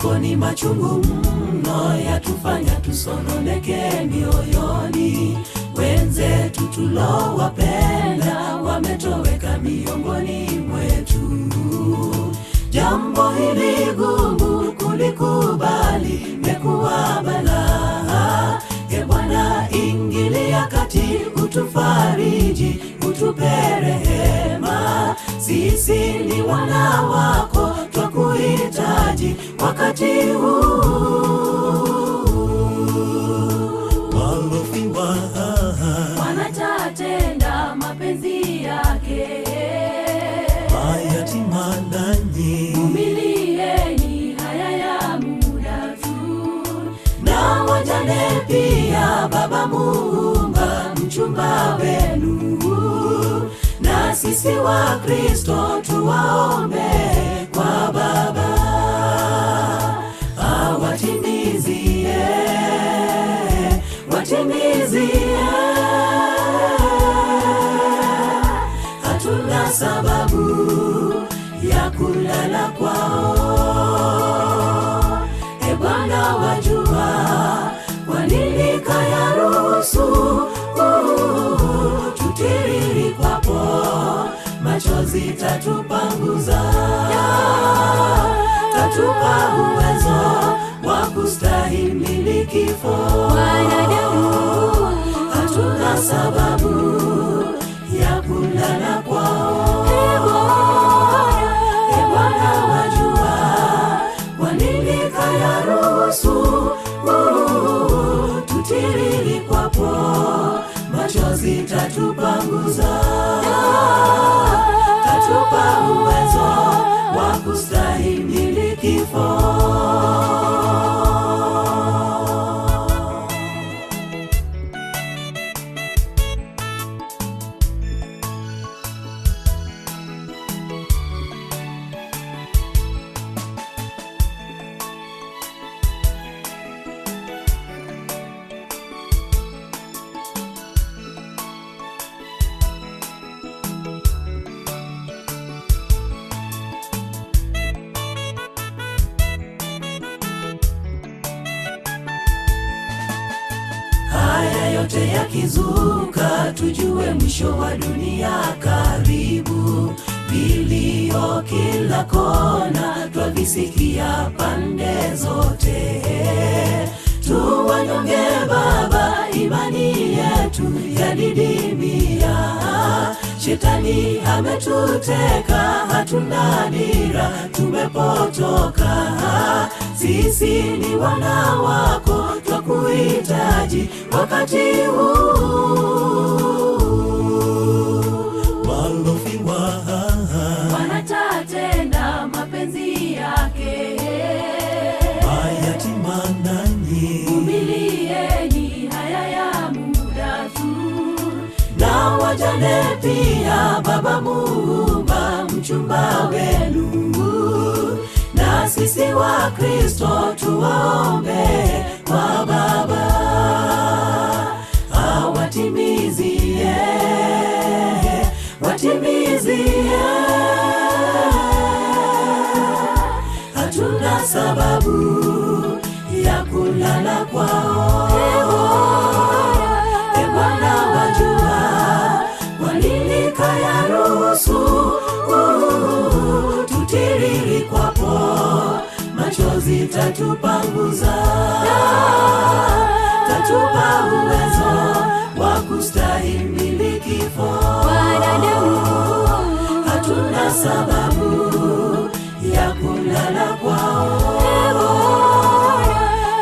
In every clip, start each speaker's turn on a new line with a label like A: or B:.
A: yako ni machungu mno, yatufanya tusononeke mioyoni. Wenzetu tulowapenda wametoweka miongoni mwetu. Jambo hili gumu kulikubali, mekuwa balaa. Ee Bwana, ingilia kati, utufariji, utupe rehema. Sisi ni wana wako, twakuhitaji wakati huu. Walofiwa
B: wanatatenda mapenzi yake,
A: mayatima nanyi
B: umilieni, haya ya muda tu.
A: Na wajane pia, Baba Muumba, mchumba wenu. Na sisi wa Kristo tuwaombe kwa Baba, awatimizie, watimizie. Hatuna sababu ya kulala kwao. Ee Bwana, wajua kwa nini kayaruhusu tutiriri kwapo, machozi tatupanguza. Tatupa uwezo wa kustahimili kifo. Hatuna sababu ya kulala kwao. Ee Bwana, wajua kwa nini kayaruhusu tutiriri kwapo, machozi tatupanguza. Tatupa uwezo wa kustahimili kifo. Haya yote yakizuka, tujue mwisho wa dunia karibu. Vilio kila kona, twavisikia pande zote. Tuwanyonge Baba, imani yetu yadidimia. Shetani ametuteka, hatuna dira, tumepotoka. Sisi ni wana wako, twakuhitaji wakati huu. Walofiwa
B: wanatatenda mapenzi yake,
A: mayatima nanyi
B: umilieni, haya ya muda tu.
A: Na wajane pia, Baba Muumba, mchumba wenu. Na sisi wa Kristo tuwaombe kwa Baba, awatimizie, watimizie. Hatuna sababu ya kulala kwao. Ee Bwana, wajua kwa nini kayaruhusu tutiriri kwapo, machozi tatupanguza. Tatupa uwezo wa kustahimili kifo. Hatuna sababu ya kulala kwao.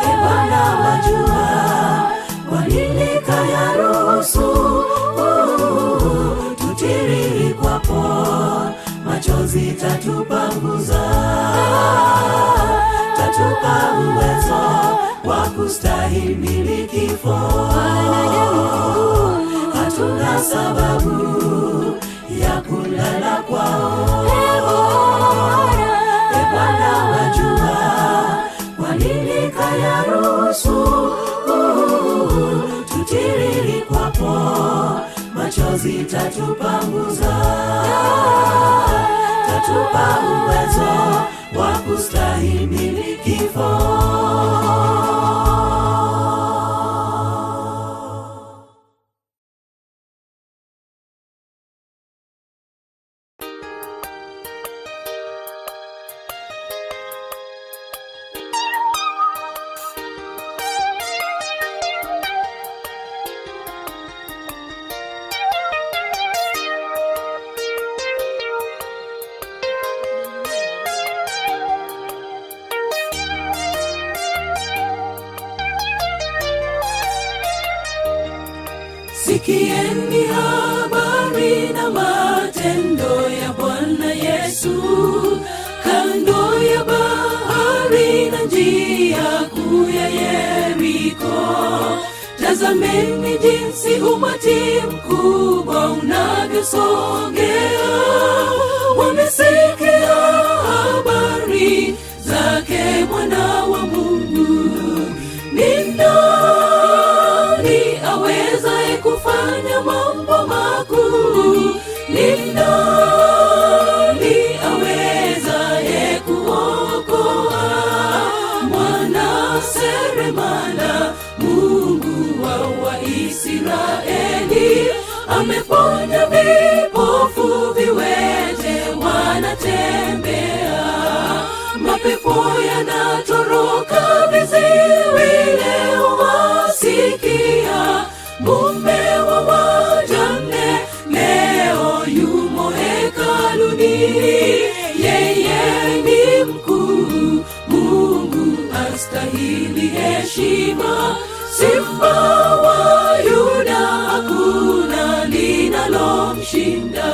A: Ee Bwana, wajua kwa nini kayaruhusu tutiriri kwapo, machozi tatupanguza. Tatupa uwezo wa kustahimili kifo. Hatuna sababu ya kulala kwao. Ee Bwana, wajua kwa nini kayaruhusu tutiriri kwapo, machozi tatupanguza. Tatupa uwezo wa kustahimili kifo. Sikieni habari na matendo ya Bwana Yesu, kando ya bahari na njia kuu ya Yeriko. Tazameni jinsi umati mkubwa unavyosogea, wamesikia habari zake Mwana wa Mungu. Ni nani awezaye kufanya mambo makuu? Ni nani awezaye kuokoa? Mwana seremala, Mungu wa Waisraeli, ameponya vipofu, viwete wanatembea, mapepo yanatoroka, viziwi leo wasikia. Mume wa wajane leo yumo hekaluni, yeye ni mkuu, Mungu astahili heshima. Simba wa Yuda, hakuna linalomshinda.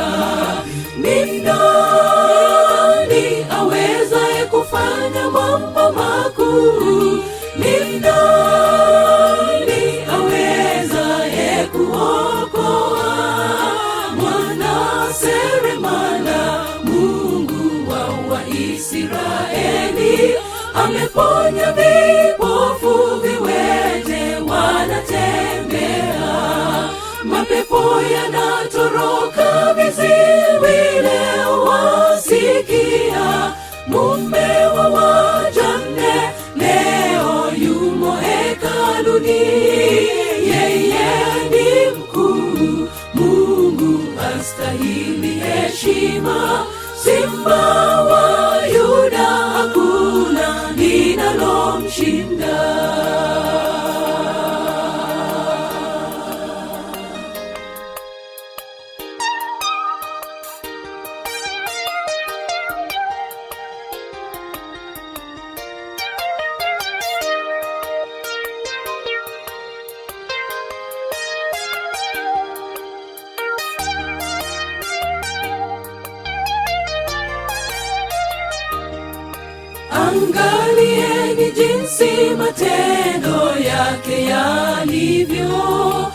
A: Ni nani awezaye kufanya mambo makuu? Ni nani awezaye kuokoa? Mwana seremala, Mungu wa Waisraeli, ameponya vipofu, viwete wanatembea, mapepo yanatoroka, viziwi leo wasikia. Mume wa wajane leo yumo hekaluni, yeye ni mkuu, Mungu astahili heshima. Simba wa Yuda, hakuna linalomshinda. Angalieni jinsi matendo yake yalivyo,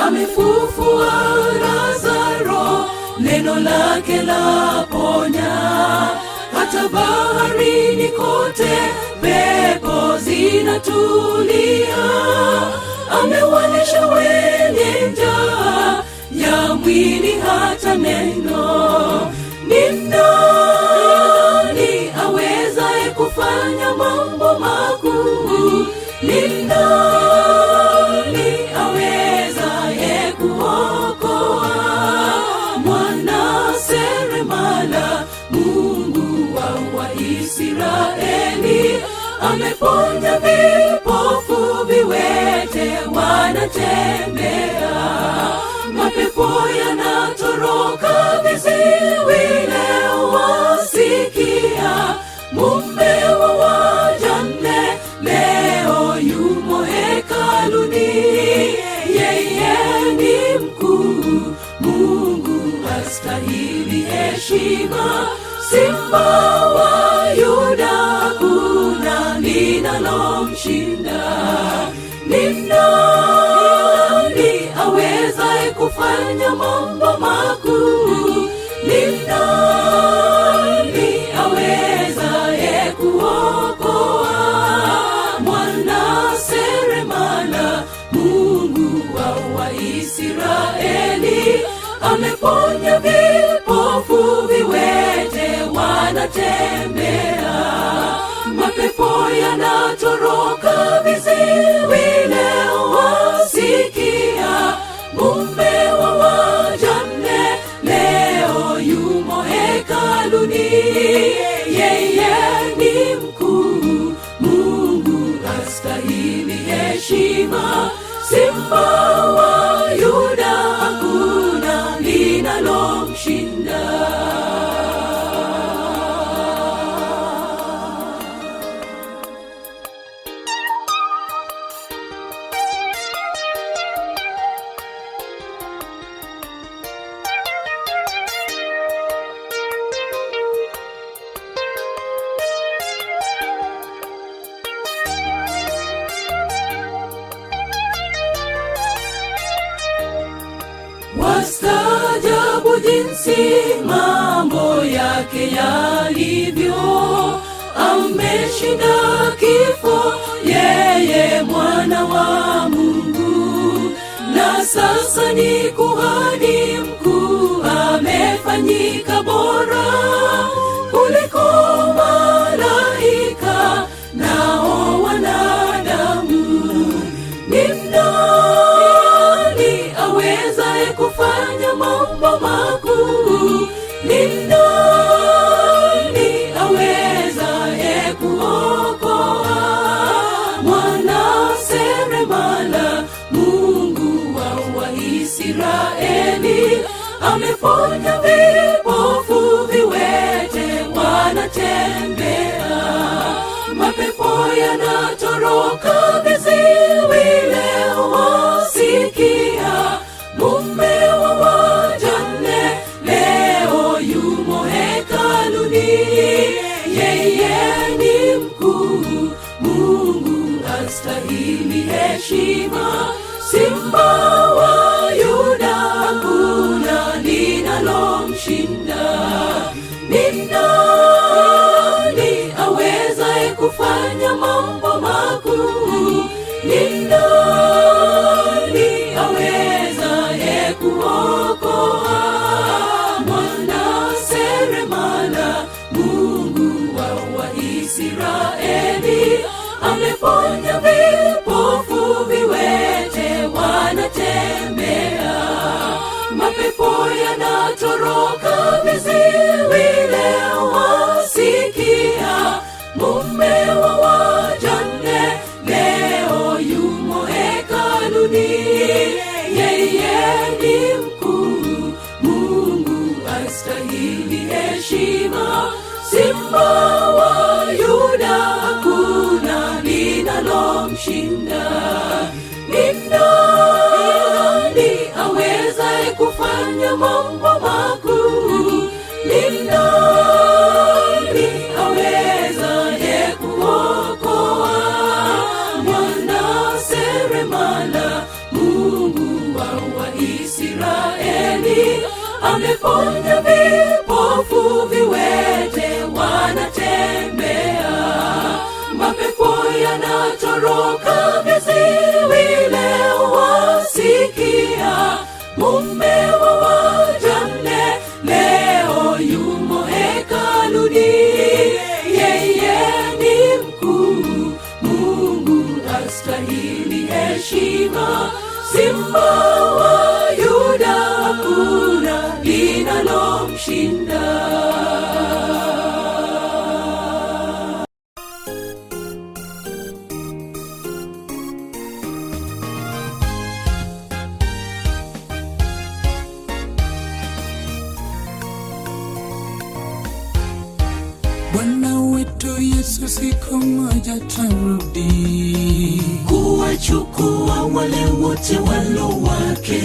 A: amefufua Lazaro, neno lake la ponya. Hata baharini kote pepo zinatulia, amewalisha wenye njaa ya mwili hata neno. Ni nani awezaye kufanya mambo makuu? Ni nani awezaye kuokoa? Mwana seremala, Mungu wa Waisraeli, ameponya vipofu, viwete wanatembea, mapepo yanatoroka, viziwi leo wasikia. Mume wa wajane leo yumo hekaluni, yeye ni mkuu, Mungu astahili heshima. Simba wa Yuda, hakuna linalomshinda. Ni nani awezaye kufanya mambo makuu? Ni nani awezaye kuokoa? Mwana seremala, Mungu wa Waisraeli, ameponya vipofu, viwete wanatembea, mapepo ya linalomshinda. Wastaajabu jinsi mambo yake yalivyo, ameshinda kifo yeye mwana wa Mungu, na sasa ni kuhani mkuu, amefanyika bora kuliko malaika nao wanadamu. Ni nani awezaye kufanya mambo makuu? Ni nani awezaye kuokoa? Mwana seremala, Mungu wa Israeli, ameponya vipofu, viwete wanatembea, mapepo yanatoroka, viziwi leo wasikia. Mume wa wajane leo yumo hekaluni, yeye ni mkuu, Mungu astahili heshima. Simba wa Yuda, hakuna linalomshinda. Ni nani awezaye kufanya mambo makuu? Ni nani awezaye kuokoa? Mwana seremala, Mungu wa Israeli, ameponya vipofu, viwete wanatembea, mapepo yanatoroka, viziwi leo wasikia. Mume wa wajane leo yumo hekaluni, yeye ni mkuu, Mungu astahili heshima. Simba wa Yuda, hakuna linalomshinda. Ni nani awezaye kufanya mambo makuu? Ni nani awezaye kuokoa? Mwana seremala, Mungu wa Israeli, ameponya vipofu, viwete wanatembea, mapepo yanatoroka, viziwi leo wasikia. Mume wa wajane leo yumo hekaluni, yeye ni mkuu, Mungu astahili heshima. Simba wa Yuda, hakuna linalomshinda.
C: Bwana wetu Yesu siku moja tarudi
A: kuwachukua wale wote walio wake,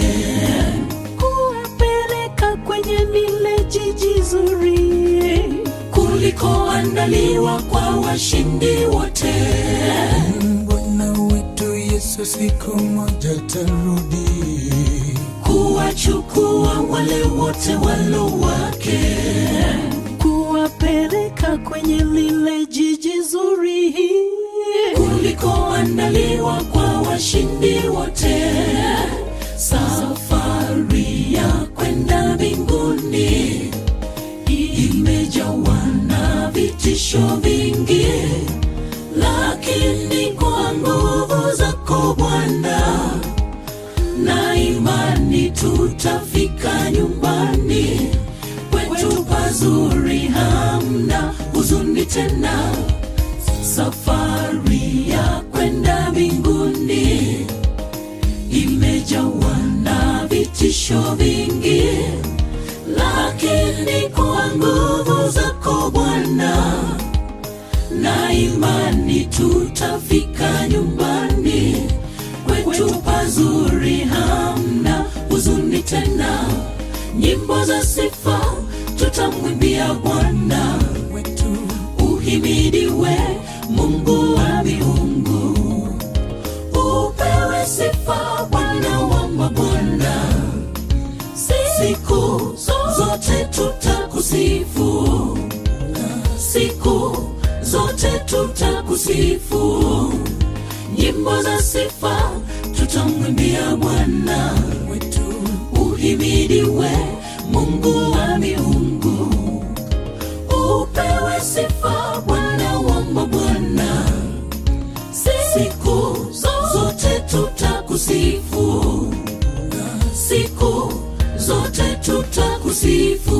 B: kuwapeleka kwenye lile jiji zuri
A: kulikoandaliwa kwa washindi wote.
C: Bwana wetu Yesu siku moja tarudi
A: kuwachukua wale wote walio wake,
B: kuwapeleka kwenye lile jiji zuri
A: kulikoandaliwa kwa washindi wote. Safari ya kwenda mbinguni imejawa na vitisho vingi, lakini kwa nguvu zako Bwana na imani tutafika nyumbani kwetu pazuri, hamna huzuni tena. Safari ya kwenda mbinguni imejawa na vitisho vingi, kwa nguvu zako Bwana, na imani tutafika nyumbani kwetu pazuri, hamna huzuni tena. Nyimbo za sifa tutamwimbia Bwana wetu. Uhimidiwe Mungu wa miungu, upewe sifa Bwana wa mabwana. Siku zote tutakusifu, siku zote tutakusifu. Nyimbo za sifa tutamwimbia Bwana wetu. Uhimidiwe Mungu wa miungu, upewe sifa Bwana wa mabwana. Siku zote tutakusifu, siku zote tutakusifu.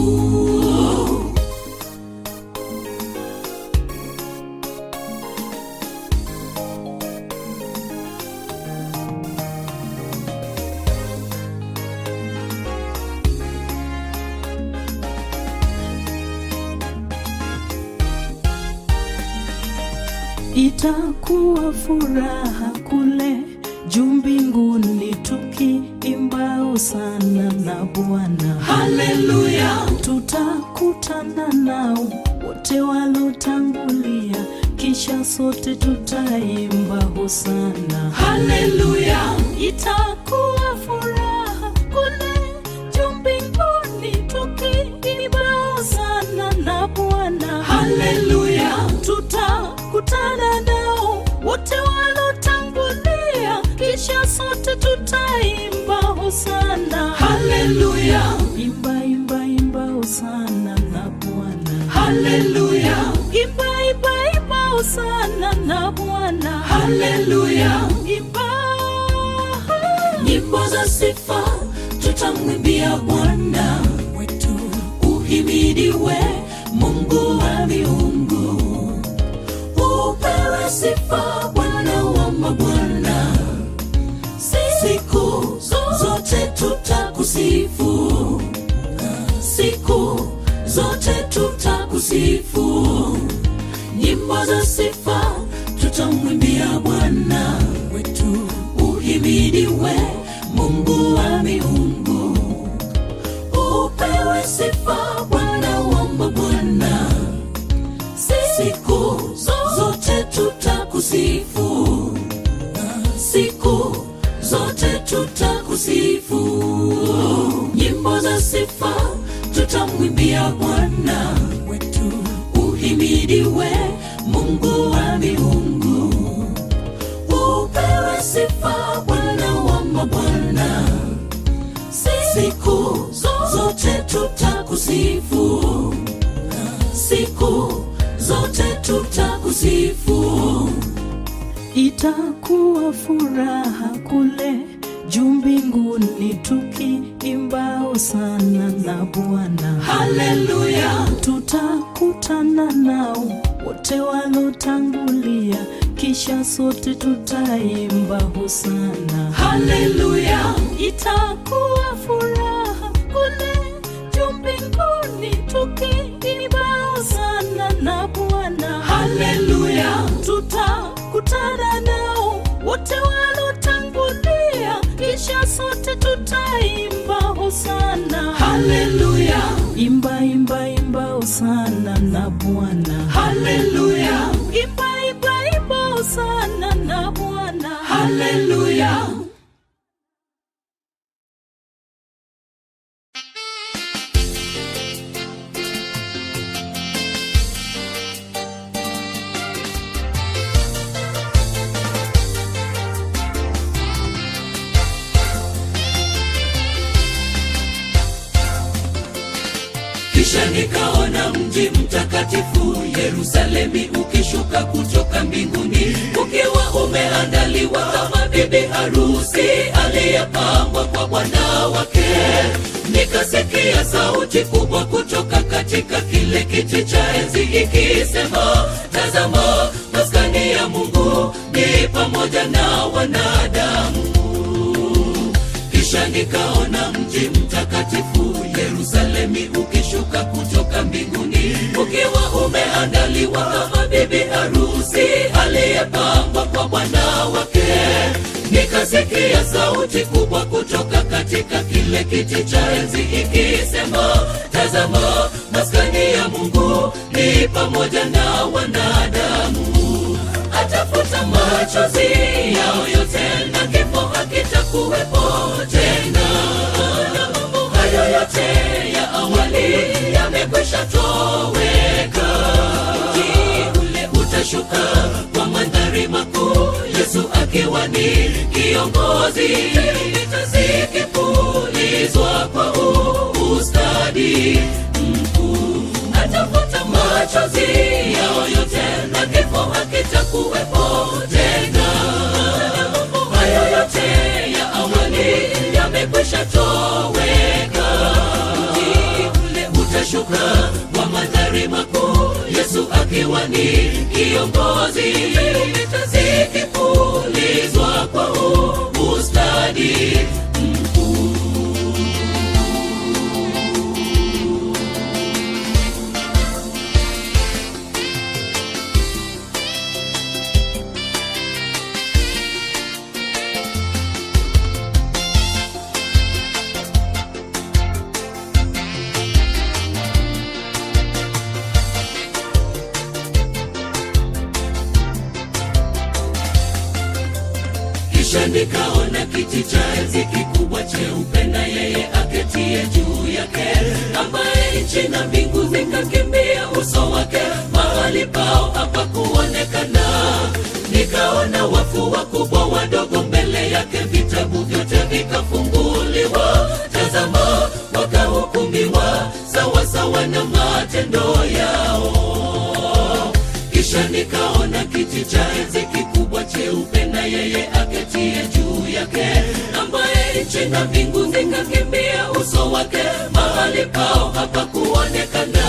B: Itakuwa furaha kule juu mbinguni tukiimba hosana na Bwana.
A: Haleluya.
B: Tutakutana nao wote walotangulia, kisha sote tutaimba hosana.
A: Haleluya.
B: Itakuwa furaha kule juu mbinguni tukiimba hosana na Bwana.
A: Haleluya.
B: Tutakutana nao wote walotangulia, kisha sote tutaimba hosana.
A: Haleluya.
B: Imba imba imba hosana na Bwana.
A: Haleluya.
B: Imba imba imba hosana na Bwana.
A: Haleluya.
B: Imba
A: nyimbo za sifa tutamwimbia Bwana wetu. Uhimidiwe Mungu wa miungu, upewe sifa Bwana wa mabwana. Siku zote tutakusifu, siku zote tutakusifu. Nyimbo za sifa tutamwimbia Bwana wetu. Uhimidiwe Mungu wa miungu, upewe sifa Bwana wa mabwana. Siku zote tutakusifu, siku zote tutakusifu. Nyimbo za sifa tutamwimbia Bwana wetu. Uhimidiwe Mungu wa miungu, upewe sifa Bwana wa mabwana. Siku zote tutakusifu, siku zote tutakusifu.
B: Itakuwa furaha kule juu mbinguni tukiimba hosana na Bwana.
A: Haleluya.
B: Tutakutana nao wote walotangulia, kisha sote tutaimba hosana.
A: Haleluya.
B: Itakuwa furaha kule juu mbinguni tukiimba hosana na Bwana.
A: Haleluya.
B: Tutakutana nao wote walotangulia, kisha sote tutaimba hosana.
A: Haleluya.
B: Imba imba imba hosana na Bwana.
A: Haleluya.
B: Imba imba imba hosana na Bwana.
A: Haleluya. Kisha nikaona mji mtakatifu Yerusalemi ukishuka kutoka mbinguni, ukiwa umeandaliwa kama bibi harusi aliyepambwa kwa bwana wake. Nikasikia sauti kubwa kutoka katika kile kiti cha enzi ikisema, tazama, maskani ya Mungu ni pamoja na wanadamu. Kisha nikaona mji mtakatifu Yerusalemi ukishuka kutoka mbinguni, umeandaliwa kama bibi harusi aliyepambwa kwa bwana wake. Nikasikia sauti kubwa kutoka katika kile kiti cha enzi ikisema, tazama, maskani ya Mungu ni pamoja na wanadamu. Atafuta machozi yao yote na kifo hakitakuwepo tena. Hayo yote ya awali yamekwisha toweka. Mji ule utashuka kwa mandhari makuu, Yesu akiwa ni kiongozi. Vita zikipulizwa kwa ustadi mkuu. Atafuta machozi yao yote na kifo hakitakuwepo tena. Hayo yote ya awali yamekwisha toweka. Mji ule utashuka kwa mandhari makuu, Yesu akiwa ni kiongozi. Vita zikipulizwa kwa ustadi mkuu. Kisha nikaona kiti cha enzi kikubwa cheupe na yeye aketie juu yake, ambaye nchi na mbingu zikakimbia uso wake, mahali pao hapakuonekana. Nikaona wafu wakubwa wadogo mbele yake, vitabu vyote vikafunguliwa. Tazama, wakahukumiwa sawa sawa na matendo yao. Kisha nikaona kiti cha enzi kikubwa cheupe na yeye aketie juu yake, ambaye nchi na mbingu zikakimbia uso wake, mahali pao hapakuonekana.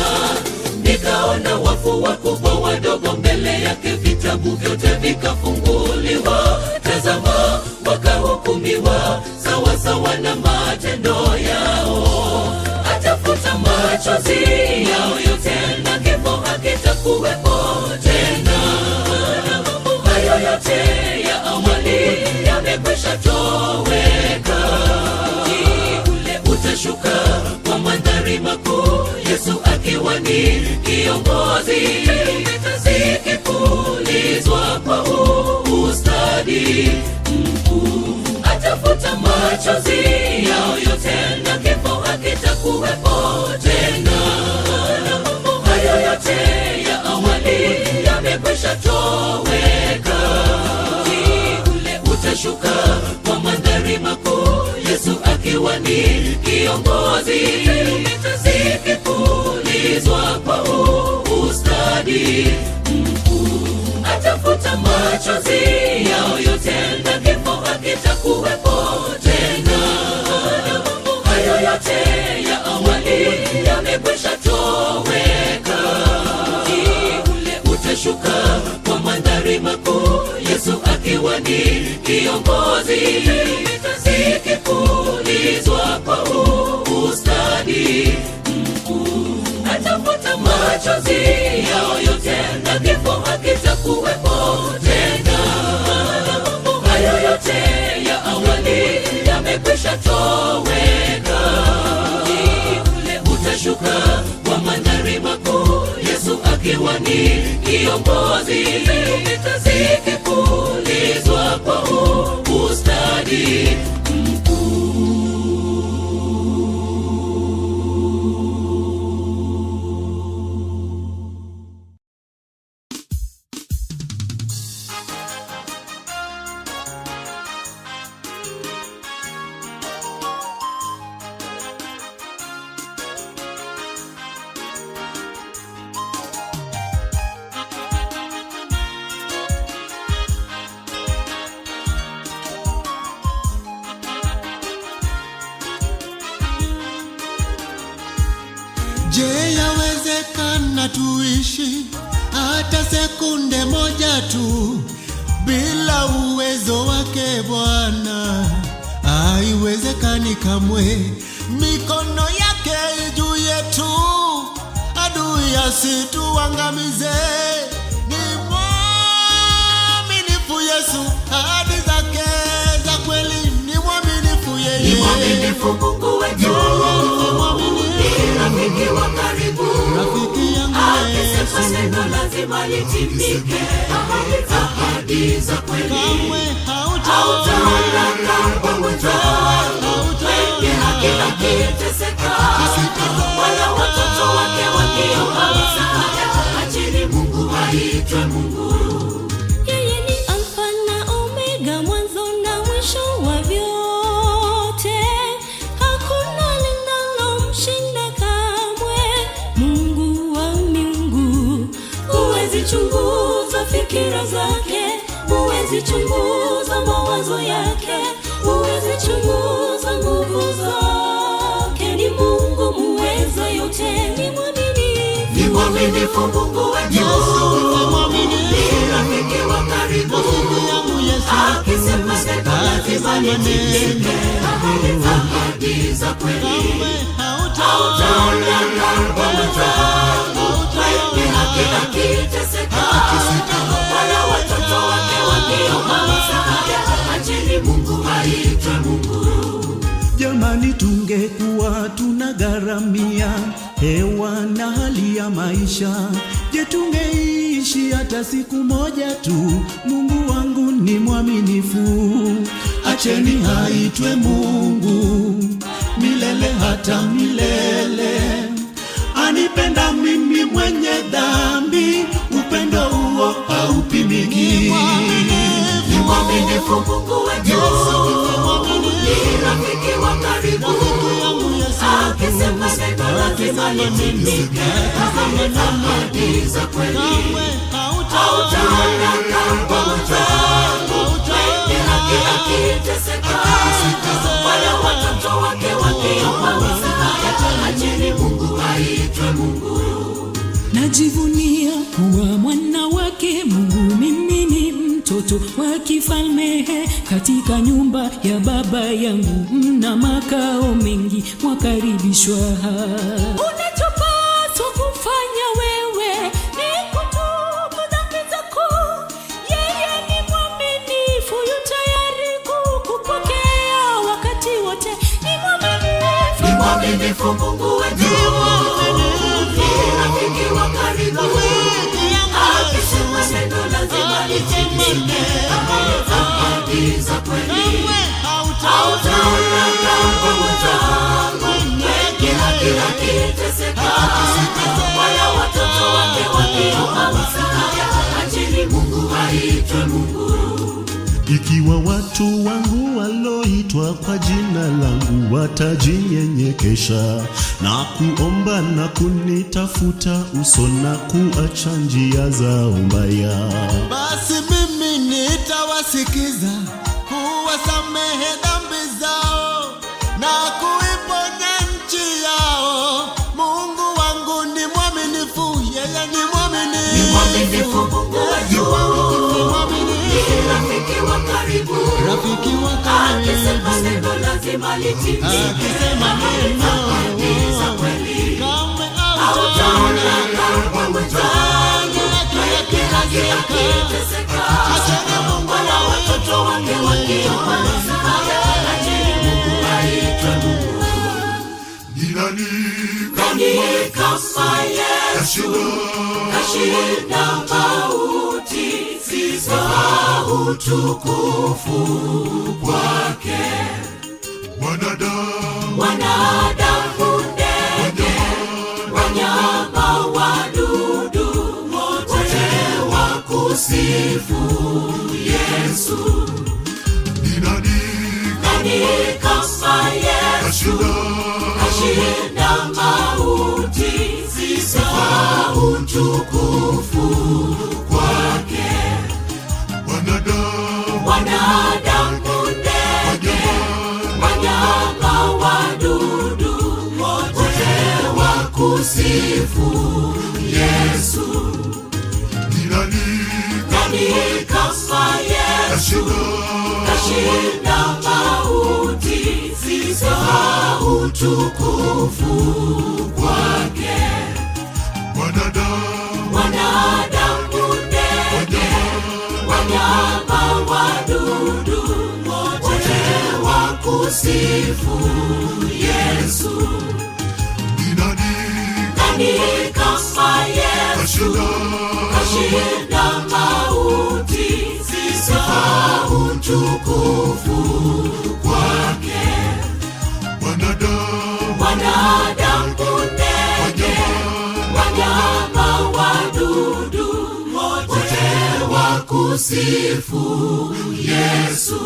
A: Nikaona wafu wakubwa wadogo mbele yake, vitabu vyote vikafunguliwa. Tazama, wakahukumiwa sawa sawa na matendo yao. Atafuta machozi yao yote na kifo hakitakuwepo tena. Hayo yote ya awali yamekwisha toweka. Mji ule utashuka kwa mandhari makuu, Yesu akiwa ni kiongozi. Vita zikipulizwa kwa ustadi mkuu. Atafuta machozi yao yote na kifo hakitakuwepo tena. Hayo yote ya awali yamekwisha toweka. Mji ule utashuka kwa mandhari makuu, Yesu akiwa ni kiongozi. Vita zikipulizwa kwa ustadi mkuu. Atafuta machozi yao yote na kifo hakitakuwepo tena. Hayo yote ya awali yamekwisha toweka. Mji ule utashuka kwa mandhari makuu, Yesu akiwa ni kiongozi. Vita zikipulizwa kwa ustadi mkuu. Atafuta machozi yao yote na kifo hakitakuwepo tena. Hayo yote ya awali yamekwisha toweka. Mji ule utashuka kwa mandhari makuu, Yesu akiwa ni kiongozi. Vita zikipulizwa kwa ustadi mkuu.
C: Je, yawezekana tuishi hata sekunde moja tu bila uwezo wake Bwana? Haiwezekani kamwe. Mikono yake juu yetu, adui wasituangamize. Ni mwaminifu Yesu, ahadi zake za kweli. Ni mwaminifu yeye,
A: ni mwaminifu Mungu wetu, ni rafiki wa karibu,
C: rafiki yangu
A: akisema neno lazima litimike. Ahadi za kweli,
C: kamwe
A: hautaona pamoja wengi akiteseka, wala watoto wake wakiomba msaada. Acheni Mungu aitwe Mungu.
B: Yeye ni Alfa na Omega, mwanzo na mwisho wa vyote. Hakuna linalomshinda kamwe. Mungu wa miungu, huwezi chunguza fikira zake, huwezi chunguza mawazo yake, huwezi chunguza nguvu zake. Ni Mungu muweza yote, ni mwaminifu,
A: ni mwaminifu Mungu wetu, ni rafiki wa karibu, akisema neno lazima litimike. Ahadi za kweli, hautaona pamoja wengi akiteseka, wala watoto wake wakiomba msaada. Acheni Mungu aitwe Mungu.
D: Jamani, tungekuwa tunagharamia hewa na hali ya maisha, je, tungeishi hata siku moja tu? Mungu wangu ni mwaminifu, acheni aitwe Mungu milele hata milele. Anipenda mimi mwenye dhambi, upendo huo haupimiki.
A: Ni mwaminifu Mungu wetu, ni rafiki wa karibu, akisema neno lazima litimike. Ahadi za kweli, hautaona pamoja wengi akiteseka, wala watoto wake wakiomba msaada. Acheni Mungu aitwe Mungu.
B: najivunia kuwa mwana wake Mungu. Mimi ni mtoto wa kifalme, katika nyumba ya baba yangu mna makao mengi, wakaribishwa. Unachopaswa kufanya wewe ni kutubu dhambi zako. Yeye ni mwaminifu, yu tayari kukupokea wakati wote. Ni mwaminifu,
A: ni mwaminifu Mungu wetu, ni rafiki wa karibu, akisema neno lazima litimike. Ahadi za kweli, hautaona pamoja wengi akiteseka, wala watoto wake wakiomba msaada. Acheni Mungu aitwe Mungu.
D: Ikiwa watu wangu waloitwa kwa jina langu watajinyenyekesha na kuomba na kunitafuta uso na kuacha njia zao mbaya,
C: basi mimi nitawasikiza, kuwasamehe dhambi zao na kuiponya nchi yao. Mungu wangu ni mwaminifu, yeye ni mwaminifu,
A: ni mwaminifu Mungu wetu, ni rafiki wa karibu, akisema neno lazima litimike. Ahadi za kweli, hautaona pamoja wengi akiteseka, wala watoto wake wakiomba msaada. Acheni Mungu aitwe Mungu.
E: Ni nani
A: kama Yesu kashinda mauti, sifa utukufu kwake. Wanadamu, ndege, wanyama, wadudu, wote wakusifu Yesu.
E: Ni nani
A: kama Yesu kashinda mauti, sifa utukufu kwake. Wanadamu, ndege, wanyama, wadudu, wote wakusifu Yesu.
E: Ni nani
A: kama Yesu kashinda mauti, sifa utukufu kwake. kusifu Yesu.
E: Ni nani
A: Nani kama Yesu kashinda mauti, sifa utukufu kwake. Wanadamu, ndege, wanyama, wadudu, wote wakusifu Yesu.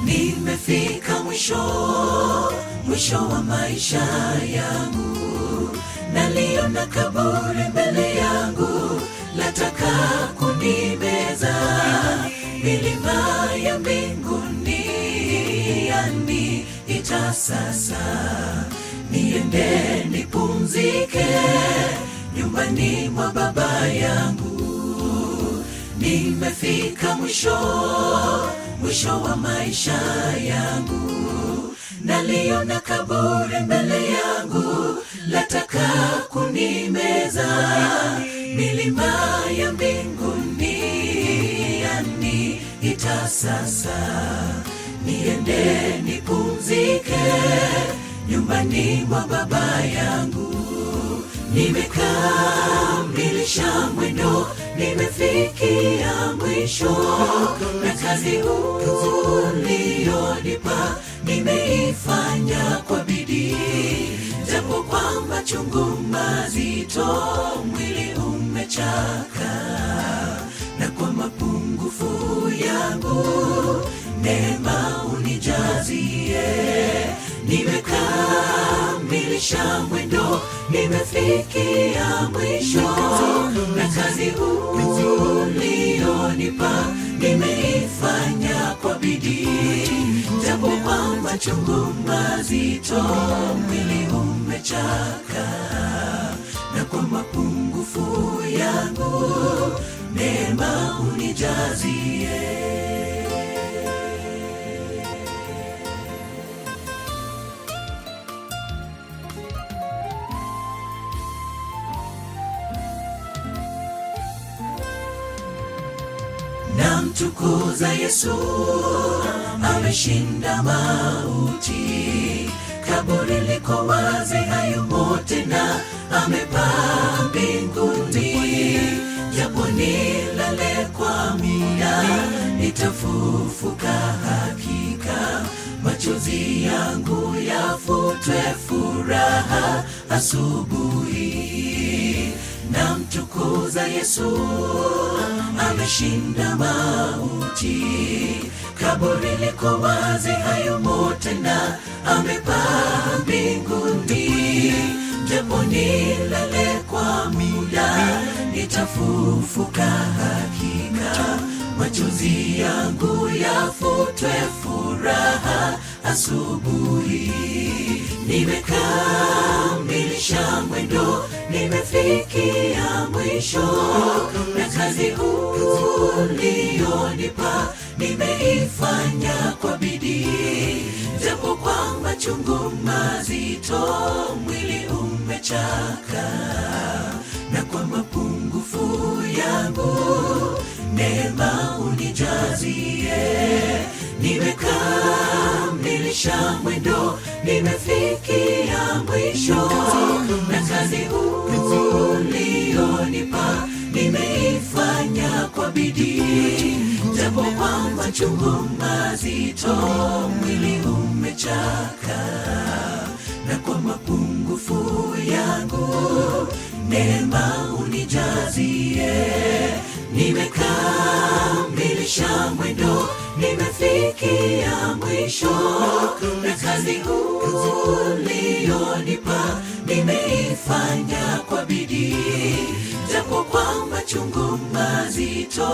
A: Nimefika mwisho wa maisha yangu, naliona kaburi mbele yangu, lataka kunimeza. Milima ya mbinguni yaniita sasa, niende nipumzike nyumbani mwa baba yangu. Nimefika mwisho wa maisha yangu, naliona kaburi mbele yangu, lataka kunimeza. Milima ya mbinguni yaniita sasa, niende nipumzike nyumbani mwa baba yangu. Nimekamilisha mwendo, nimefikia mwisho, na kazi ulionipa nimeifanya kwa bidii. Japo kwa machungu mazito mwili umechoka, na kwa mapungufu yangu neema unijazie. Nimekamilisha mwendo, nimefikia mwisho, na kazi ulionipa nimeifanya kwa bidii. Japo kwa machungu mazito mwili umechoka, na kwa mapungufu yangu neema unijazie. Namtukuza Yesu, ameshinda mauti. Kaburi liko wazi, hayumo tena, amepaa mbinguni. Japo nilale kwa muda, nitafufuka hakika. Machozi yangu yafutwe, furaha asubuhi. Namtukuza Yesu, ameshinda mauti. Kaburi liko wazi, hayumo tena, amepaa mbinguni. Japo nilale kwa muda, nitafufuka hakika. Machozi yangu yafutwe, furaha asubuhi. Nimekamilisha mwendo, nimefikia mwisho, na kazi ulionipa nimeifanya kwa bidii. Japo kwa machungu mazito mwili umechoka, na kwa mapungufu yangu neema unijazie. Nimekamilisha mwendo, nimefikia mwisho, na kazi ulionipa nimeifanya kwa bidii. Japo kwa machungu mazito mwili umechoka, na kwa mapungufu yangu neema unijazie. Nimekamilisha mwendo, nimefikia mwisho, na kazi ulionipa nimeifanya kwa bidii. Japo kwa machungu mazito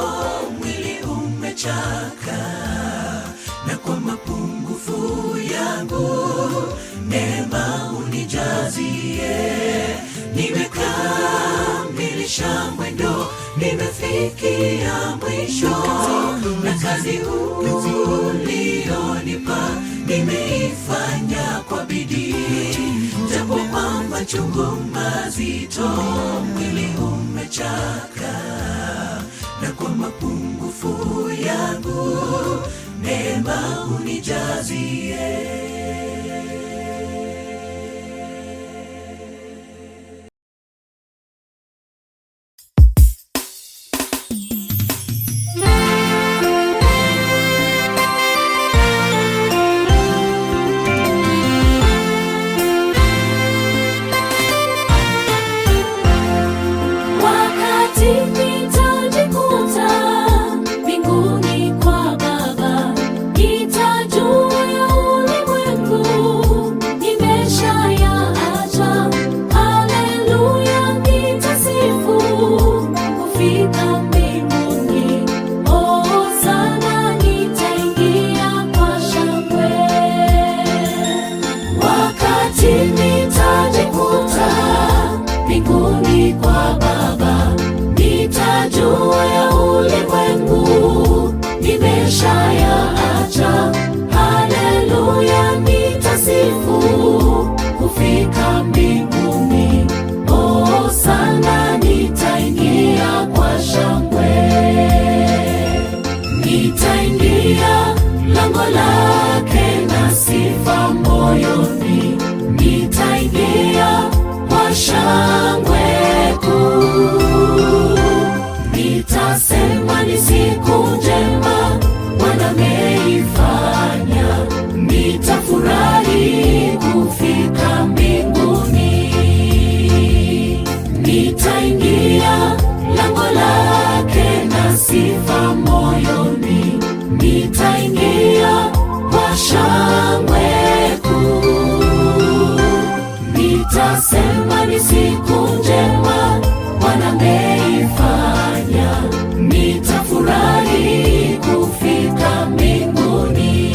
A: mwili umechoka, na kwa mapungufu yangu neema unijazie. Nimekamilisha mwendo, nimefikia mwisho, na kazi ulionipa nimeifanya kwa bidii, japo kwa machungu mazito mwili umechoka, na kwa mapungufu yangu neema unijazie.
B: Nitasema ni siku njema Bwana ameifanya, nitafurahi kufika mbinguni. Nitaingia lango lake na sifa moyoni, nitaingia kwa shangwe kuu. Nitasema ni siku njema Bwana ameifanya, nitafurahi kufika mbinguni.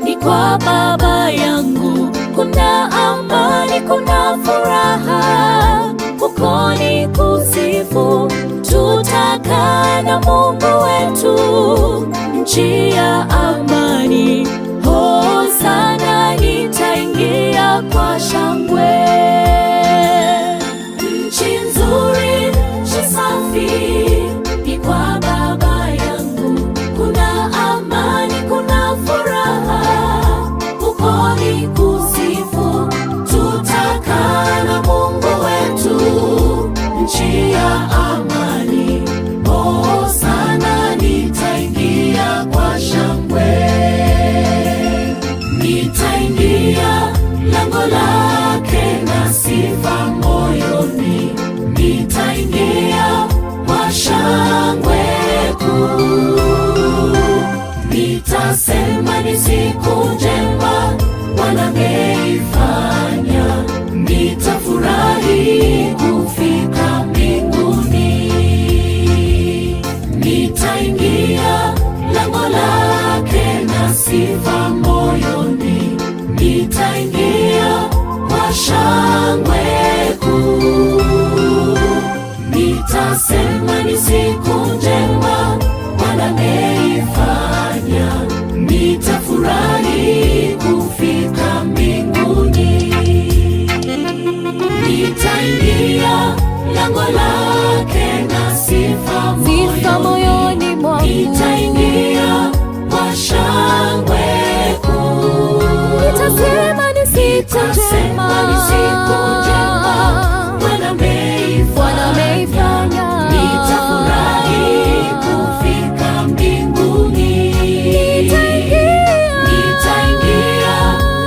B: Ni kwa Baba yangu, kuna amani, kuna furaha, huko ni kusifu. Tutakaa na Mungu wetu, nchi ya amani. Hosana, nitaingia kwa shangwe. Nchi nzuri, nchi safi, ni kwa Baba yangu, kuna amani, kuna furaha, huko ni kusifu. Tutakaa na Mungu wetu, nchi ya amani. Hosana, nitaingia kwa shangwe. Nitaingia lango lake na sifa moyoni, nitaingia kwa shangwe kuu. Nitasema ni siku njema Bwana ameifanya, nitafurahi kufika mbinguni. Nitaingia lango lake na sifa moyoni, nitaingia kwa shangwe kuu. Nitasema ni siku njema Bwana ameifanya, nitafurahi kufika mbinguni. Nitaingia lango lake na sifa moyoni mwangu, nitaingia kwa shangwe kuu. Nitasema ni siku njema Bwana ameifanya, nitafurahi kufika mbinguni. Nitaingia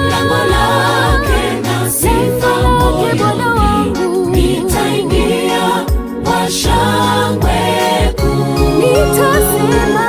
B: lango lake na sifa moyoni, nitaingia kwa shangwe kuu. Nitasema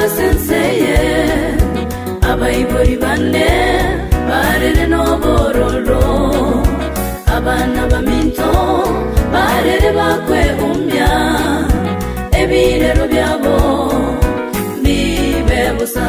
A: basenseye abayibori bane barere nobororo abana baminto barere bakwe umya ebirero byabo bibebusa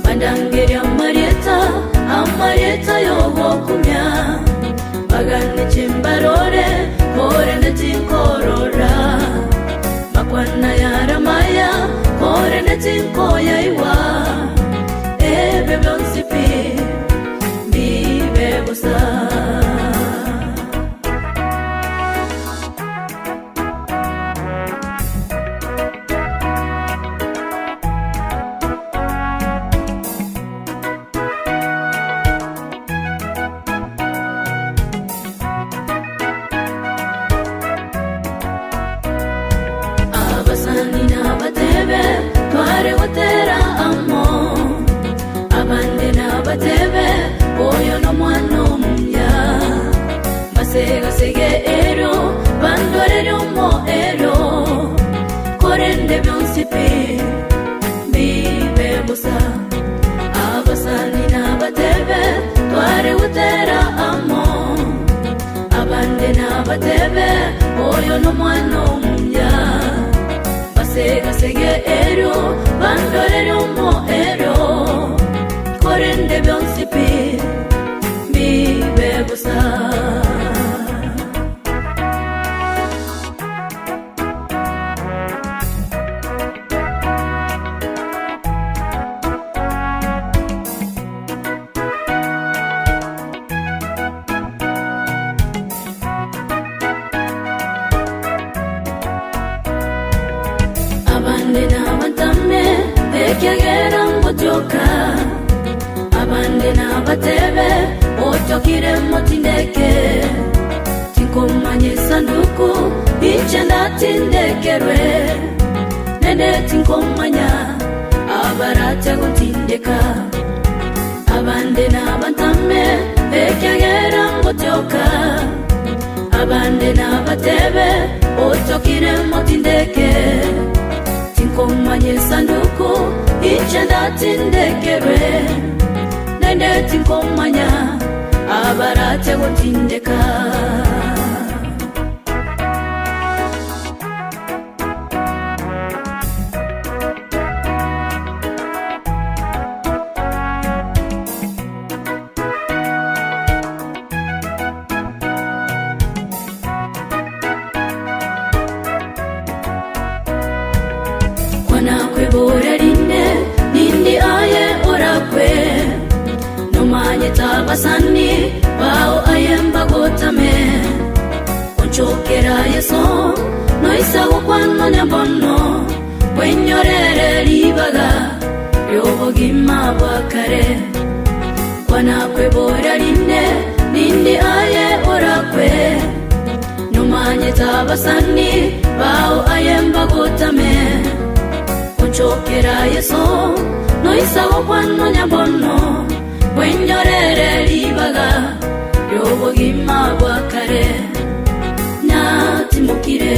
A: Bandangeria Marieta yogo kumya bagani chimbarore kore neti korora bakwana yaramaya kore neti koya iwa ebe bonsipi bibe busa batebe oyo no mwana omumya basega sege ero bandorero mo ero korende byonsipe bibe busa abasani na batebe tware utera amo abande na batebe oyo no mwana omumya basega sege ero bandorero mo ero korende byonsipi bibe busa abande na bantame bekyagera ngojoka abande na batebe otokire motindeke tinkomanye sanduku ichenda tindekerwe nende tinkomanya abarate gutindeka abande na bantame bekyagera ngotoka abande na batebe otokire motindeke tinkomanye sanduku ichenda tindekerwe nende tinkomanya abarate gutindeka kwana kwebora line nindi aye orakwe nomanye tabasani bao ayemba gotame onchokera yeso noisago kwano nyambono wenyorere libaga yobogima bwakare kwana kwebora line nindi aye orakwe nomanye tabasani bao ayemba gotame onchokera yeso noisago kwano nyambono wenyorere libaga yobogima bwakare natimukire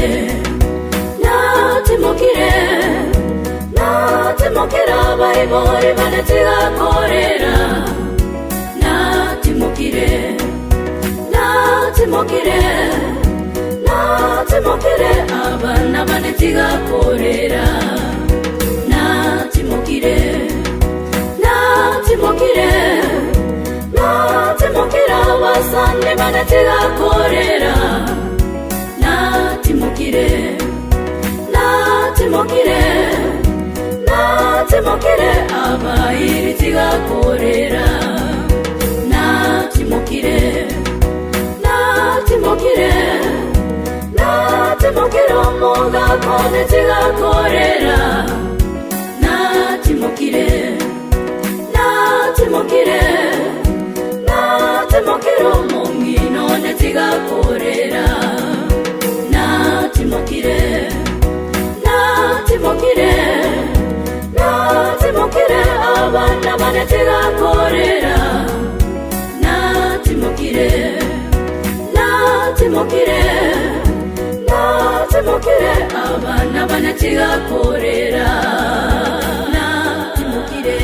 A: bayibori banetiga korera natimukire abana banetiga korera natimukire basande banetiga korera natimukire abayiritiga korera
B: kone tigakorera natimokire omongi none tigakorera natimokire abana bane tigakorera natimokire abana bane tigakorera natimokire.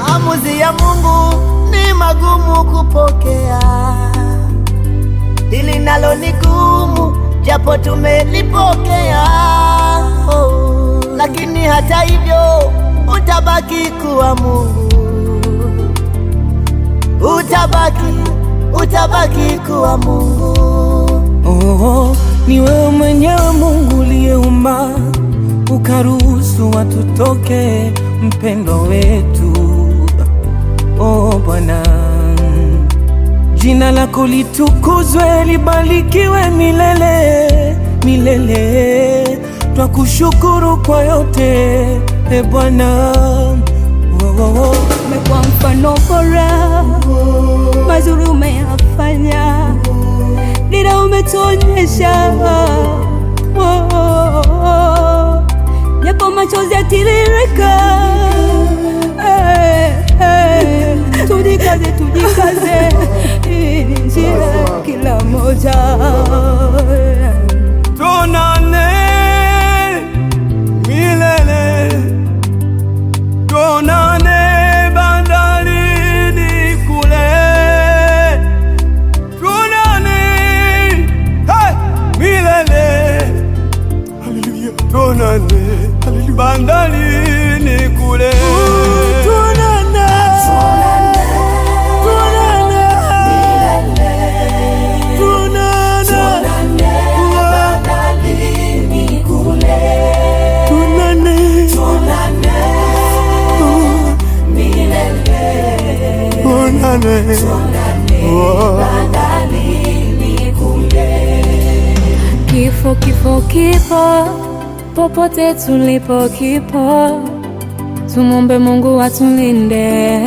C: Maamuzi ya Mungu ni magumu kupokea, hili nalo ni gumu japo tumelipokea, lakini hata hivyo utabaki kuwa Mungu, utabaki kuwa Mungu.
F: Ni wewe mwenyewe Mungu uliyeumba ukaruhusu watu toke, mpendo wetu. Bwana, jina lako litukuzwe, libarikiwe milele milele. Twakushukuru kwa yote Bwana.
G: Umekuwa mfano bora, mazuri umeyafanya, dira umetuonyesha, japo machozi yatiririka. Tujikaze, hii ni njia kila moja.
F: Tuonane milele, tuonane bandarini kule, tuonane milele, haleluya, tuonane bandarini kule. Kifo popote tulipo kipo, tumombe Mungu atulinde.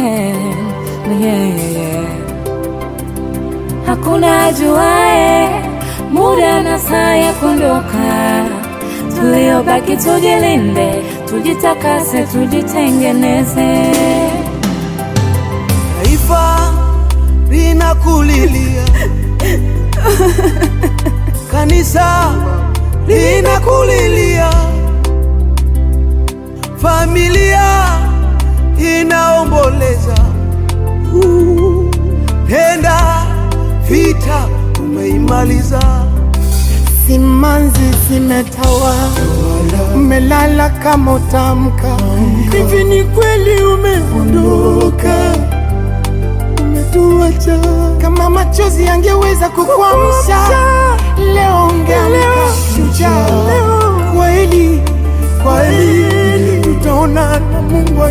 F: Hakuna ajuae muda na saa ya kuondoka, tuliobaki tujilinde, tujitakase, tujitengeneze.
C: Taifa linakulilia, kanisa linakulilia, familia inaomboleza. Penda vita umeimaliza, simanzi zimetawa, umelala kama utamka. Hivi ni kweli umeondoka, umetuacha. Kama machozi yangeweza kukuamsha, leo ungeamka shujaa. Kweli tutaonana Mungu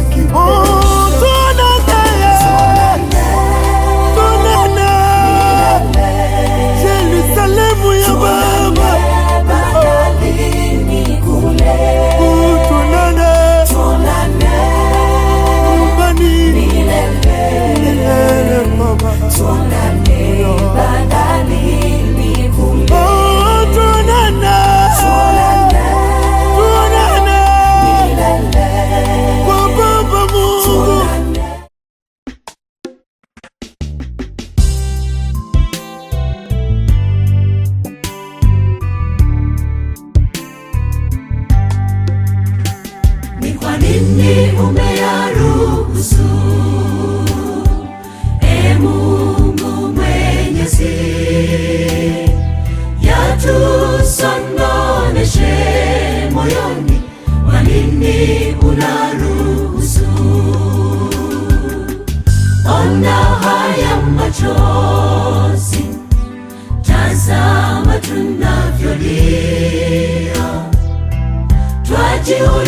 C: Yerusalemu ya Baba, tuonane nyumbani milele Baba, tuonane bandarini kule, tuonane milele kwa Baba Mungu.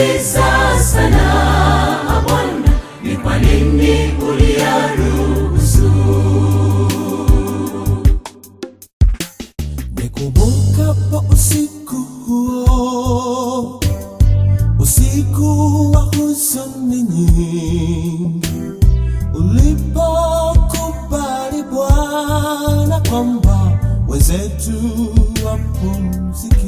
A: Twajiuliza sana Bwana, ni kwa nini uliyaruhusu?
H: Nikumbukapo usiku huo, usiku wa huzuni nyingi, ulipokubali Bwana kwamba wenzetu wapumzike,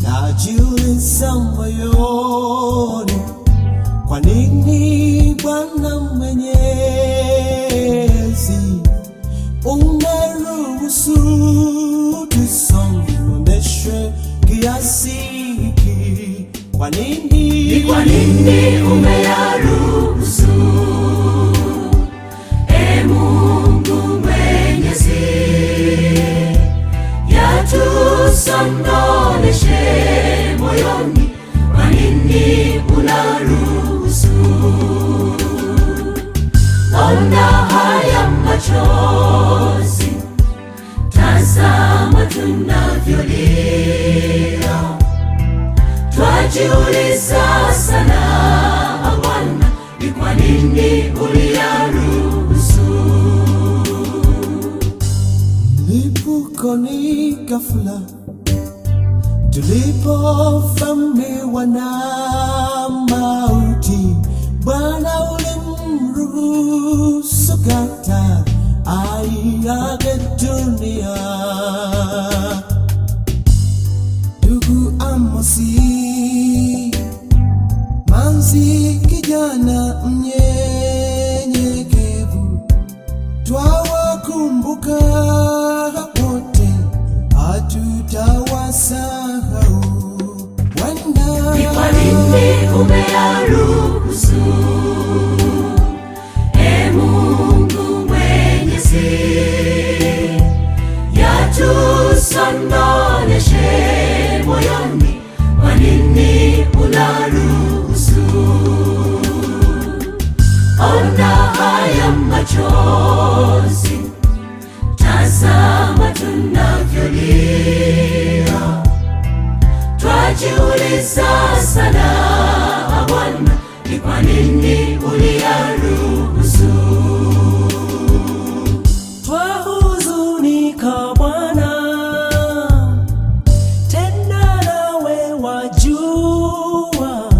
H: najiuliza moyoni, kwa nini Bwana Mwenyezi umeruhusu tusononeshwe kiasi hiki? Kwa nini
A: umeyaruhusu? Mungu Mwenyezi, yatusononeshe moyoni, kwa nini unaruhusu? Ona haya machozi, tazama tunavyolia. Twajiuliza sana Bwana, ni kwa nini uliyaruhusu?
H: Mlipukoni ghafla, tulipofamiwa na mauti, Bwana ulimruhusu kata aiage dunia. Ndugu Amosi Manzi, kijana mnyenyekevu, twawakumbuka wote, hatutawasahau.
A: Ni kwa nini umeyaruhusu? Mungu Mwenyezi, yatusononeshe moyoni, kwa nini unaruhusu? Ona haya machozi, tazama tunavyolia. Twajiuliza sana Bwana, ni kwa nini uliyaruhusu?
H: Twahuzunika Bwana, tena nawe wajua,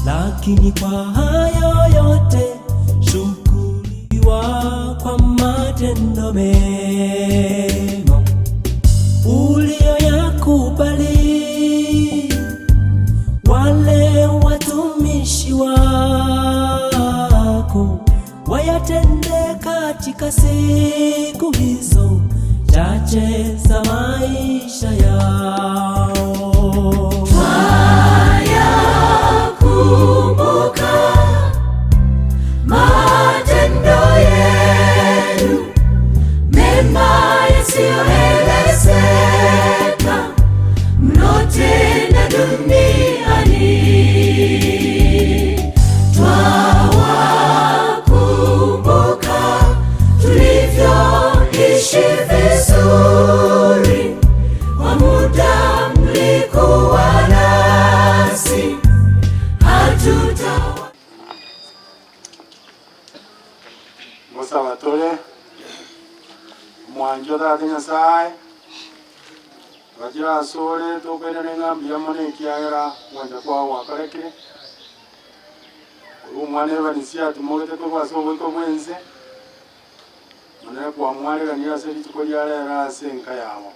H: lakini kwa hayo yote shukuriwa kwa matendo mema uliyoyakubali. Wale watumishi wako wayatende katika siku hizo chache za maisha yao.
A: Twayakumbuka matendo yenu mema yasiyoelezeka mnotenda duniani. Twawakumbuka tulivyoishi vizuri, kwa muda mlikuwa nasi, hatutawa.
I: Musaba tole mwanjo Tate Nyasaye bagira asole tokwenda n'engambi yamone ekyayera mwanja kwawo wakarekire omwana ebanisia tumogete kwasa obwiko bwenze mwana kwa mwalera nirase litiko lyalera ase enka yawo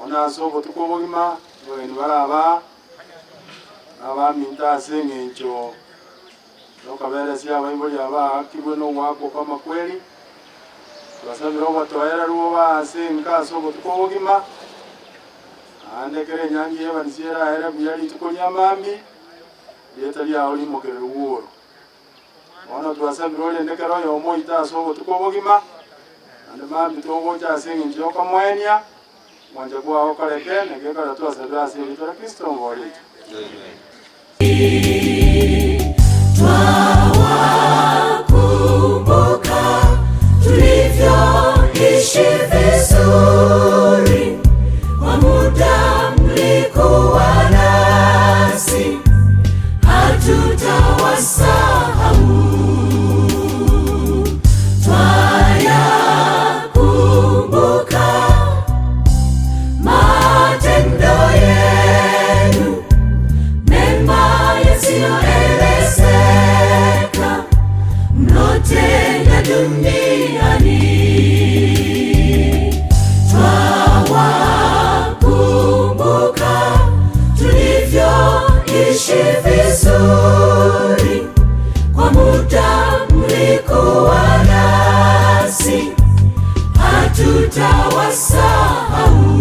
I: ona asoko tukobogima bweni baraba abaminta ase eng'encho nokaberesia abaibuli abakibwe n'owako kwamakweli twasabira obatoera ruo base enkaso tukobogima andekere nyangi ebanisiera era byali tukonya mambi leta lyawo limokere ruoro ona twasabira ole ndekero yo moita so tukobogima ande mambi togocha ase ng'encho okamwenia mwanja kwawo kaleke negekara twasabira ase litoro Kristo ngolito.
A: Twawakumbuka tulivyoishi vizuri, kwa muda mlikuwa tena duniani. Twawakumbuka tulivyoishi vizuri, kwa muda mlikuwa nasi, hatutawasahau.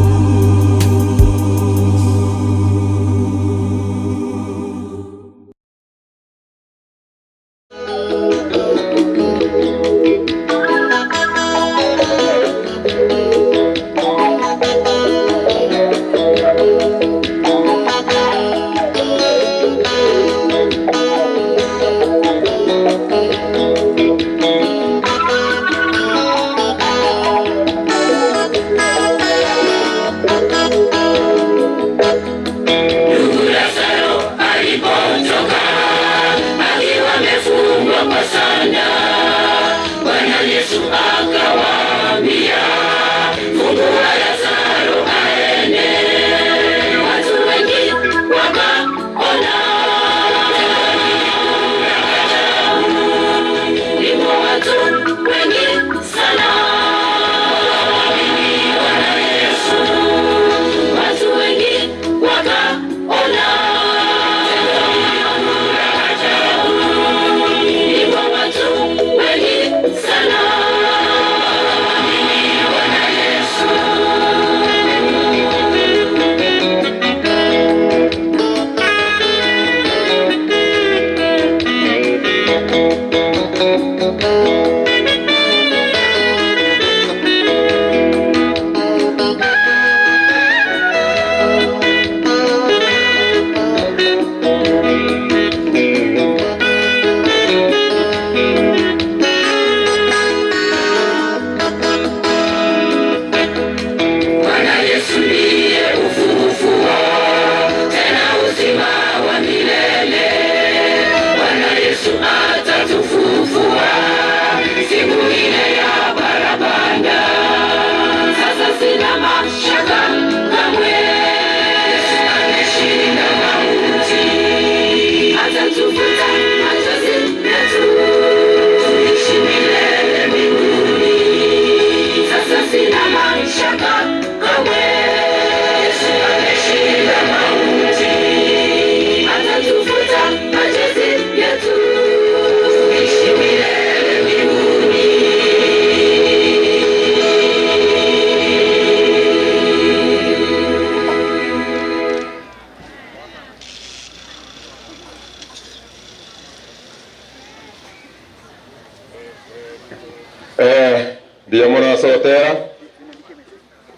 J: Diamona sotera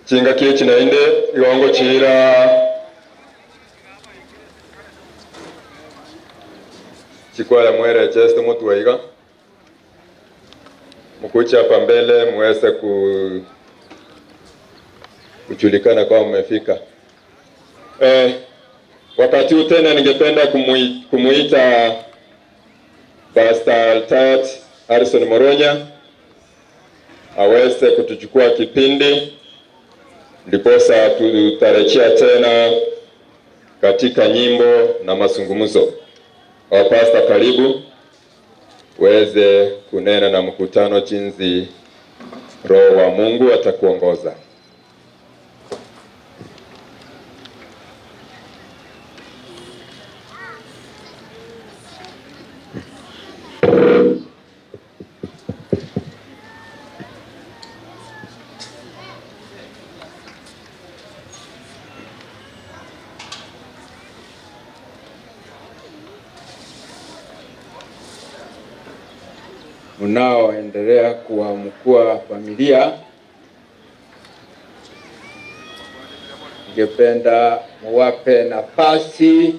J: chinga kichi na inde igongo chira chikwala mwere cheste mtu waiga mkucha hapa mbele muweze kujulikana kwa mmefika. Wakati huu tena ningependa kumuita Pastor Altat Harrison Moronya aweze kutuchukua kipindi, ndiposa tutarejea tena katika nyimbo na mazungumzo. Pastor, karibu uweze kunena na mkutano jinsi Roho wa Mungu atakuongoza.
K: Unaoendelea kuwa mkuu wa familia, ningependa muwape nafasi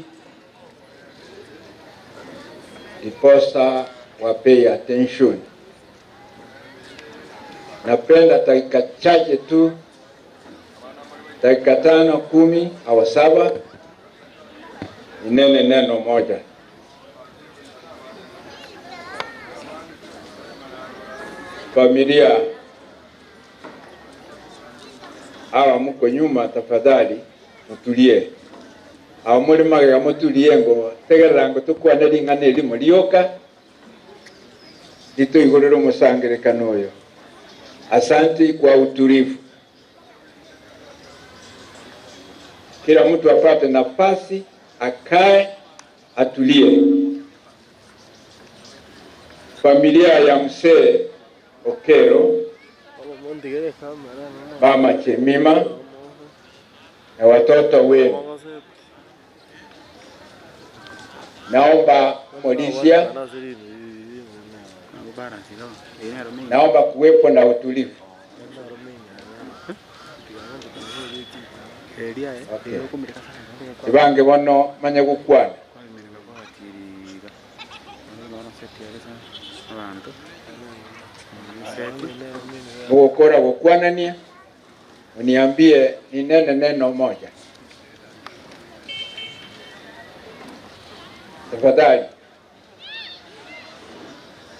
K: ndiposa wape attention. Napenda dakika chache tu, dakika 5, 10 au 7, inene neno moja. Familia, hawa mko nyuma, tafadhali mutulie. Hawa muri magaga mutulie ngo tegerera ngo tukwane ringane limo lioka Dito igorero musangerekano oyo. Asante kwa utulivu. Kila mtu apate nafasi, akae, atulie. Familia ya mzee Okero, mama Chemima na watoto wenu, naomba Modisia, naomba kuwepo na utulivu. Okay. Ibange bono manya gukwana. Mugokora gukwanania, uniambie ni neno moja. Tafadhali.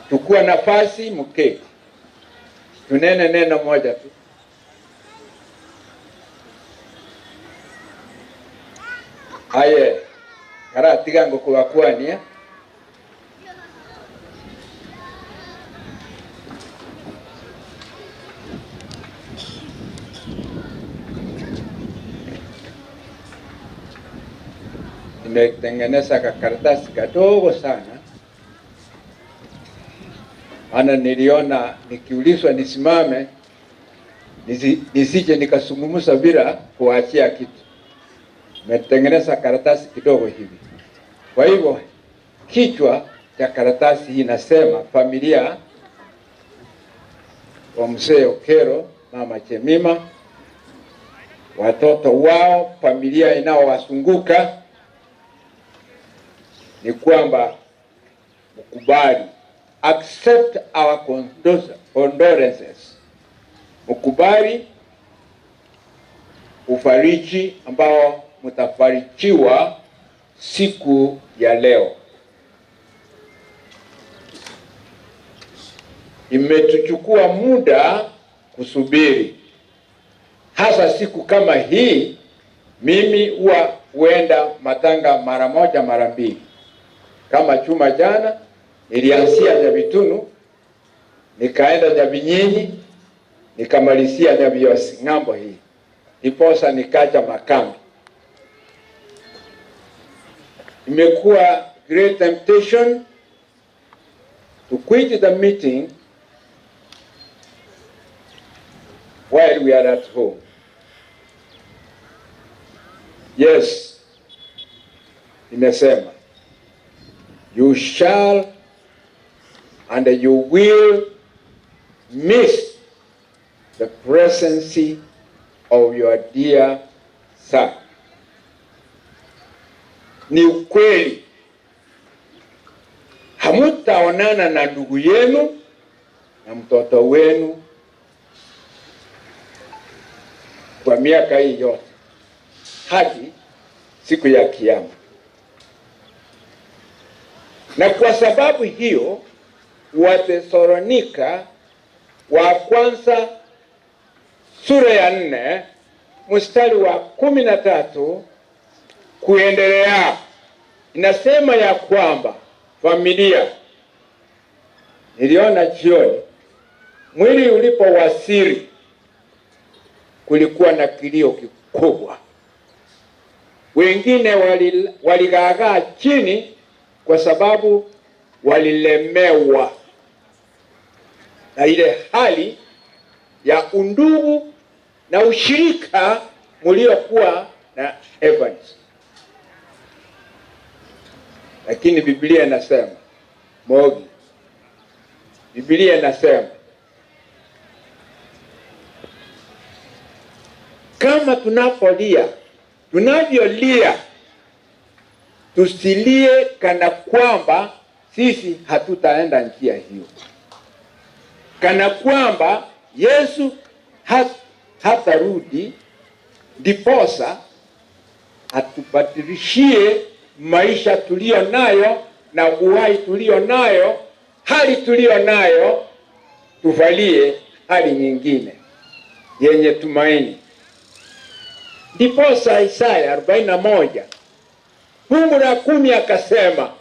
K: Chukua nafasi mketi. Tunene neno moja tu. Aye, karatiga ngo kubakwania. Nimetengeneza karatasi kadogo sana. Ana niliona nikiulizwa nisimame nisije nikasungumuza bila kuachia kitu. Nimetengeneza karatasi kidogo hivi. Kwa hivyo kichwa cha karatasi hii nasema familia wa mzee Okero, mama Chemima, watoto wao, familia inaowazunguka, ni kwamba mkubali, accept our condolences. Mkubali ufariji ambao mtafarijiwa siku ya leo. Imetuchukua muda kusubiri. Hasa siku kama hii, mimi huenda matanga mara moja mara mbili. Kama chuma jana, nilianzia Nyabitunu, nikaenda Nyabinyinyi, nikamalizia Nyabiyosi ng'ambo hii. Ndiposa nikaja makambi. Imekuwa great temptation to quit the meeting while we are at home. Yes, nimesema, you shall and you will miss the presence of your dear son. Ni ukweli, hamutaonana na ndugu yenu na mtoto wenu kwa miaka hii yote hadi siku ya kiyama. Na kwa sababu hiyo, Wathesalonika wa kwanza sura ya 4 mstari wa 13 kuendelea inasema ya kwamba familia, niliona jioni mwili ulipowasili kulikuwa na kilio kikubwa. Wengine waligagaa chini kwa sababu walilemewa na ile hali ya undugu na ushirika muliokuwa na Evans. Lakini Biblia inasema Mogoi, Biblia inasema kama tunavyolia, tusilie kana kwamba sisi hatutaenda njia hiyo, kana kwamba Yesu hatarudi, ndiposa atubadilishie maisha tulio nayo na uhai tulio nayo, hali tulio nayo, tuvalie hali nyingine yenye tumaini. Ndiposa Isaya 41 fungu la 10 akasema,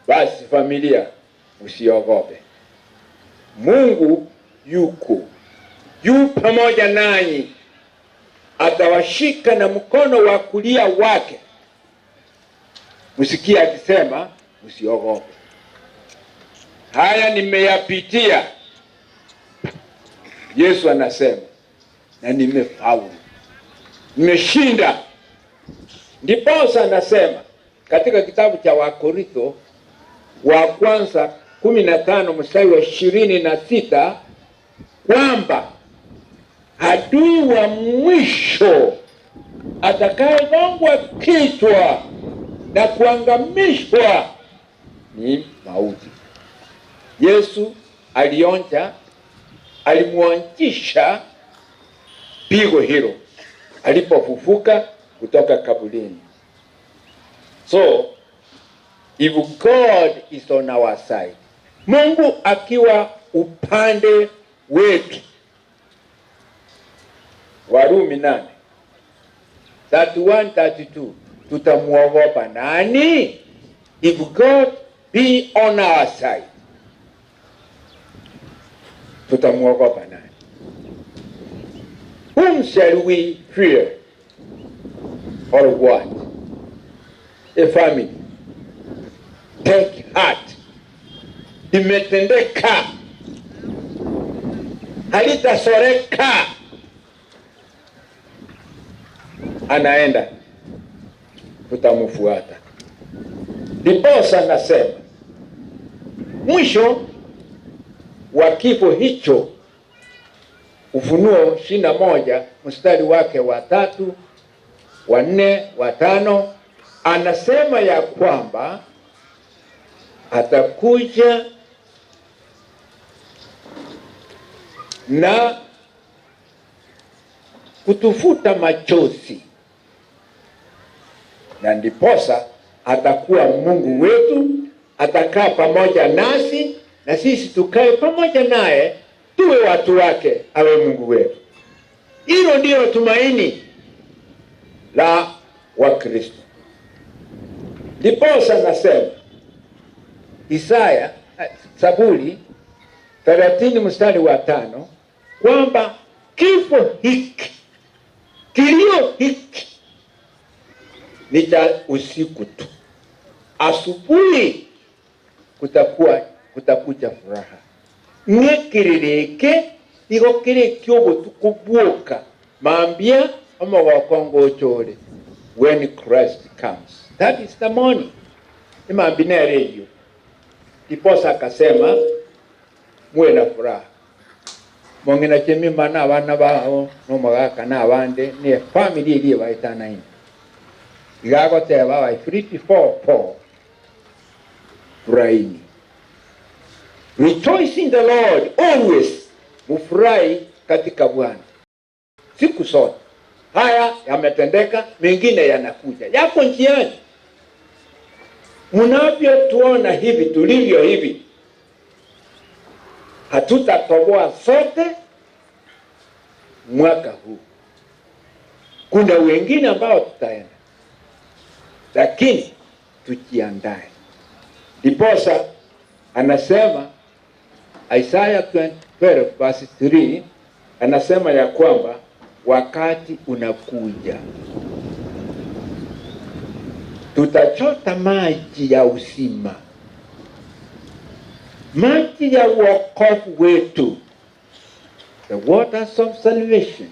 K: basi familia, usiogope, Mungu yu pamoja nanyi, atawashika na mkono wa kulia wake. Msikia akisema msiogope. Haya nimeyapitia, Yesu anasema, na nimefaulu, nimeshinda. Ndiposa anasema katika kitabu cha Wakorintho wa kwanza 15 mstari wa 26 kwamba adui wa mwisho atakayegongwa kichwa na kuangamishwa ni mauti. Yesu alimuanjisha pigo hilo alipofufuka kutoka kaburini. So if God is on our side, Mungu akiwa upande wetu, Warumi 8:31-32, tutamuogopa nani? If God be on our side, tutamuogopa nani? Whom shall we fear? Or what? A family. Take heart. Imetendeka. Halitasoreka. Anaenda. Tutamfuata. Ndiposa nasema mwisho wa kifo hicho, Ufunuo 21 mstari wake wa 3, wa 4, wa 5, anasema ya kwamba atakuja na kutufuta machozi, na ndiposa atakuwa Mungu wetu, atakaa pamoja nasi na sisi tukae pamoja naye, tuwe watu wake, awe Mungu wetu. Hilo ndilo tumaini la Wakristo. Ndiposa nasema Zaburi 30 mstari wa 5 kwamba kifo hiki, kilio hiki ni cha usiku tu, asubuhi kutakuja furaha. Ngekiririke igokire kyogo tukubuka mambia amawakongo chole when Christ comes. That is the morning. Imambina radio. Ndiposa akasema muwe na furaha. Mongena chemima na abana bao no magaka na abande ni family iliye baitana ine. Igago teba ba 3-4 furaini. Rejoice in the Lord always. Mufurahi katika Bwana siku zote. Haya yametendeka, mengine yanakuja, yako njiani. Mnavyotuona hivi tulivyo hivi, hatutatoboa sote mwaka huu. Kuna wengine ambao tutaenda, lakini tujiandae. Ndiposa anasema Isaiah 12:3 anasema ya kwamba wakati unakuja tutachota maji ya uzima, maji ya wokovu wetu, the waters of salvation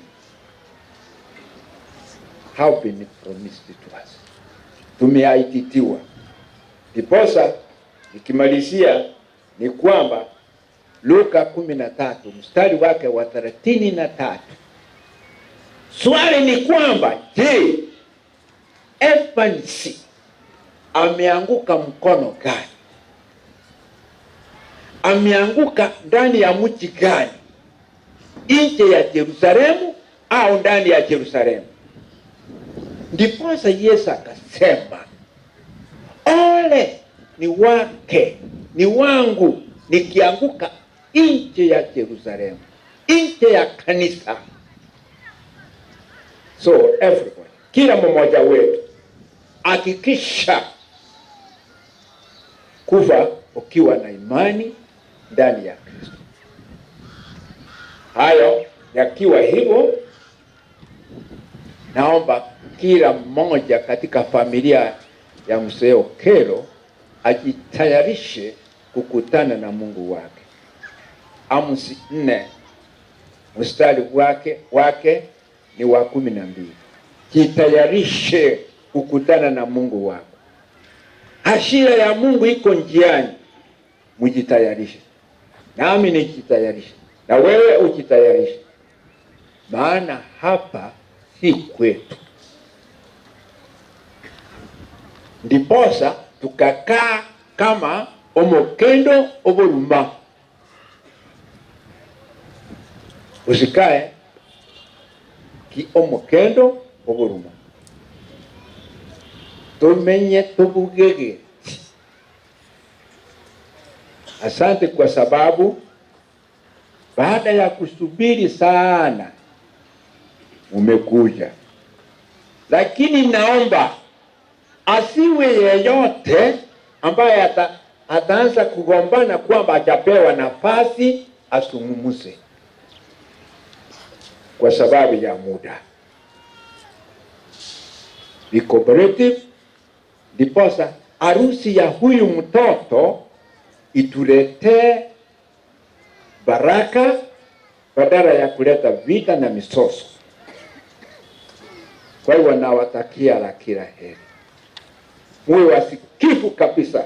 K: have been promised to us. Tumeahidiwa. Ndiposa nikimalizia ni kwamba Luka 13 mstari wake wa 33, swali ni kwamba je, Efansi ameanguka mkono gani? Ameanguka ndani ya mji gani? Nje ya Yerusalemu au ndani ya Yerusalemu? Ndiposa Yesu akasema, ole ni wake, ni wangu nikianguka nje ya Yerusalemu, nje ya kanisa. So everybody, kila mmoja wetu hakikisha kufa ukiwa na imani ndani ya Kristo. Hayo yakiwa hivyo, naomba kila mmoja katika familia ya mzee Okero ajitayarishe kukutana na Mungu wake. Amosi 4 mstari wake ni wa 12. Jitayarishe kukutana na Mungu wako. Hasira ya Mungu iko njiani. Mujitayarishe. Nami nijitayarishe. Na wewe ujitayarishe. Maana hapa si kwetu. Ndiposa tukakaa kama omokendo oboruma. Usikae ki omokendo oboruma. Tumenye tubugege. Asante kwa sababu baada ya kusubiri sana umekuja. Lakini naomba asiwe yeyote ambaye ataanza kugombana kwamba hajapewa nafasi asungumuse kwa sababu ya muda. Be cooperative, ndiposa harusi ya huyu mtoto ituletee baraka badala ya kuleta vita na misoso. Kwa hiyo nawatakia la kila heri. Muwe wasikifu kabisa.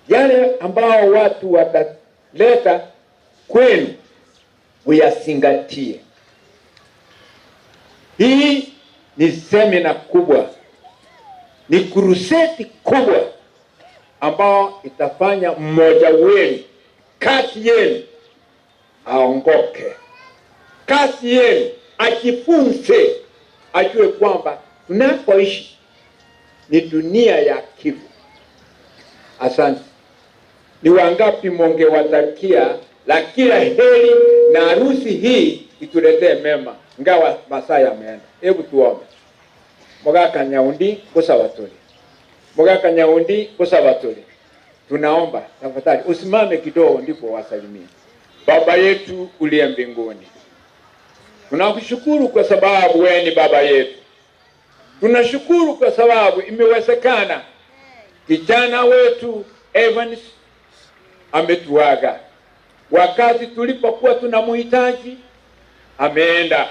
K: Yale ambao watu wataleta kwenu uyazingatie. Hii ni semina kubwa. Ni kuruseti kubwa ambao itafanya mmoja wenu kati yenu aongoke. Kati yenu ajifunze, ajue kwamba tunapoishi ni dunia ya kifo. Asante. Ni wangapi mongewatakia la kila heri na harusi hii ituletee mema, ngawa masaa yameenda. Hebu tuombe. Mogaka nyaundi kusabatuli. Mogaka nyaundi kusabatuli. Tunaomba tafadhali usimame kidogo ndipo wasalimie. Baba yetu uliye mbinguni, tunakushukuru kwa sababu wewe ni baba yetu. Tunashukuru kwa sababu imewezekana kijana wetu Evans ametuaga. Wakati tulipokuwa tunamhitaji ameenda.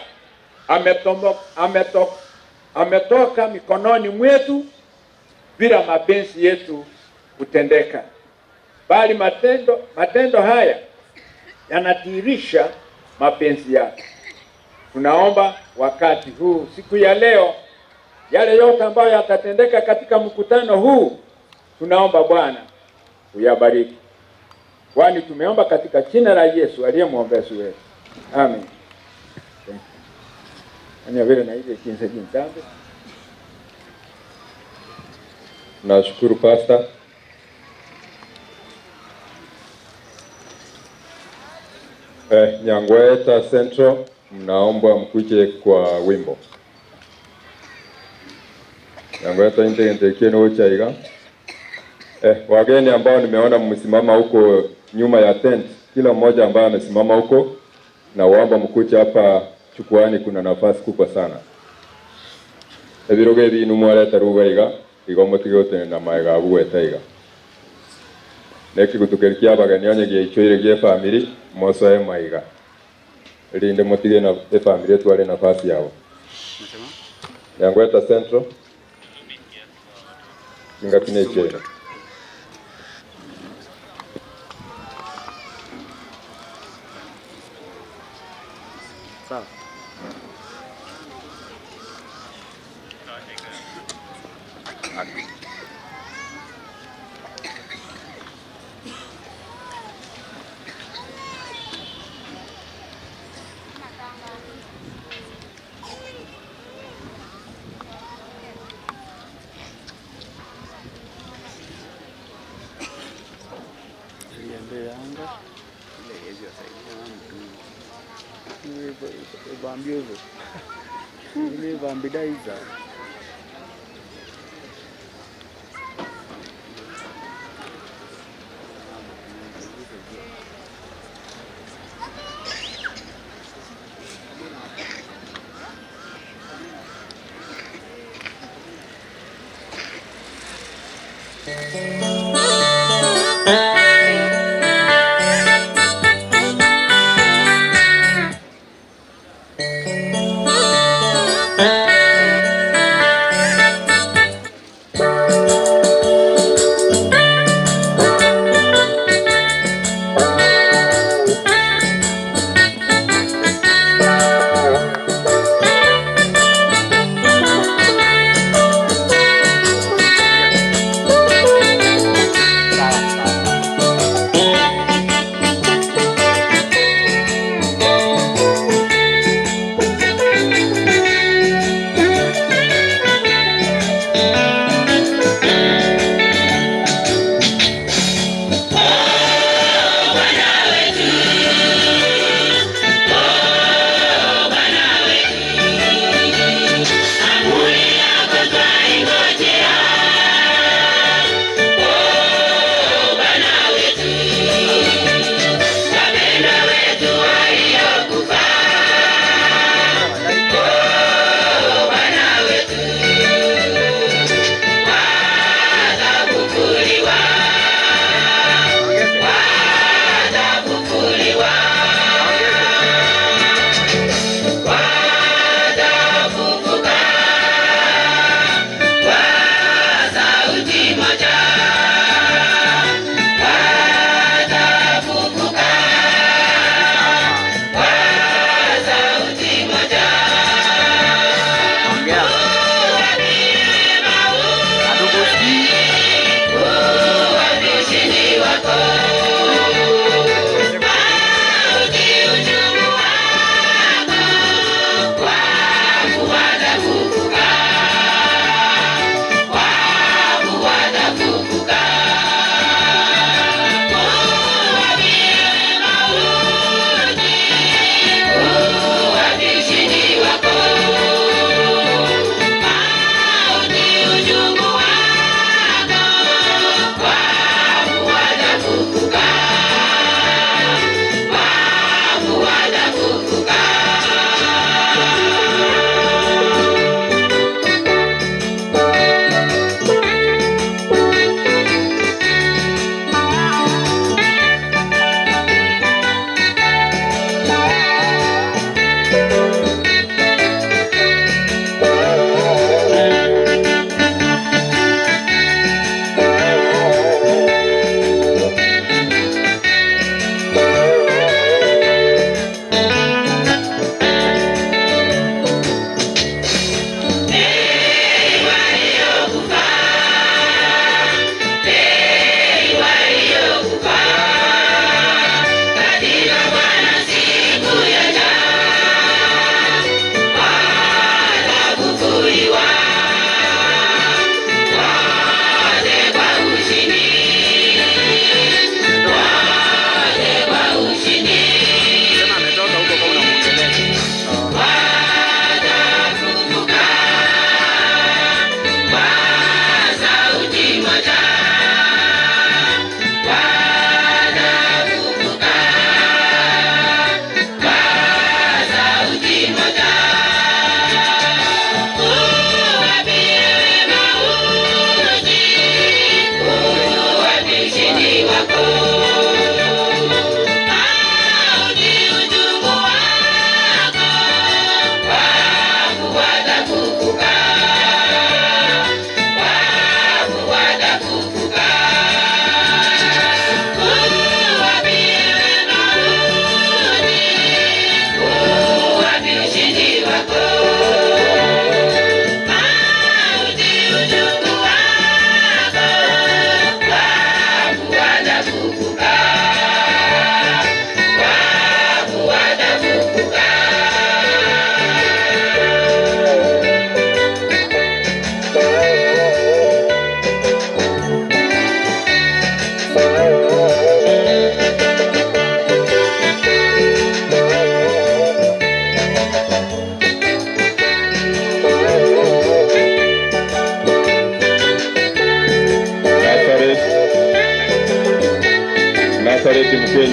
K: Ametoka mikononi mwetu bila mapenzi yetu kutendeka. Bali matendo haya yanadhihirisha mapenzi yake. Tunaomba wakati huu, siku ya leo, yale yote ambayo yatatendeka katika mkutano huu, tunaomba Bwana uyabariki. Kwani tumeomba katika jina la Yesu aliye mwombezi wetu. Amen.
J: Nashukuru Pastor. Nyangweta Central, mnaomba mkuje kwa wimbo. Nyangweta inte no chaiga. Wageni ambao nimeona mmesimama huko nyuma ya tent, kila mmoja ambaye amesimama huko, na waomba mkuje hapa chukwani, kuna nafasi kubwa sana. Ebiroge bi numwale tarugaiga, igomotigote na maiga buwetaiga. Neki gutukerikia abageni onye gichoire family mosoe maiga. Rinde motige na family yetu wale nafasi yao. Nyangweta Central. Ngapine chene.
I: Sawa.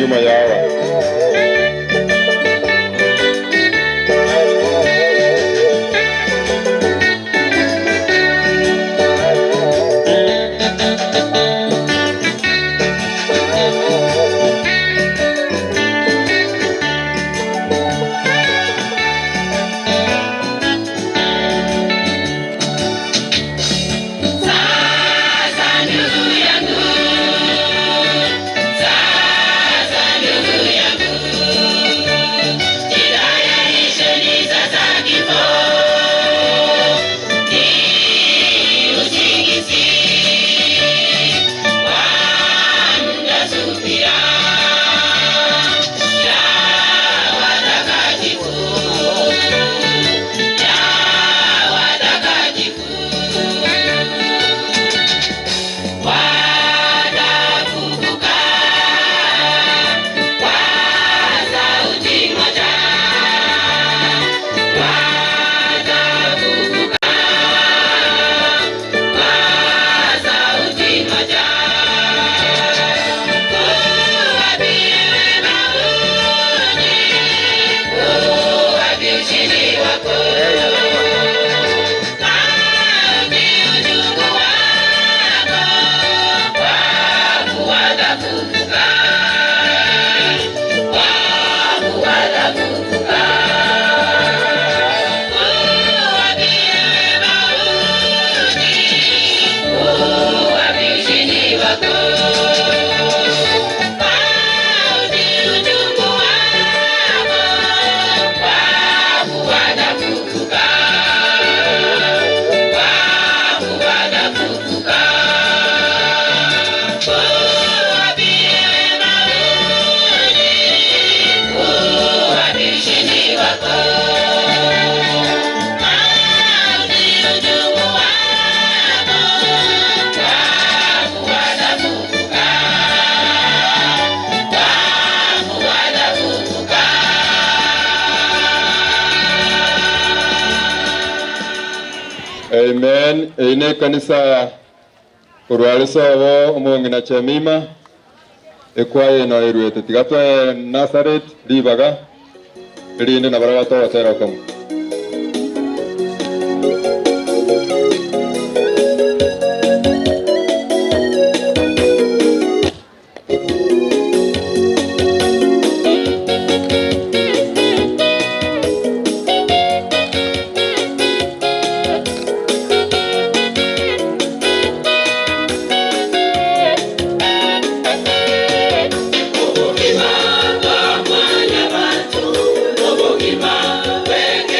J: nyuma ya hawa. Amen. Ine kanisa urwalisobo umungina chamima ekwaye no irwete tigatwe Nazareth libaga rinde na barabato watera komu.
A: Obogima bwa mwana bantu, obogima bwenge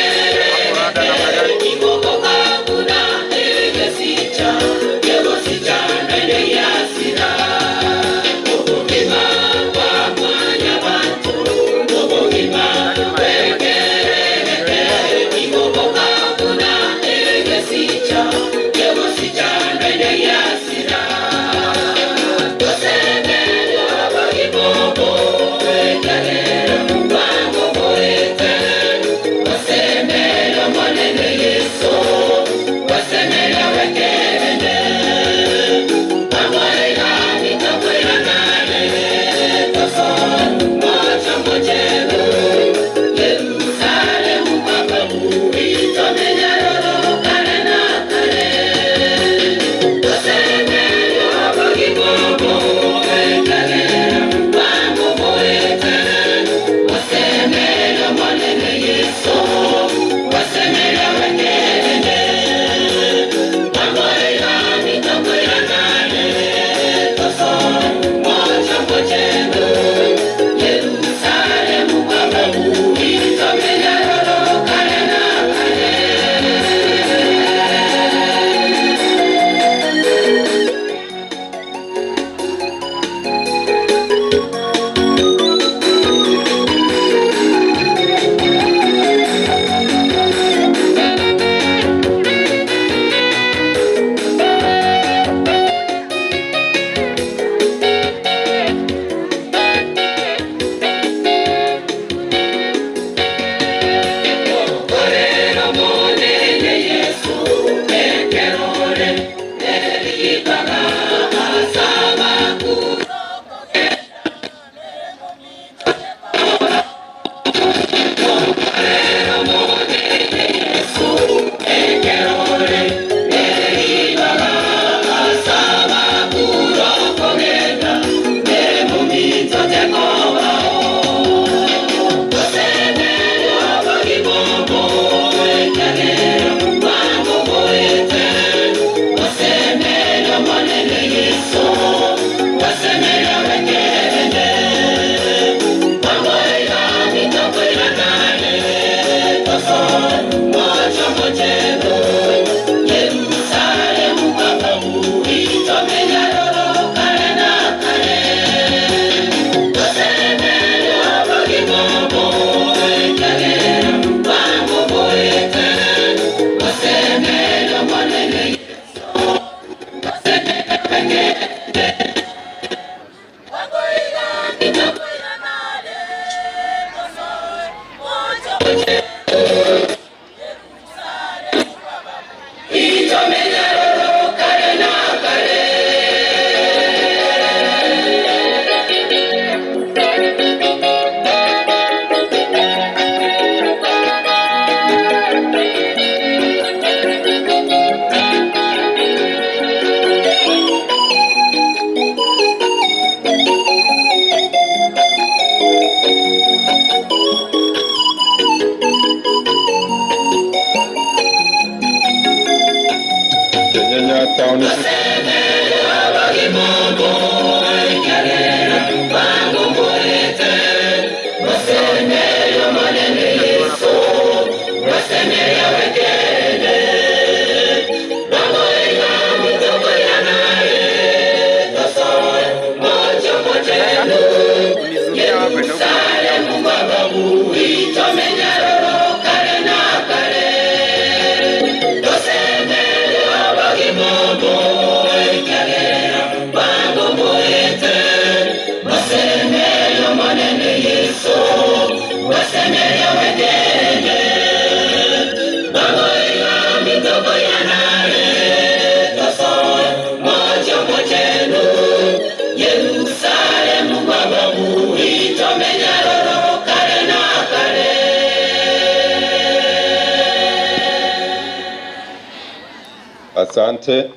J: Asante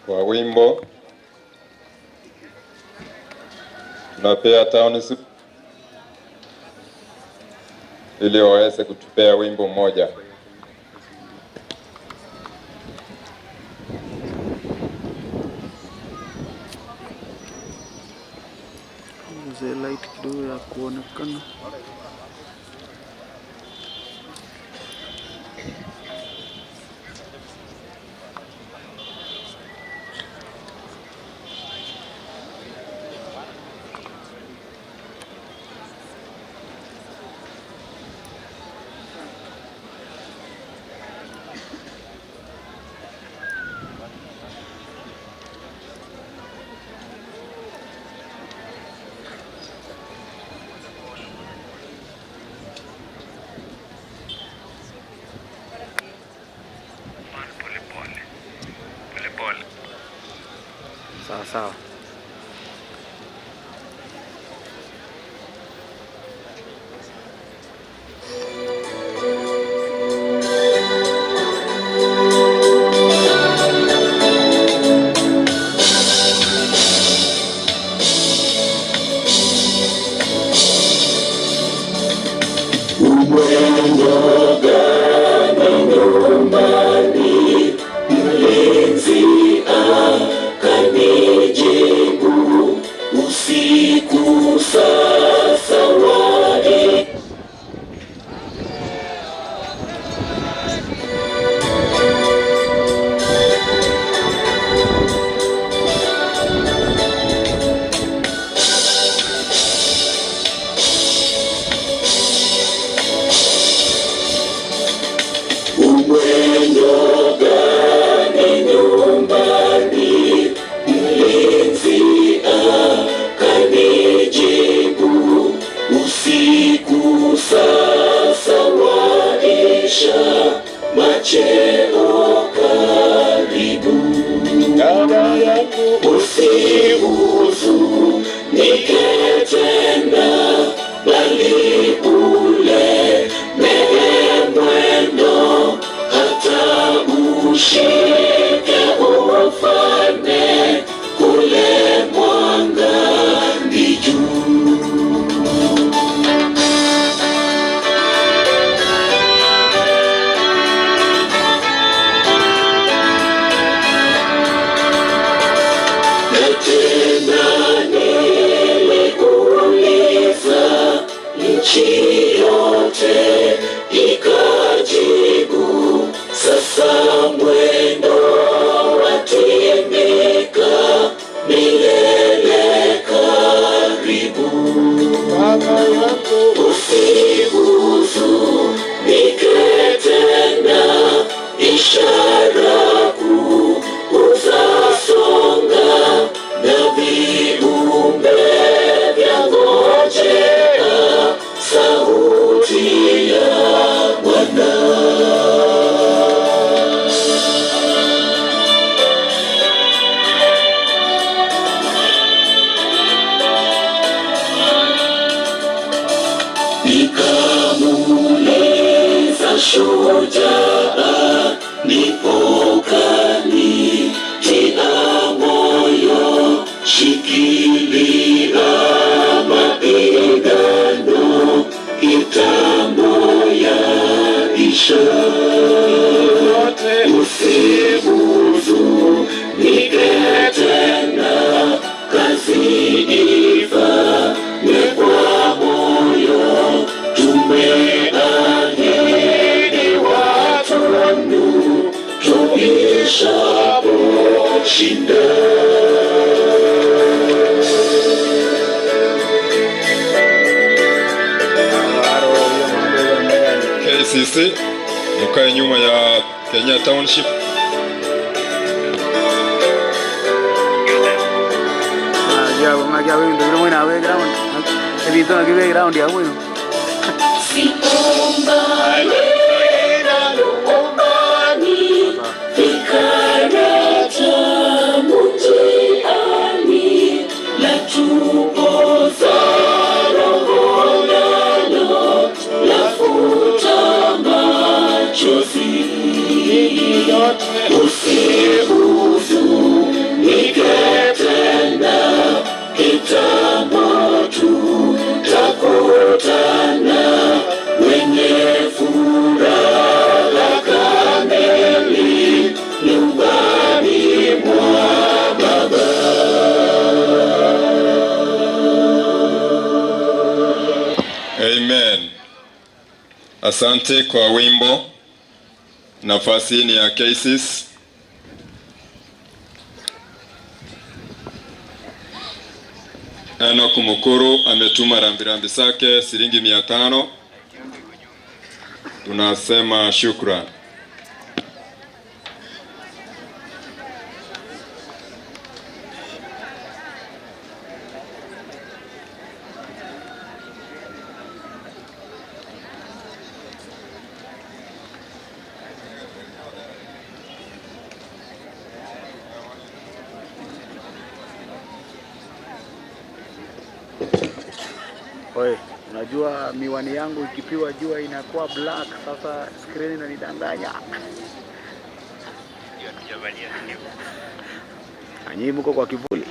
J: kwa wimbo. Tunapea township ili waweze kutupea wimbo mmoja.
L: Mzee light kidogo ya kuonekana. Sawa.
A: shujaa nipo kanitia moyo, shikilia mapigano, kitambo yaisha. Usihuzunike tena, kazi ifanywe kwa moyo, tumeahidi watunu tuishaposhinda.
J: Kisii mkae nyuma ya Kenya Township.
A: Usihuzunike tena, kitambo tutakutana, wenye furaha kamili nyumbani mwa Baba.
J: Amen. Asante kwa wimbo. Nafasi ni ya Kisii. Enoch Mukuru ametuma rambirambi zake shilingi 500. Tunasema shukrani.
L: Oe, unajua miwani yangu ikipiwa jua inakuwa black, sasa screen inanidanganya. Anyi mko kwa kivuli.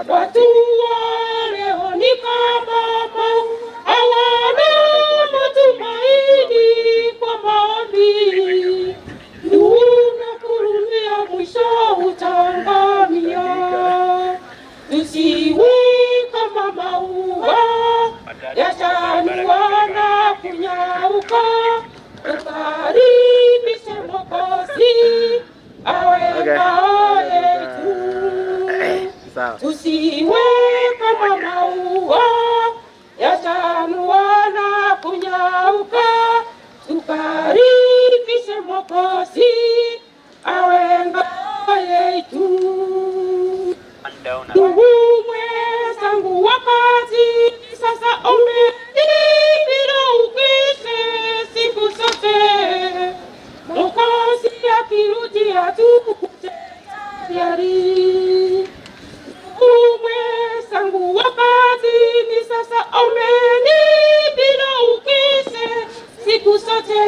A: Watu wale ni kama hawana matumaini kwa maombi, tunakurumia mwisho utangamia. Tusiwe kama maua yachanua na kunyauka, tukaribishe Mwokozi awe ngao yetu. Tusiwe kama maua yachanua na kunyauka, tukaribishe Mwokozi awe ngao yetu. Ndugu mwenzangu, wakati sasa umefika, ukeshe siku zote Mwokozi
M: akirudia tukute tayari. Umwe sangu wakati ni sasa, omeni bila ukise siku sote.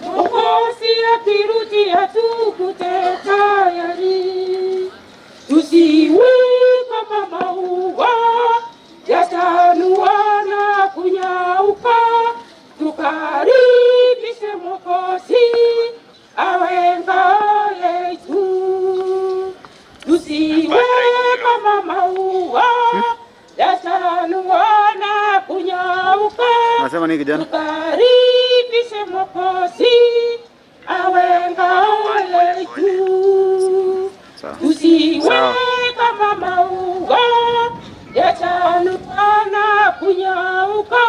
M: Mwokozi akirudia tukute tayari. Tusiwe kama maua yatanua na kunyauka, tukaribishe Mwokozi awe ngao yetu. Tusiwe kama maua yatanua na kunyauka,
L: Nasema nini kijana?
M: tukaribishe Mwokozi awe ngao yetu. Tusiwe kama maua yatanua na kunyauka,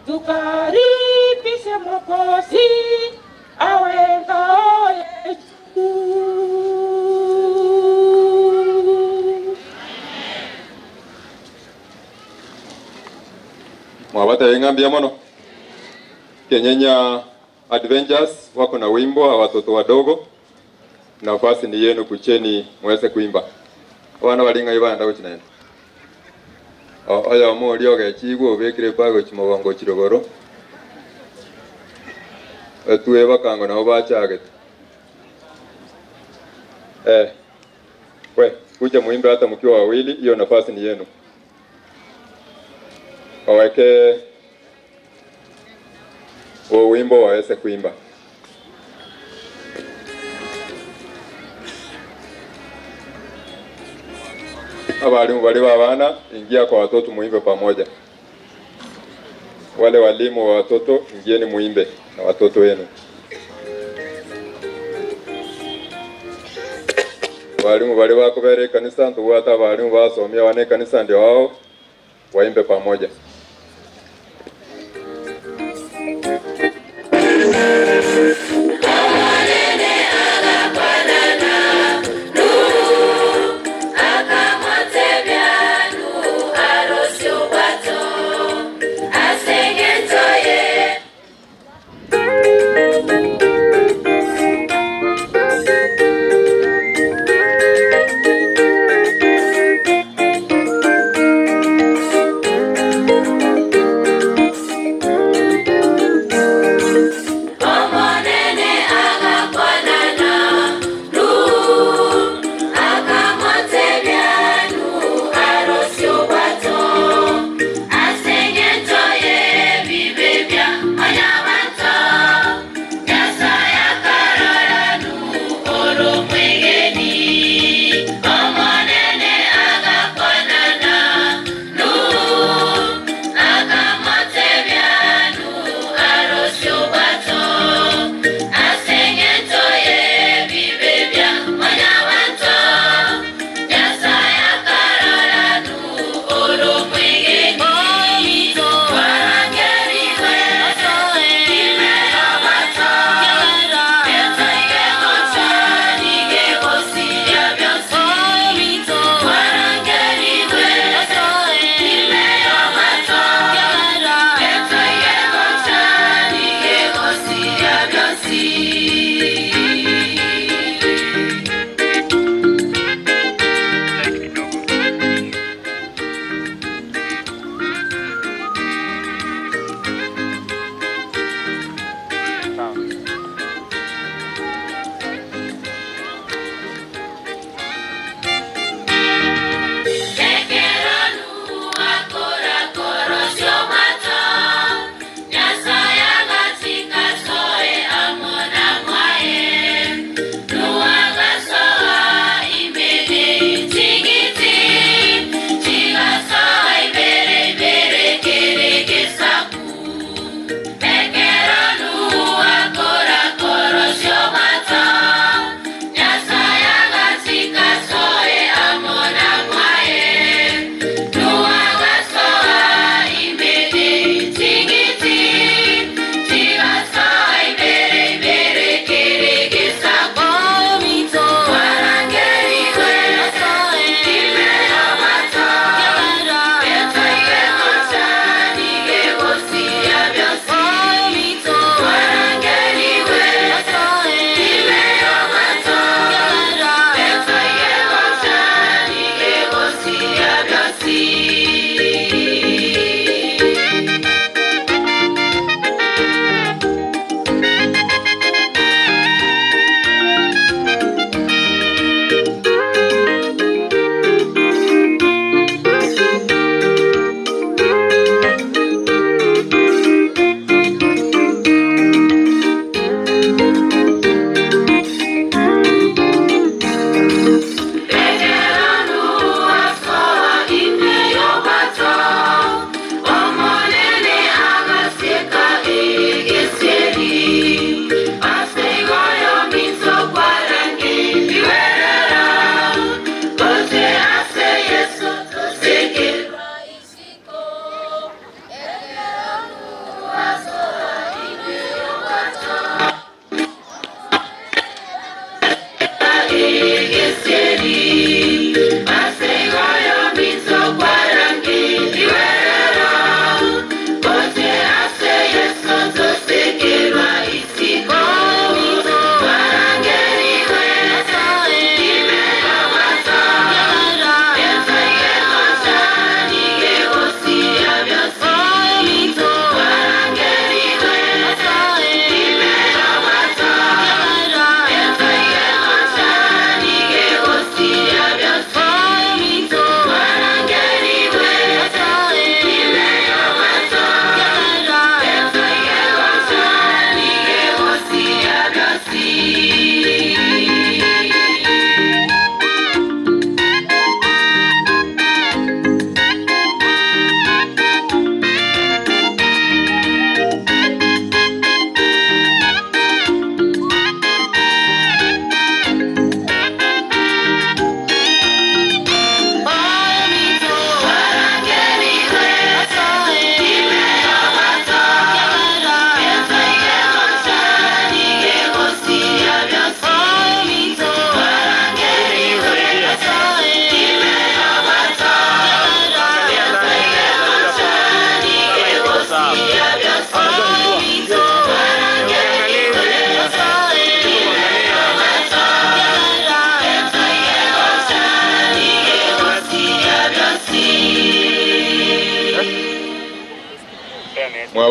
M: tukaribishe Mwokozi awe ngao yetu.
J: Mwabata ingambia mono. Kenyenya Adventures wako na wimbo wa watoto wadogo. Nafasi ni yenu, kucheni muweze kuimba. Wana walinga ibanda kuchinaenda. Oya muri ogechigwo bekire pago chimogongo chirogoro. Tuwe bakango na obachage. We, kuja muimbe hata mkiwa wawili, hiyo nafasi ni yenu. Waweke wimbo waweze kuimba. Abalimu bali babana, ingia kwa watoto muimbe pamoja. Wale walimu wa watoto, ingieni muimbe na watoto wenu. Walimu bali wako bere kanisa, ndugu hata walimu basomia wane kanisa ndio wao waimbe pamoja.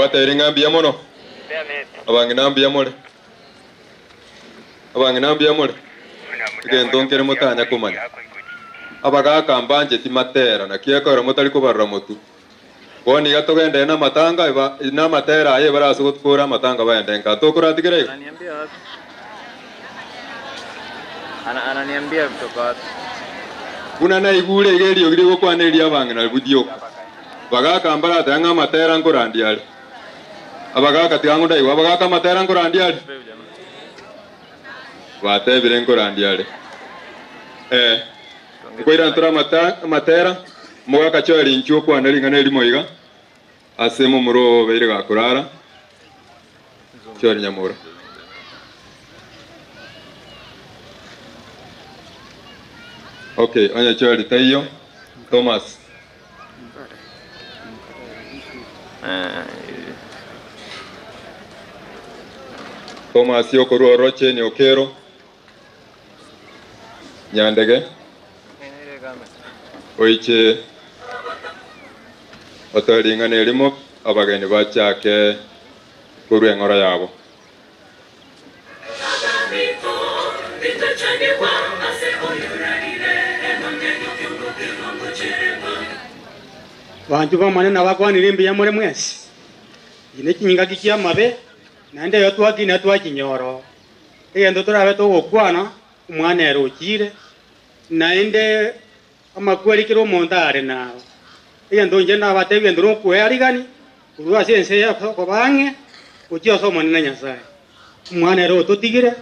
J: Wate ringambi ya mono. Abangi nambi ya mole. Abangi nambi ya mole. Gendongere mutanya kumanya. Abaga kambanje timatera na kieko mutali kubarra mutu. Boni gatogende na matanga na matera aye baraso gutkura matanga baende ngato kuratigire.
L: Ananiambia wapi? Ananiambia kutoka wapi?
J: Kuna na igure igerio gire gukwaneria abangi na budio. Baga kambara tanga matera ngorandiale. Abaga katigango ndai abaga ka matera ngorandiale. Wate bire ngorandiale. Kwira ntura matera muga kachori nchuo kwa nalinga elimo iga asemo muro beire gakurara chori nyamura okay anya chori tayo Thomas Thomas yokoro roche ni Okero nyandege oiche otaringa nerimo abageni bachake kurwe ngora yabo
N: bantu bamanena bakwanire ya muri mwesi ine kinyinga kikia mabe nande yo twakina twakinyoro egendo turabe to gukwana umwana erukire naende amakwerikiro mondare nawe egendo nje nabatebye nduru kwerigani urwa sense ya ko bange ukiyo somo nina nyasaye umwana ero tutigire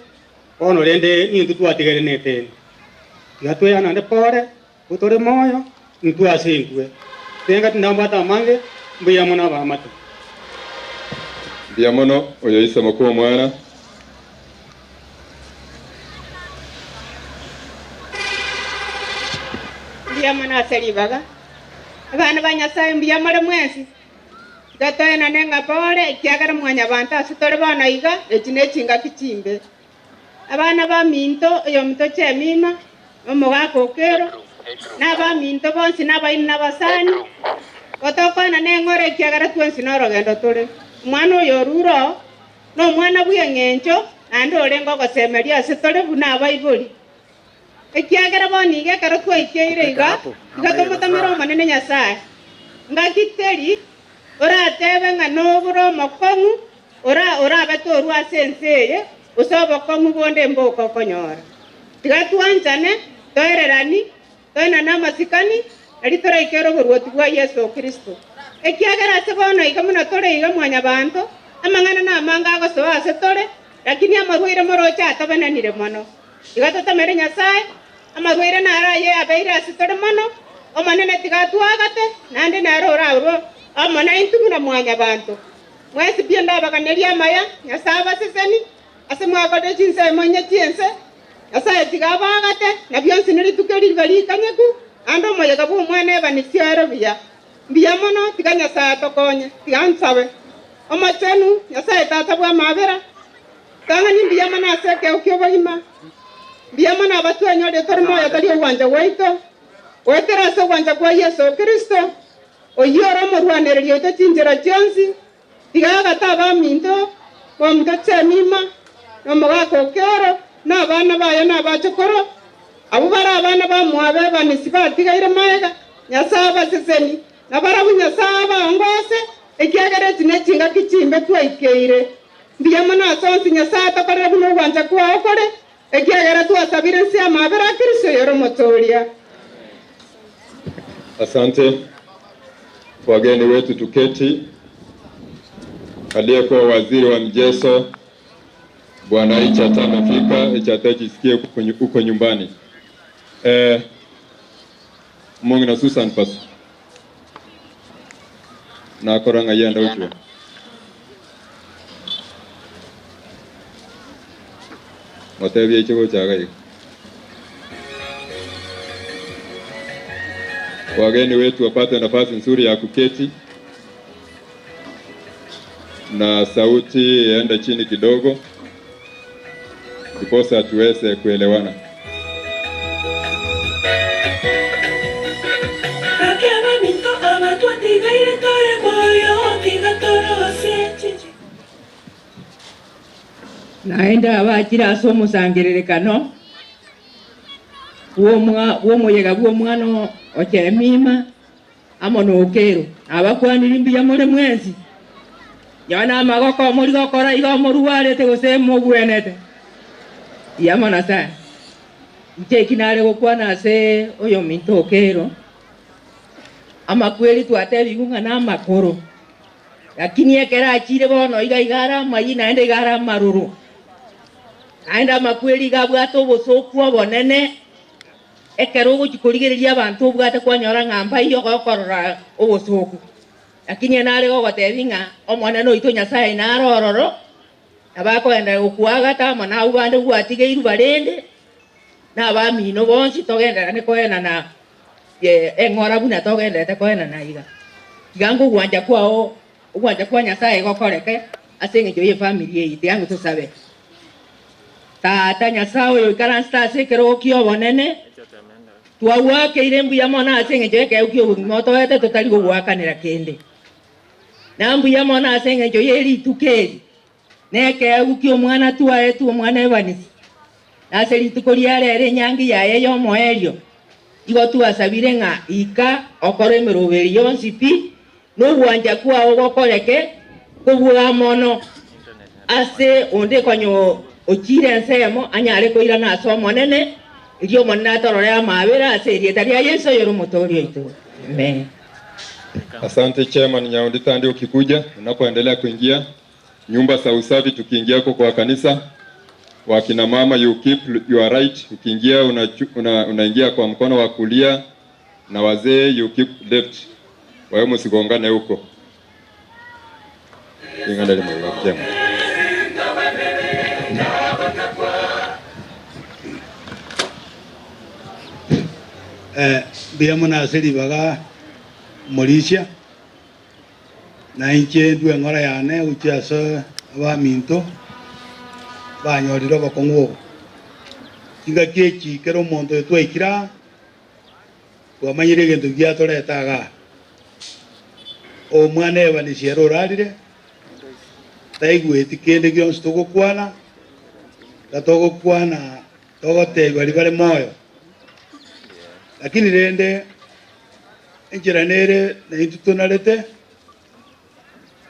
N: ono rende nintu twatigere netene gatwe yana nde pore utore moyo ntu asinkwe tenga tinambata mange mbiya mona ba mata
J: Biamono oyo isemo ko mwana
M: Biamana seribaga abana banyasaye mbiyamare mwesi gatoena nenga pole kyagara mwanya banta asitore bana iga ekine kinga kichimbe abana ba minto yo mito chemima omo wako Okero na ba minto bonsi na baini na basani otokona nengore kyagara twensi norogendo tore mwana oyo ruro no mwana buye ngencho ande orengo gosemeria asitore buna baibuli ekyagara boni ge karo twaikeire iga gatomotamero manene nyasaye ngakiteri ora tebe ngano buro mokongu ora beto rwa senseye usobo kongu bonde mboko konyora tigatwanjane toererani toina na masikani eritora ikero burwoti bwa Yesu Kristo ekyagara sebona ikamuna tore iga mwanya bantu amangana na manga goso asetore lakini amarwire morocha atabananire mono igatota mere nyasaye amarwire na araye abeire asitore mono omanene tigatwagate nande narora uro amana intumuna mwanya bantu mwesi bienda bakaneria maya nyasaba seseni asemwagode chinse monye chinse asa tigabagate na byonsi niri tukeri bali kanyeku ando moya gabu mwana banisiaro biya mono tiganya sa tokonye tigansabe omachenu nyasa tata bwa mabera kanga ni biya mana seke okyobaima biya mana batu anyode tormo ya tali wanja waito wetera so wanja kwa Yesu Kristo oyoro morwane ryo tinjira chonsi tigaga taba minto wa mtacha mima no mwako Okero na bana bayo na bachokoro abo bara abana ba mwabe banisiba tigaire maega nyasaba seseni na bara bunyasaba ngose ekyagara tine kinga kichimbe twaikeire ndiyamana sonsi nyasata kare buno wanja kwa okore ekyagara twasabire sia mabera Kristo yoro motoria.
J: Asante wageni wetu tuketi. Aliyekuwa waziri wa mjeso Bwana Ichata amefika. Ichata jisikie uko nyumbani. Mungu na Susan pasu na koranga yenda uchwe motebi ichigo chagai. Wageni wetu wapate nafasi nzuri ya kuketi na sauti iende chini kidogo ndiposa tuweze kuelewana.
A: Akema minto ama tuatigaire tore moyo tigatorosie
O: naenda abakira asomo sangererekano uwo muyega bwo mwana ochemima amono Okero abakwanira imbi ya muri mwezi yana amagoko muri gokora igo muruware te gusemo gwenete yamana sa nje kinare gokwana se oyo minto Okero amakweli twatebi kunga na makoro lakini ekera achire bono igara mayina ende igara maruru aenda makweli gabwato bosokwa bonene ekero gukurigereria abantu bwate kwanyora ngamba iyo gokorora obosoku lakini nare gotebinga omwana no ito Nyasaye narororo abakoenda okuaga tama na ubande gwatige iru barende na bamino bonsi togenda ne koena na engora buna togenda te koena na iga gango gwanja kwao ugwanja kwa Nyasaye gokoreke asenge joye family yite yangu tusabe tata Nyasaye yo karansta sekero kyo bonene twawake irembu ya mwana asenge joye ukyo moto ete totali gwakanira kende nambu ya mwana asenge joye ri tukeri neke ukyo mwana tuae tu mwana evanisi aseri tukoriare ere nyangi ya yo moelio igo tuasabire nga ika okore meroberi yonsi pi no gwanja kwa ogokoreke kubwa mono ase onde kwanyo ochire nsemo anyare koira na so monene iryo monna torore amabera ase rietaria Yesu yoro motorio ito amen.
J: Asante chairman Nyaundi Tandi, ukikuja unapoendelea kuingia nyumba za usafi, tukiingia kwa kanisa wakina mama you keep your right, ukiingia unaingia kwa mkono wa kulia na wazee you keep left. Wae musigongane huko. Ingana limo yake.
N: Bia munasiri baga Malaysia na inche duwe ngora yane uchiaso aba minto banyoriro bakongo kinga kechi kero monto twekira kwa manyire gento gya toretaga o mwana evanisi rorarire taigweti kende gyonse togokwana gatogokwana togoteba bari bare moyo lakini rende enjira nere na itutonarete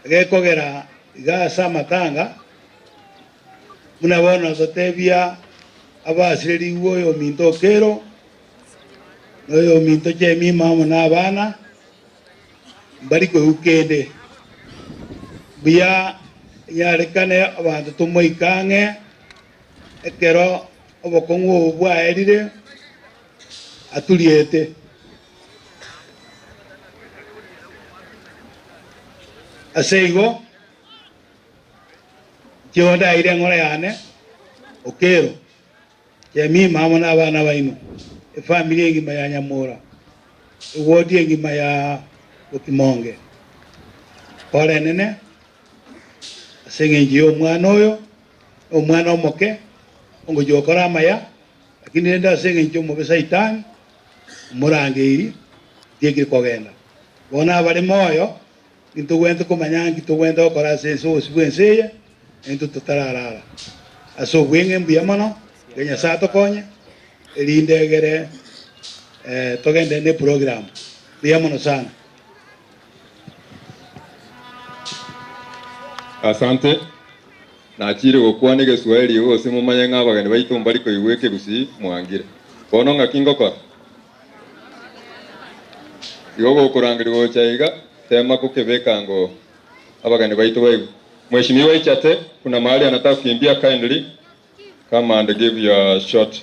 N: gekogera igasa matanga muna bona zotebia abasireri woyo minto Okero noyo minto jemi mama na bana bari ko ukende bia yarekane abantu tumoikange ekero obokongo bwa erire aturiete aseigo kionda ire ngora yane Okero jemi mama na bana baino family ngima ya Nyamura wodi ngima ya Okimonge pole nene asenge njiyo mwana oyo omwana omoke ongo jokora maya lakini nenda asenge njiyo mobesa itani murangeiri tiekire kogenda bona bari moyo into gwente kumanya ngito gwenda okora senso osibwenseye into totararara aso bwenge mbiyamano genya sato konye elindegere togende ne program biyamano sana.
J: Asante na achire gokwane Geswahili yose mumanye ng'abagani baitu mbali ko iweke Gusii mwangire bono ngakingo kwa yogo kurangiri gochaiga tema kukebeka ngo abagani baitu baibu. Mheshimiwa Ichate, kuna mahali anataka kukimbia, kindly come and give your short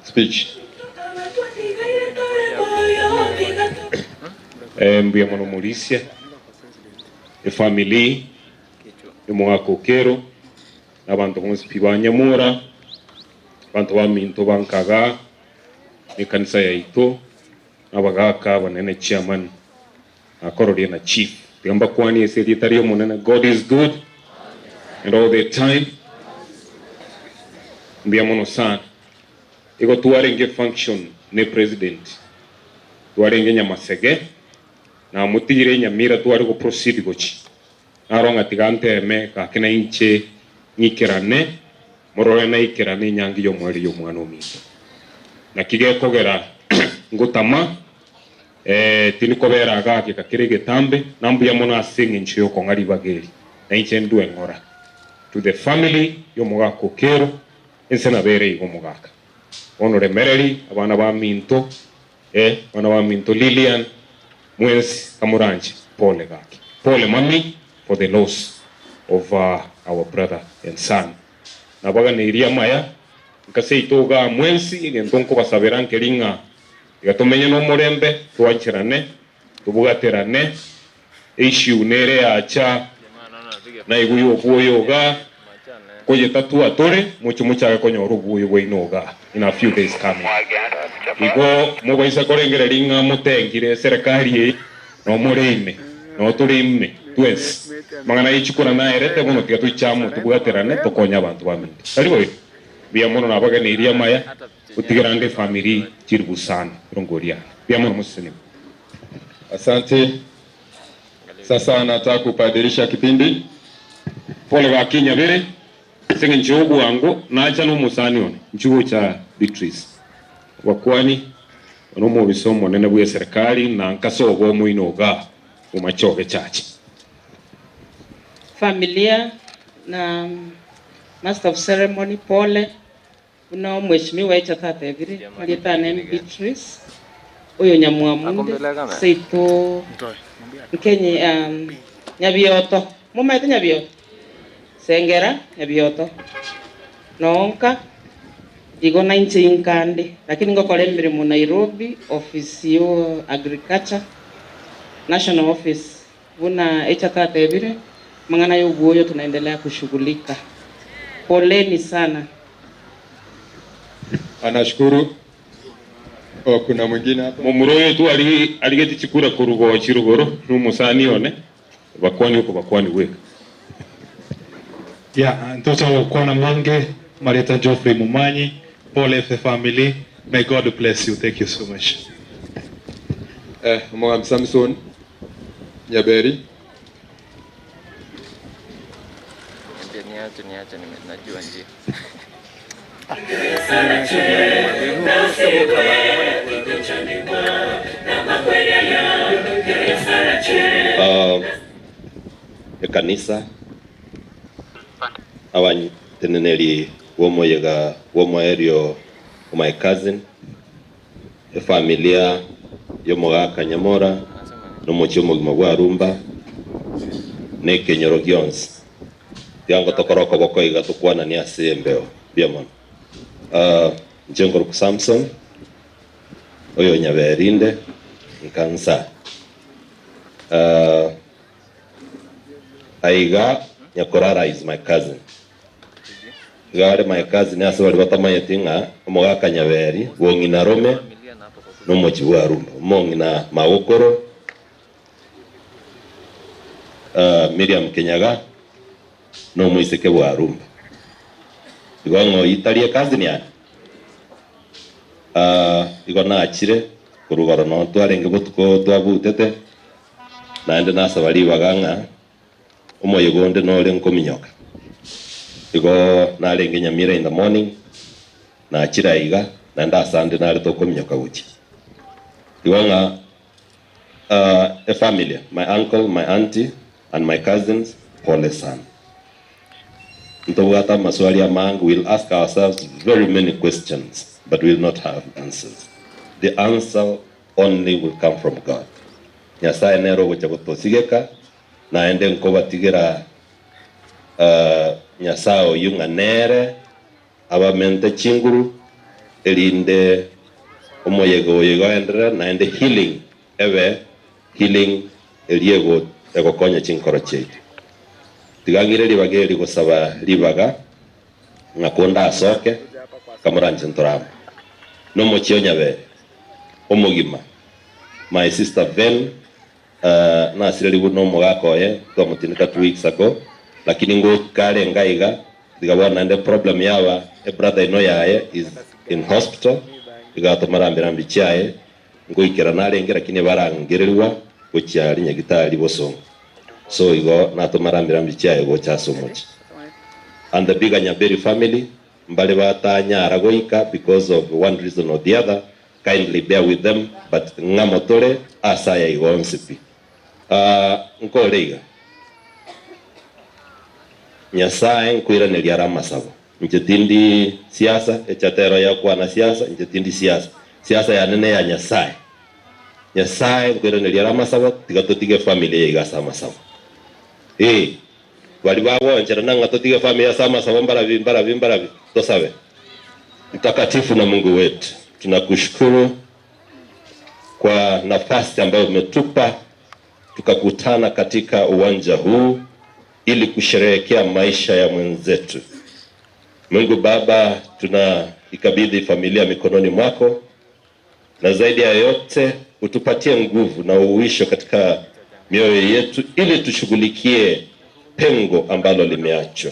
J: speech.
P: Mbuya mwana Mauricia family mwaka Okero abantu bonse ba Nyamura abantu ba minto bankaga ni kanisa ya ito abagaka banene chairman akorori na chief gamba kwani secretary munene. God is good and all the time. Mbia mono sana iko tuarenge function ne president tuarenge Nyamasege na mutire Nyamira tuare ko proceed gochi aronga tigante me ka kena inche ngikirane morore na ikirane nyangi yo mweri yo mwana ominto na kigekogera ngutama tinikobera agake kakire getambe nambu ya mona asingi nchiyo kongari bageri na inche ndue ngora to the family yo mugaka Okero ensena bere igo mugaka onore mereri abana ba minto bana ba minto Lilian Mwensi Kamuranji pole gaki pole mami for the loss of our brother and son na baga ne iria maya nkase itoga Mwensi ngentonko basaberan keringa igatumenye no murembe twanchirane tubugaterane issue nere acha na iguyo kuyoga koje tatu atore mucho mucha konyoru buyo bwinoga in a few days coming igo mugo isa korengere ringa mutengire serikali no murime no turime twes mangana ichukura na erete bono tia tuichamu tubugaterane tokonya abantu baminto karibo bia mono na baga ne iria maya utigerande family chiribusana rongoria bia mono musini.
J: Asante. Sasa nataka kupadirisha kipindi. Pole wa Kenya vile singe nchugu wangu na acha no musani one nchugu cha Beatrice wakwani wanomo bisomo nene buye serikali na nkasogo muinoga umachoke chachi
O: familia na master of ceremony pole una mheshimiwa echa tata vile walita name Beatrice uyo nyamwamunde seito Kenya nyabioto mumaite nyabioto sengera nyabioto nonka igo na inche inkande lakini ngokole mirimo Nairobi office yo agriculture national office buna echa tata vile mangana yo buoyo tunaendelea kushughulika. Poleni sana.
J: Anashukuru. Kuna mwingine hapa
P: mumuroyo tu aligeti chikura kurugo wa chirugoro numusani one bakwani uko bakwani weka
Q: mtoto kwa mwange Marieta Geoffrey Mumanyi Paul F family, may God bless you. Thank you so much.
J: Mwam Samson Nyaberi
R: niache najua njia.
S: Kanisa awanyi teneneli womoyega womoerio my cousin familia yo Mogaka Nyamora no mochimo gwa rumba ne kenyoro gyons yango tokoroko boko iga tukwana ni asembeo biamon njengoro ku Samson oyo nyaberinde nkansa aiga nyakorara is my cousin gare my cousin asa bali batamanya tinga Mogaka Nyaberi wongi na Rome no mochi wa rumba mongi na Okero Miriam Kenyaga no muiseke wa rumba igongo italie cousin ya igona achire kurugoro no twarenge butuko twabutete naende nasa bali baganga umoyegonde no lenkominyoka igo nalenge Nyamira in the morning na achira iga na nda sande nale to kominyoka uchi igonga a family, my uncle, my auntie and my cousins pole sana. Ntowata maswali ya mangu, we'll ask ourselves very many questions but we'll not have answers. The answer only will come from God. Nyasaye nero gochagotosigeka naende nkobatigera nyasao yunga nere abamente chinguru elinde omoyego endera naende healing ebe healing eliego egokonya chinkoro chetu tigangire libageri gusaba libaga ngakonda asoke kamuranje ntoramo no mochio Nyaberi omugima my sister Ben na asireli buno mugakoye to mutinika 2 weeks ago lakini ngo kale ngaiga digabona ande problem yawa a brother ino yaye is in hospital igato marambirambi chaye ngo ikera nalengera kine barangererwa gocyari nyagitari bosongo so igo nato marambirambi chaye go chasomochi and the bigger Nyaberi family, mbali batanya aragoika because of one reason or the other, kindly bear with them, but ngamotore asaya igonsipi. Nkoleiga. Nyasaye nkwira neliara masabo. Njetindi siasa, echatero ya kuwa na siasa, njetindi siasa. Siasa ya nene ya Nyasaye. Nyasaye nkwira neliara masabo, tigatotige familia igasa masabo. Wali babo nchera nanga totige familia sama masabo mbaravi. Tosabe. Mtakatifu na Mungu wetu, tunakushukuru kwa nafasi ambayo umetupa tukakutana katika uwanja huu ili kusherehekea maisha ya mwenzetu. Mungu Baba, tunaikabidhi familia mikononi mwako, na zaidi ya yote utupatie nguvu na uwisho katika mioyo yetu ili tushughulikie pengo ambalo limeachwa.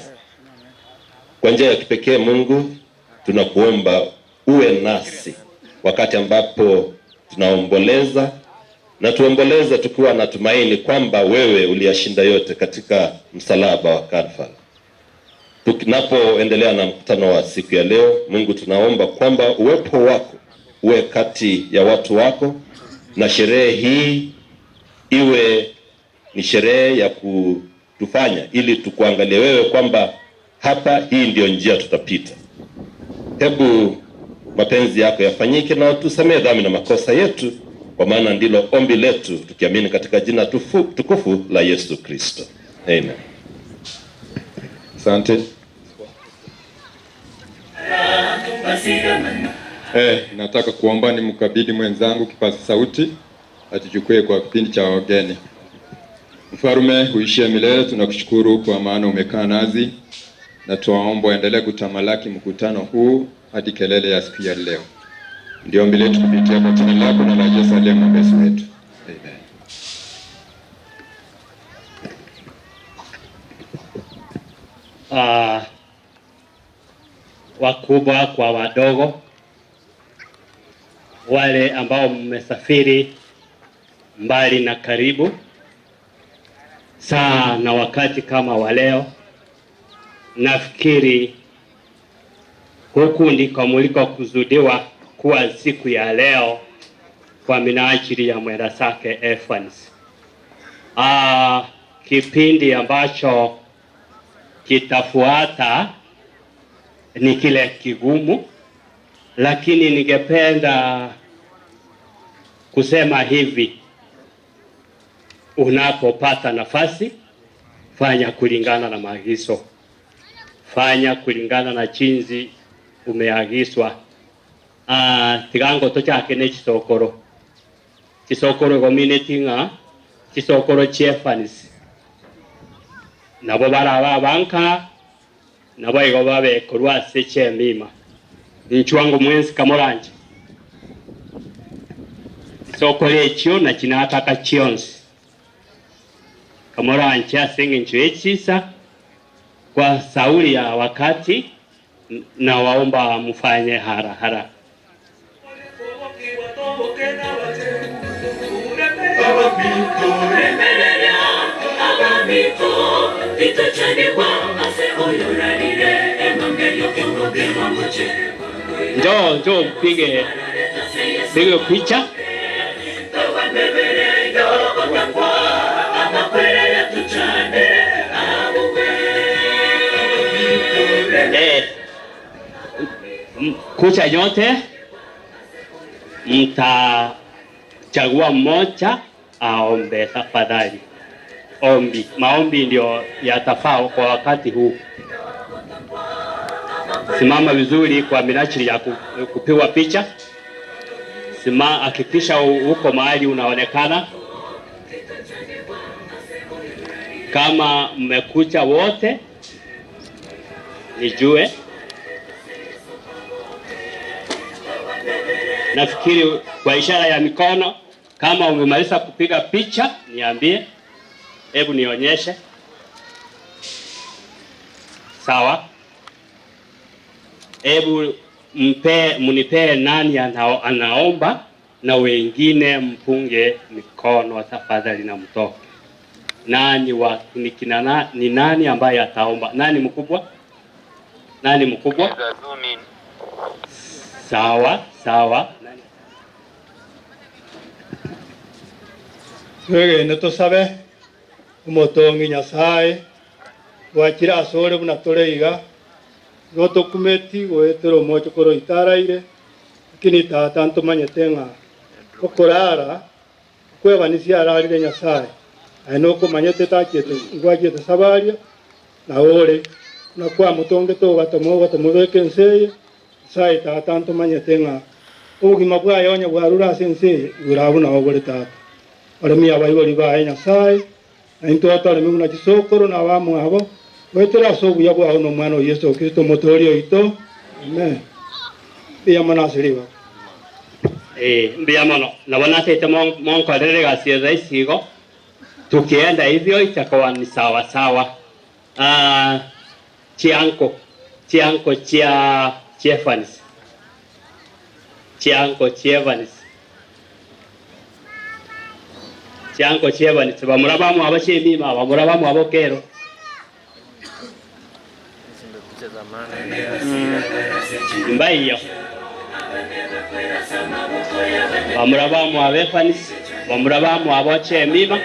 S: Kwa njia ya kipekee Mungu, tunakuomba uwe nasi wakati ambapo tunaomboleza, na tuomboleza tukiwa na tumaini kwamba wewe uliyashinda yote katika msalaba wa Kalvari. Tunapoendelea na mkutano wa siku ya leo, Mungu tunaomba kwamba uwepo wako uwe kati ya watu wako, na sherehe hii iwe ni sherehe ya kutufanya ili tukuangalie wewe kwamba hapa hii ndio njia tutapita. Hebu mapenzi yako yafanyike na tusamehe dhambi na makosa yetu, kwa maana ndilo ombi letu tukiamini katika jina tukufu la Yesu Kristo. Amen.
J: Asante. Nataka kuomba ni mkabidhi mwenzangu kipaza sauti atuchukue kwa kipindi cha wageni. Mfalme huishia milele, tunakushukuru kwa maana umekaa nazi, na tuwaomba endelee kutamalaki mkutano huu hadi kelele ya siku ya leo. Ndio ombi letu kupitia kwa jina lako na la Yesu aliye mwombezi wetu.
R: Amen. Wakubwa kwa wadogo, wale ambao mmesafiri mbali na karibu, saa na wakati kama wa leo, nafikiri huku ndiko muliko kuzudiwa kuwa siku ya leo kwa minajili ya mwenda zake Evans. Kipindi ambacho kitafuata ni kile kigumu, lakini ningependa kusema hivi: unapopata nafasi, fanya kulingana na maagizo, fanya kulingana na jinsi umeagizwa. Tigango tochake ne chisokoro community nga chisokoro Evans nabo baraba banka nabo igo babe korwa seche mima nchwango mwenzi kamoranje chisokoro ekyo na kinataka chionsi kamoranje asinge ncho echisa kwa sauli ya wakati, na waomba mfanye haraka. Njoo pige picha. Kucha nyote mtachagua mmoja aombe tafadhali. Maombi ndio yatafaa kwa wakati huu. Simama vizuri kwa minajili ya kupigwa picha. Hakikisha uko mahali unaonekana. Kama mmekuja wote nijue. Nafikiri kwa ishara ya mikono, kama umemaliza kupiga picha niambie. Hebu nionyeshe. Sawa. Hebu munipee nani anaomba, na wengine mpunge mikono tafadhali na mtoke. Ni nani ambaye ataomba? Nani mkubwa? Nani mkubwa? Sawa, sawa.
N: Twegende tusabe umutongi Nyasaye gwakira asore buna tureiga gotokumeti gwetero mocho koro itaraire kini tata ntumanyete nga okorara kwebanisia ararire Nyasaye aino kumanyete takete gwakete sabaria na ore na kwa mutonge to gatomubeke nseye sai tata ntumanyete nga ubugima bwayo nya bwarura sense burabuna obore tata Oremi abaigori bae Nyasaye na into atare muna kisokoro na bamu abo wetera sobu yabo aho no mwana Yesu Kristo motorio ito amen pia manasiriwa
R: mbia mono nabona tete monko rere gasia isigo tukienda hivyo itakuwa ni sawa sawa. Chianko chia Chefanis Chianko Chevanis bamurabamu abachemima bamurabamu abokero mbaiyo bamurabamu abefanis bamurabamu abochemima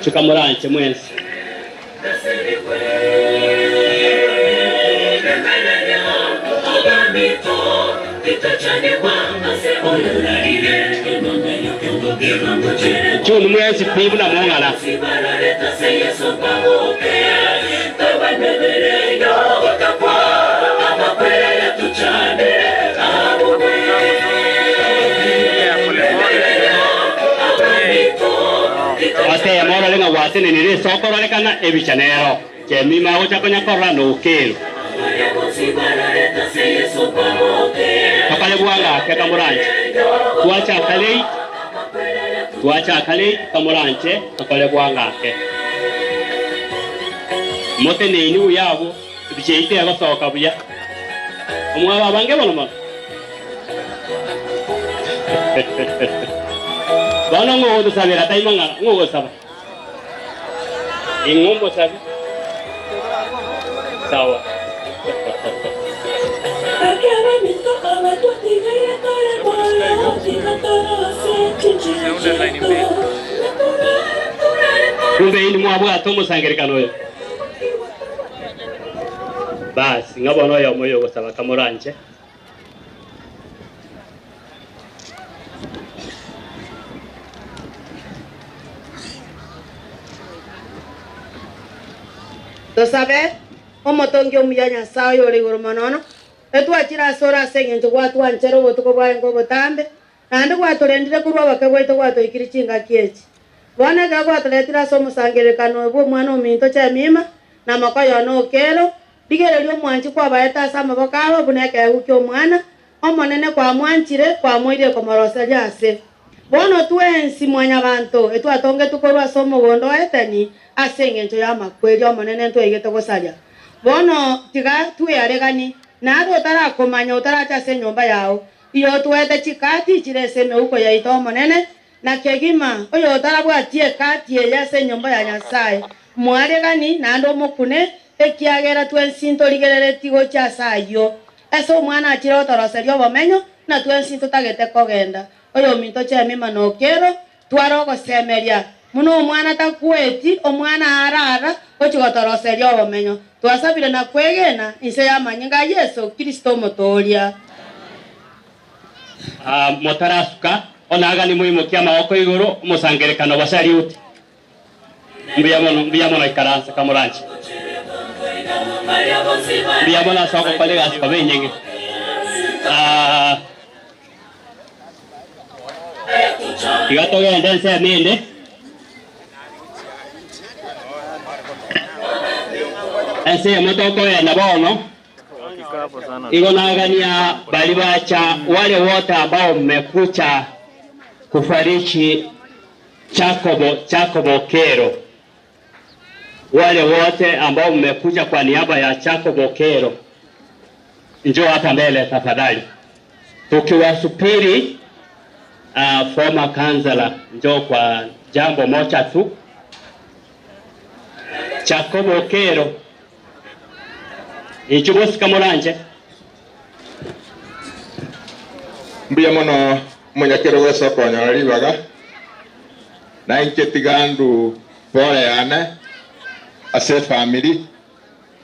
R: chukamuranche mwensi Chunu mwezi pibu na mwongala Wate ya mora lenga wate ni nire sokoro lekana ebichanero Chemima ocha konya korra no Okero Kakale buanga keka muranche Tuacha kalei kamuranche kakale buanga ke Mote neinu yabo bicheite abasoka buya Omwa bange bono Bana ngo sabira taimanga ngo saba Ingombo sabi Sawa Kumbe ini mwabwa tomo sangerikano yo Basi ngabono yo moyo gusaba kamuranje
M: Tosabe omotongi omuya Nyasaye ori iguru monono etwakira sora seng'encho gwatwanchera obotuko bwaye ngo botambe nandi gwaturendire kurwa bake gwaito gwatoikiri chingaki echi bono iga gwaturetire ase omosangerekano bwa omwana ominto Chemima na Mogoi na Okero rigereria omwanchi kwabaete ase amaboko abo buna ekegegu kia omwana omonene kwamwanchire kwamoire komoroseria ase bono twensi mwanyabanto etwatongetu korwa ase omogondo oeteni ase eng'encho ya amakweri omonene ntwaigete gosaria bono tiga twiaregani naro otarakomanya otaracha ase enyomba yao iyo twete chikati chirese emeuko yaito omonene na kegima oyo otarabwatie kati eya ase enyomba ya Nyasaye mwaregani nando omokune ekiagera twensi ntorigerereti gocha ase aywo ase omwana achire otoroseria obomenyo na twensi totagete kogenda oyo ominto Chemima na Okero twara ogosemeria muno omwana takweti omwana arara ochigotoroseria obomenyo twasabire na kwegena ise yamanyinga Yesu Kristo motoria
R: motarasuka onaga ni muimo kia maoko iguru musangerekano basariuti mbia mono ikaransa kamuranchi mbia mono soko kolega sipabenyenge igatoge ndense minde ese motoko ya bono igonagania bali bacha wale wote ambao mmekucha kufariki Jacob Okero, wale wote ambao mmekuja kwa niaba ya Jacob Okero njoo hapa mbele tafadhali, tukiwasubiri former councillor njoo kwa jambo moja tu. Jacobo Okero ichubusi kamoranje
K: mbuya mono munyakero gwesa konya ribaga na inketigandu pole yane ase family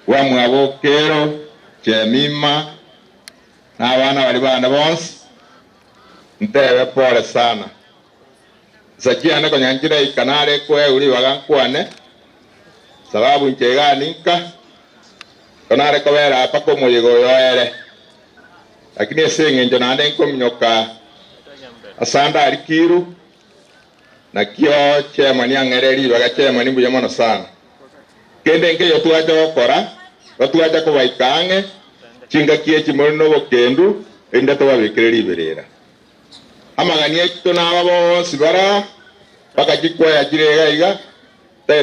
K: wa mwabo Okero Jemima na abana bali bana bonse ntewe pole sana sakiane konyanjira ikanare kwe uri bagakwane sababu ncheganinka kanare kobera apa ko moyego yoere lakini esengenjo nande nkomnyoka asanda alikiru na kio chairman yangereri baga chairman mbuya mono sana kende nke yo tuacha gokora tuacha ko baikange chinga kie chimono bokendu ende to babikireri berera amagania kito na babo sibara baka chikwaya jirega iga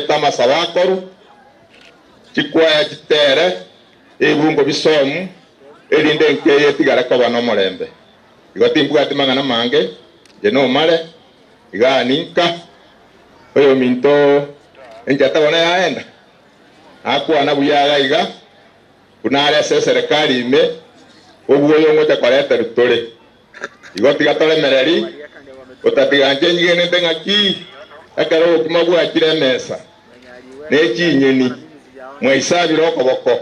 K: tama sabakoru chikwaya chitere ebungo bisomu elinde nkeye tigara ko bano morembe igotimbuga atimangana mange je no male iganinka oyo minto enjata bona yaenda akwana buyaga iga kunale serikali ime obuyo ngote koleta rutore igotiga tole mereri otatiganje nyigene tengaki akaro kumagwa akire mesa nechinyeni mwaisabiro okoboko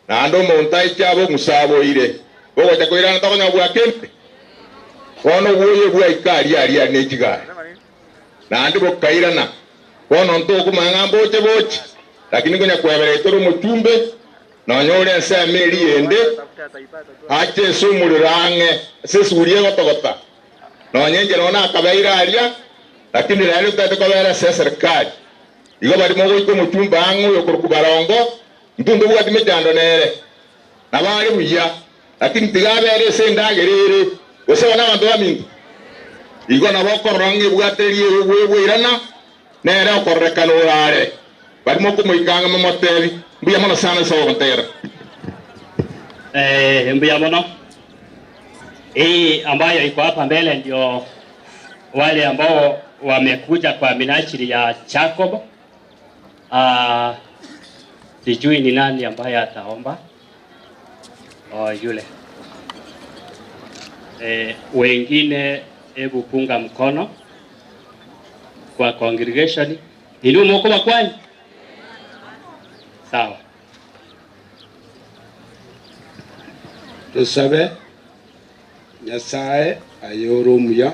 K: na ando montai chabo musabo ire bogo chakoira na tokonya bwa kempe kono buye bwa ikari ari ari nechiga na andi bokaira na kono ndo kumanga boche boche lakini konya kwebere toro mutumbe na nyore nse meri ende ache sumurange sesurie gotogota no nyenje nona akabaira aria lakini leo tutakobera serikali igo bari mogo iko mutumba angu yo kurukubarongo mtundu bwa timejando nere na bari buya lakini tigabere sendagerere osebana bantu bamintu igo na bokorange bwaterie bwirana nere okorrekana urare bari moko moikanga momotebi mbuya mono sana sawa kontera
R: mbuya mono ambayo iko hapa mbele ndio wale ambao wamekuja kwa minajili ya Jacob. Sijui ni nani ambaye ataomba. Yule. Wengine hebu punga mkono kwa congregation. Ili moko makwani. Sawa.
T: Tusabe Nyasaye ayoromuya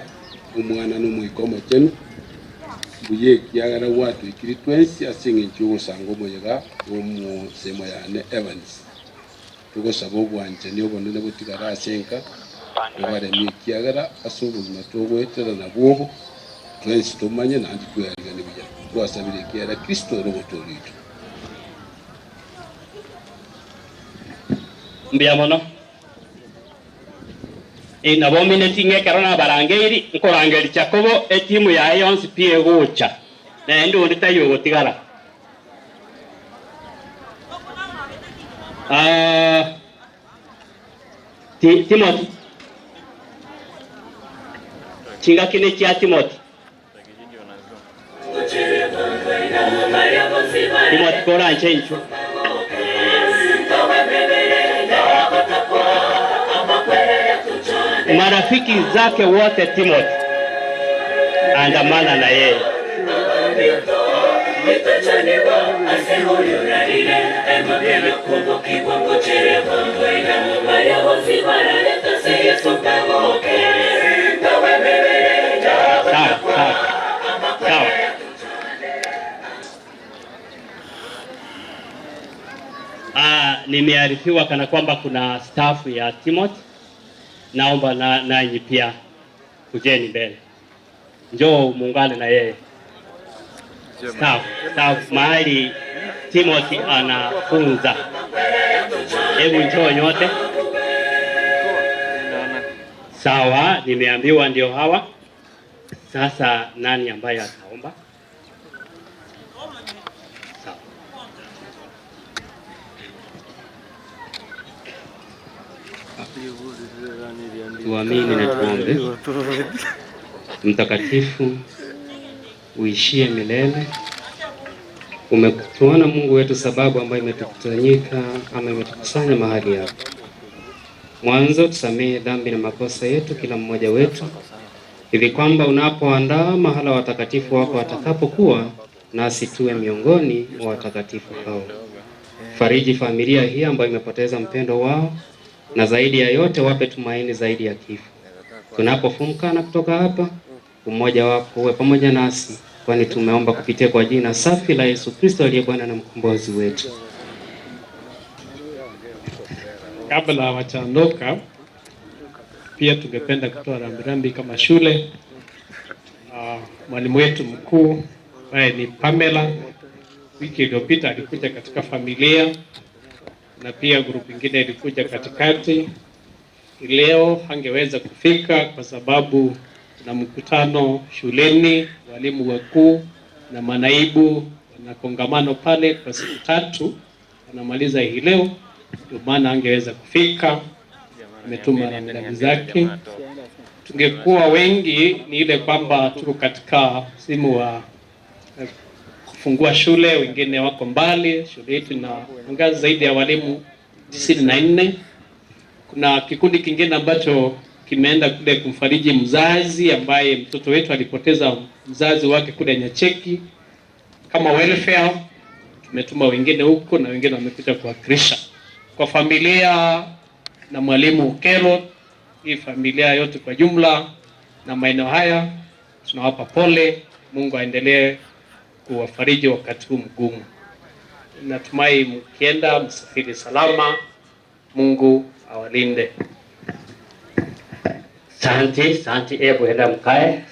T: umwana n'umwikomo cyenu buye kiagara watu ikiri twensi asinge chugo sango moyega umu semo yane Evans tugo sabo bwanje niyo bonene butigara asenka ubare mi kiagara asubu matogo etera na bwobo twensi tumanye nandi twariga nibya twasabire kiara Kristo robotorito
R: mbiamono na bomine tinge karona barangeri nkorangeri Jacobo etimu ya yonsi pie gocha na ndo nditayo gotigara Timothy chinga kine cha Timothy kora chencho marafiki zake wote Timothy andamana na yeye Nimearifiwa kana kwamba kuna staff ya Timothy. Naomba nanyi pia kujeni mbele. Njoo muungane na yeye. Staff mahali Timothy anafunza. Hebu njoo nyote. Sawa, nimeambiwa ndio hawa. Sasa nani ambaye ataomba? Sawa. Tuamini na tuombe. Mtakatifu
N: uishie milele. Umetuona Mungu wetu sababu ambayo imetukusanyika ama imetukusanya mahali hapa. Mwanzo tusamehe dhambi na makosa yetu kila mmoja wetu, ili kwamba unapoandaa mahala watakatifu wako watakapokuwa, nasi tuwe miongoni mwa watakatifu hao. Fariji familia hii ambayo imepoteza mpendo wao, na zaidi ya yote wape tumaini zaidi ya kifo. Tunapofunga na kutoka hapa, umoja wako uwe pamoja nasi, kwani tumeomba kupitia kwa jina safi la Yesu Kristo aliye Bwana na mkombozi wetu.
Q: Kabla hawajaondoka, pia tungependa kutoa rambirambi kama shule. Mwalimu wetu mkuu ambaye ni Pamela, wiki iliyopita alikuja katika familia, na pia grupu nyingine ilikuja katikati. Leo hangeweza kufika kwa sababu na mkutano shuleni, walimu wakuu na manaibu na kongamano pale kwa siku 3 anamaliza hii leo, ndio maana angeweza kufika. Ametuma rambirambi zake. Tungekuwa wengi, ni ile kwamba tuko katika simu wa kufungua shule, wengine wako mbali. Shule yetu ina ngazi zaidi ya walimu 94. Kuna kikundi kingine ambacho kimeenda kule kumfariji mzazi ambaye mtoto wetu alipoteza mzazi wake kule Nyacheki kama welfare. Tumetuma wengine huko na wengine wamekuja kuwakilisha kwa familia na mwalimu Okero. Hii familia yote kwa jumla na maeneo haya tunawapa pole. Mungu aendelee kuwafariji wakati huu mgumu. Natumai mkienda msafiri salama. Mungu awalinde.
R: Santi, ebu henda mkae.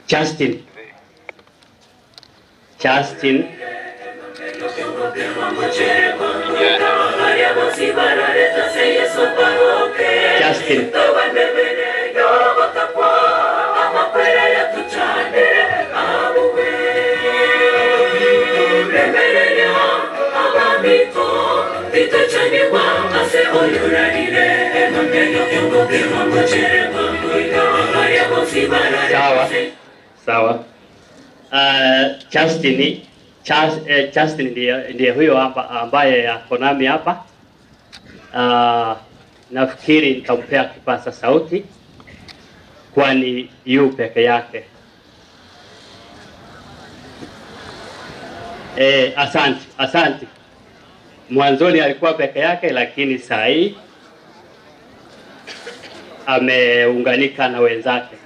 R: Justin. Justin. Sawa. Justin ndiye huyo hapa ambaye ako nami hapa. Nafikiri nitampea kipaza sauti kwani yu peke yake. Asante. Mwanzoni alikuwa peke yake, lakini saa hii ameunganika na wenzake.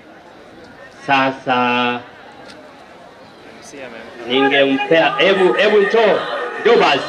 R: Sasa ningempea hebu njoo basi.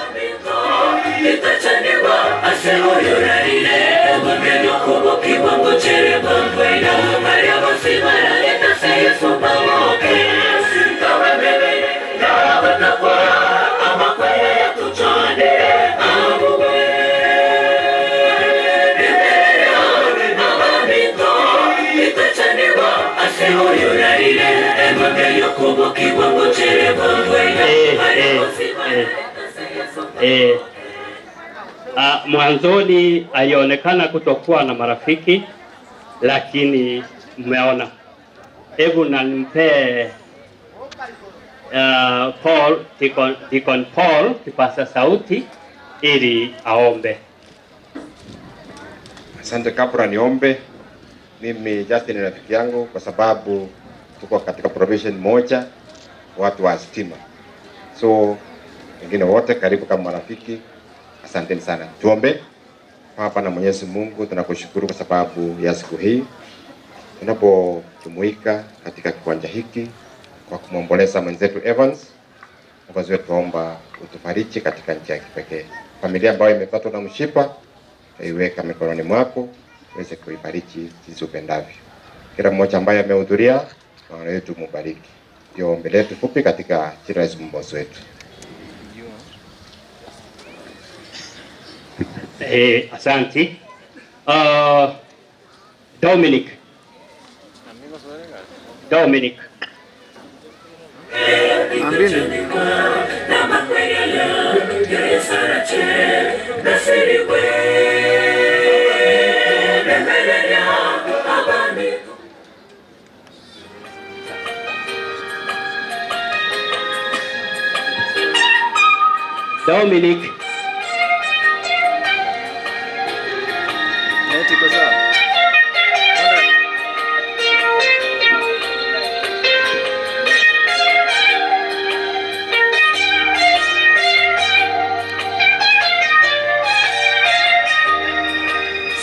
R: Mwanzoni alionekana kutokuwa na marafiki, lakini mmeona. Hebu na nimpe Deacon Paul kipaza sauti ili aombe.
U: Asante. Kabla niombe, mimi Justin ni rafiki yangu kwa sababu tuko katika provision moja, watu wa stima. So wengine wote karibu kama marafiki. Asanteni sana. Tuombe. Baba na Mwenyezi Mungu, tunakushukuru kwa sababu ya siku hii tunapojumuika katika kiwanja hiki kwa kumwomboleza mwenzetu Evans. Mwokozi wetu, tuomba utufariji katika njia ya kipekee. Familia ambayo imepatwa na mshipa, iweka mikononi mwako, uweze kuibariki jinsi upendavyo. Kila mmoja ambaye amehudhuria, Bwana wetu mubariki. Ndio ombi letu fupi katika jina la Yesu mwokozi wetu.
R: Asante. Dominic. Dominic.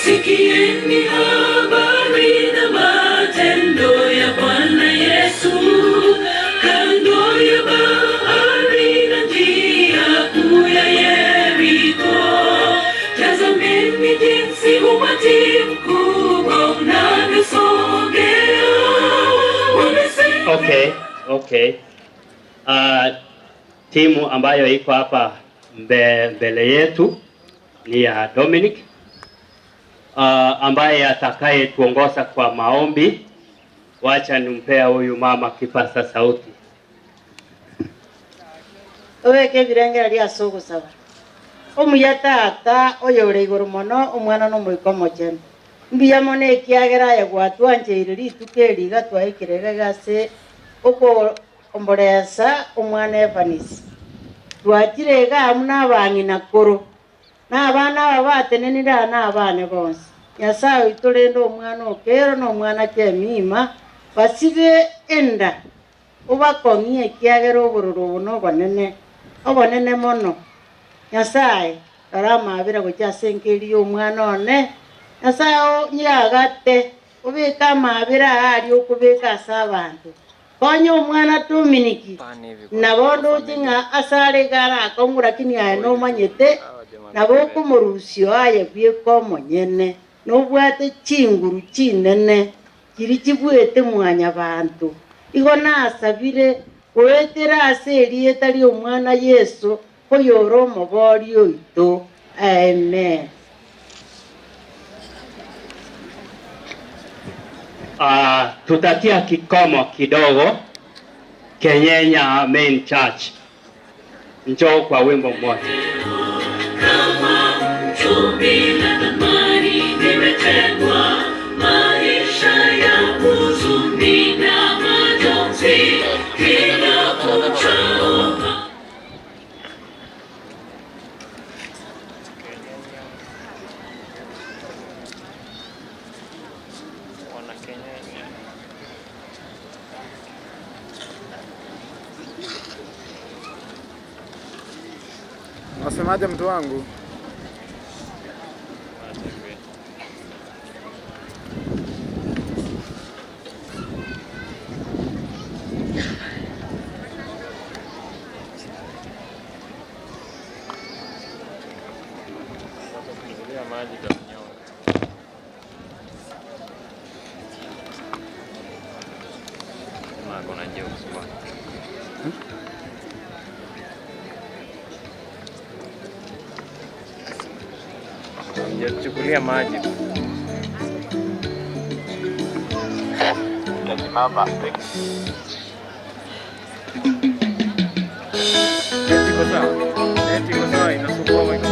A: Sikieni habari na matendo ya Bwana Yesu, kando ya bahari na njia kuu ya Yeriko. Tazameni jinsi umati mkubwa unavyosogea.
R: Okay. Timu ambayo iko hapa mbele yetu ni ya Dominic. Ambaye atakaye tuongoza kwa maombi. Wacha nimpea huyu mama kipasa sauti.
D: Oweke birengera ria sogo saba. Omuyatata oyore igoro mono omwana no moiko mochene. Mbiya mone kiagera ya gwatu anjeire ritukeri gatwa ikirega gase oko omboresa omwana Evanis. Twakirega amuna abangi nakoro. Na abana abatenenira na abane bonse. Nyasaye iturendo omwana Okero no omwana Kyemima basibe enda ubakongie kiagera obororo bono obonene mono. Nyasaye aramabira gochasenkeri omwana one. Nyasaye nyagate ubika mabira ari okubika asabantu. Konyo omwana Dominiki nabondo jinga asare gara akongura kini no manyete naboko morusio aye bieko monyene no bwate chinguru chinene kiri kibwete mwanya bantu igona asabire kwetera aseri etari omwana Yesu koyoro mobori oito. Amen.
R: Tutatia kikomo kidogo Kenyenya Main Church. Njoo kwa wimbo mmoja.
A: Kama chumvi na thamani nimetengwa, maisha ya huzuni na majonzi kila kuchao.
L: Unasemaje mtu wangu? Chukulia maji.
U: Yasimama.
L: Eti kwa sawa inasumbua mwiko.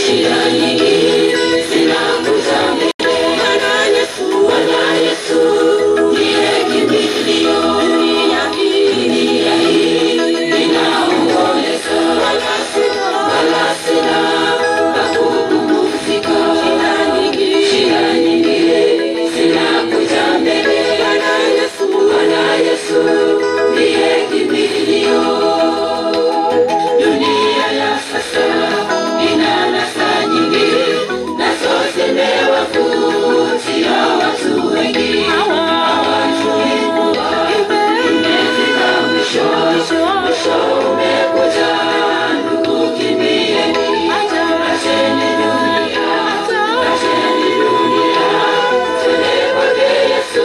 A: shida nyingi zinakuja mbele. Bwana Yesu ndiye kimbilio, dunia hii inaomboleza, wala sina pa kupumzika. Shida nyingi zinakuja mbele. Bwana Yesu ndiye kimbilio. Dunia ya sasa ina anasa nyingi, nazo zimewavutia watu wengi. Hawajui kuwa imefika mwisho, mwisho umekuja. Ndugu, kimbieni, acheni dunia, twende kwake Yesu,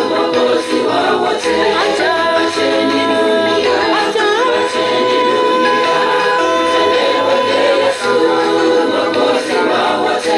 A: Mwokozi wa wote. Acheni dunia, twende kwake Yesu, Mwokozi wa wote.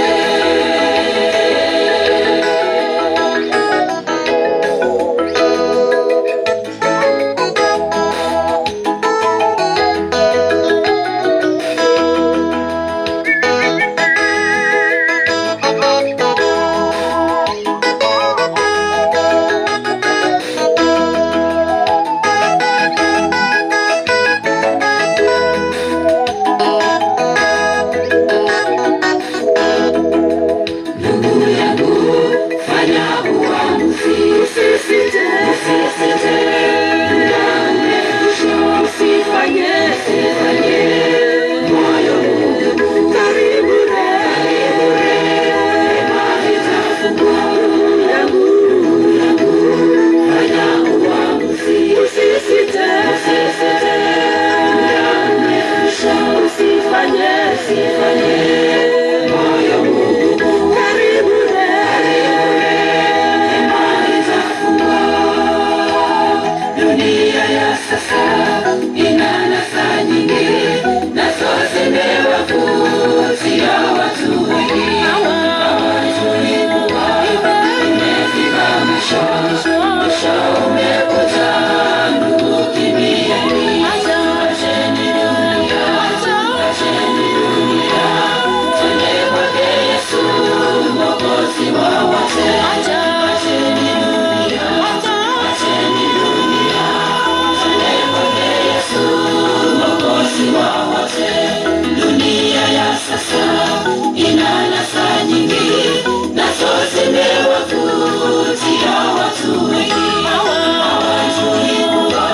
A: Ndugu yangu, fanya uamuzi, usisite. Muda umekwisha, usifanye moyo huu karibu rehema itafungwa. Ndugu yangu, fanya uamuzi, usisite. Muda umekwisha, usifanye moyo huu karibu rehema itafungwa. Dunia ya sasa ina anasa nyingi, nazo zimewavutia watu wengi. Hawajui kuwa imefika mwisho, mwisho umekuja. Ndugu, kimbieni, acheni dunia, twende kwake Yesu, Mwokozi wa wote. Acheni dunia, twende kwake Yesu, Mwokozi wa wote. Dunia ya sasa ina anasa nyingi, nazo zimewavutia watu wengi. Hawajui kuwa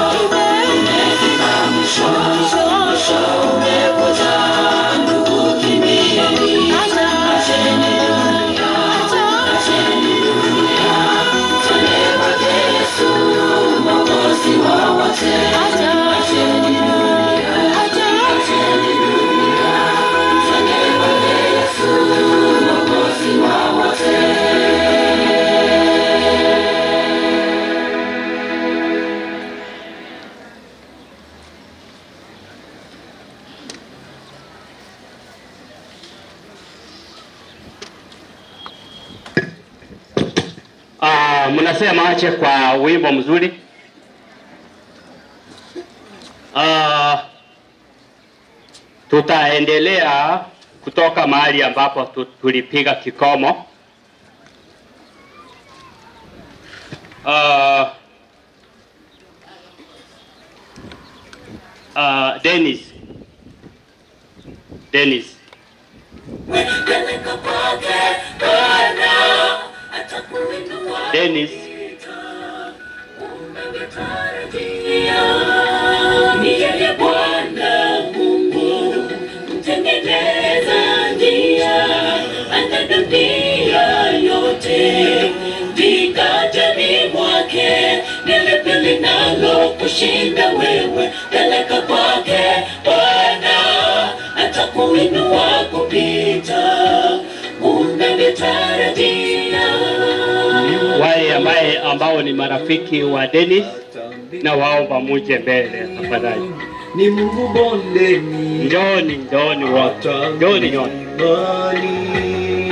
A: imefika mwisho, mwisho umekuja. Ndugu, kimbieni, acheni dunia, twende kwake Yesu, Mwokozi wa wote. Acheni dunia, twende kwake Yesu, Mwokozi wa wote.
R: Mnasema ache kwa wimbo mzuri. Tutaendelea kutoka mahali ambapo tulipiga kikomo. Dennis
A: Ni yeye Bwana Mungu mtengeneza njia, ana dunia yote viganjani mwake. Ni lipi linalo kushinda wewe? Peleka kwake Bwana, atakuinua kupita unavyotarajia.
R: Wale ambao ni marafiki wa Dennis, na waomba muje mbele tafadhali.
H: Ni Mungu bondeni,
R: njoni wote, njoni nyote.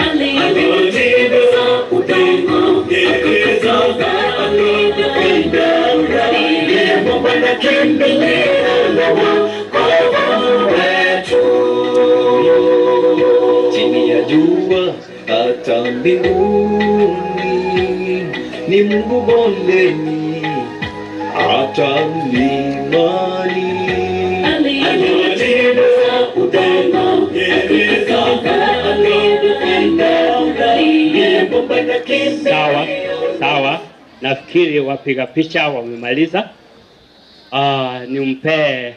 A: Alivyotengeneza udongo, geuza alivyoupenda urari, ndipo Bwana kimbilio la wokovu wetu.
H: hata mbinguni, ni Mungu bondeni, hata mlimani.
R: Sawa, sawa. Nafikiri wapiga picha wamemaliza. Nimpe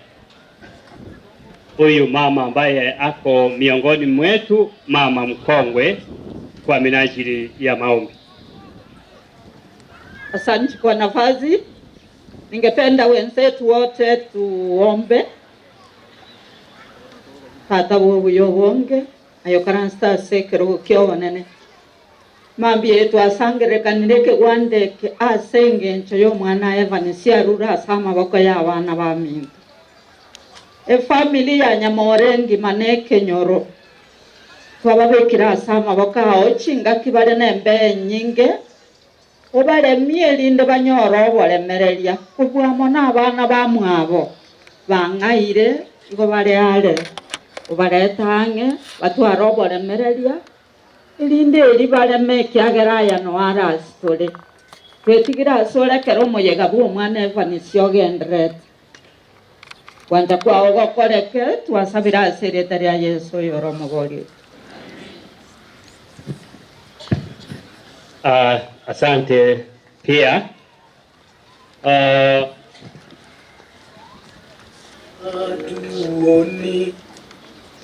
R: huyu mama ambaye ako miongoni mwetu, mama mkongwe, kwa minajili ya maombi.
E: Asante kwa nafasi. Ningependa wenzetu wote tuombe. Tata wowe wonge ayokaransta sekero kyobonene. Mambi yetu asangere kanireke gwandeke asenge ncho yo mwana Evans yarura asama bako y'abana baminto. Family ya Nyamorengi maneke nyoro. Twababekira asama bako aho chinga kibale nembe nyinge. Obale mielinde banyoro bolemereria kubwamo n'abana bamwabo bangaire igo bale ale obaretange batwara bolemereria ilinde eri baleme kiageraya no arastore twetigira sore kero moyega bwo mwana Evans yogendret kwanja kwa ogokoreke twasabira secretary ya Yesu yoro Mogoi.
R: Asante pia.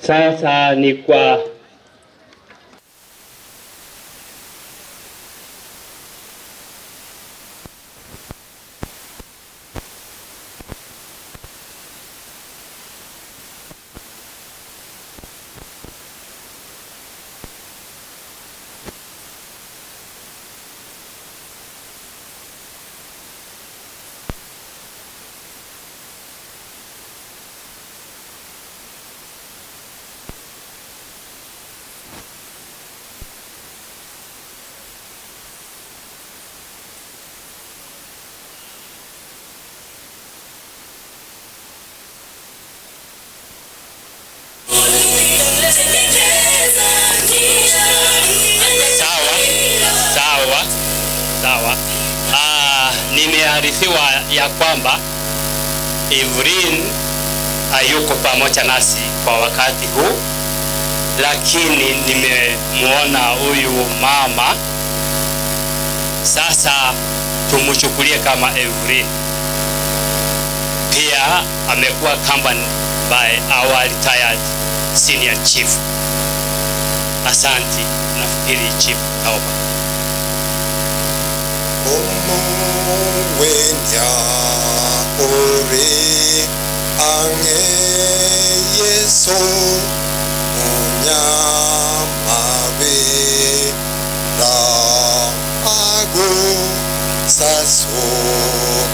R: Sasa ni kwa sawa. Nimearifiwa ya kwamba Evelyn hayuko pamoja nasi kwa wakati huu, lakini nimemuona huyu mama. Sasa tumuchukulie kama Evelyn. Pia amekuwa accompanied by our retired senior chief. Asante, nafikiri chief Kaoba.
C: Wenya ore ange Yesu munyamabe ra ago saso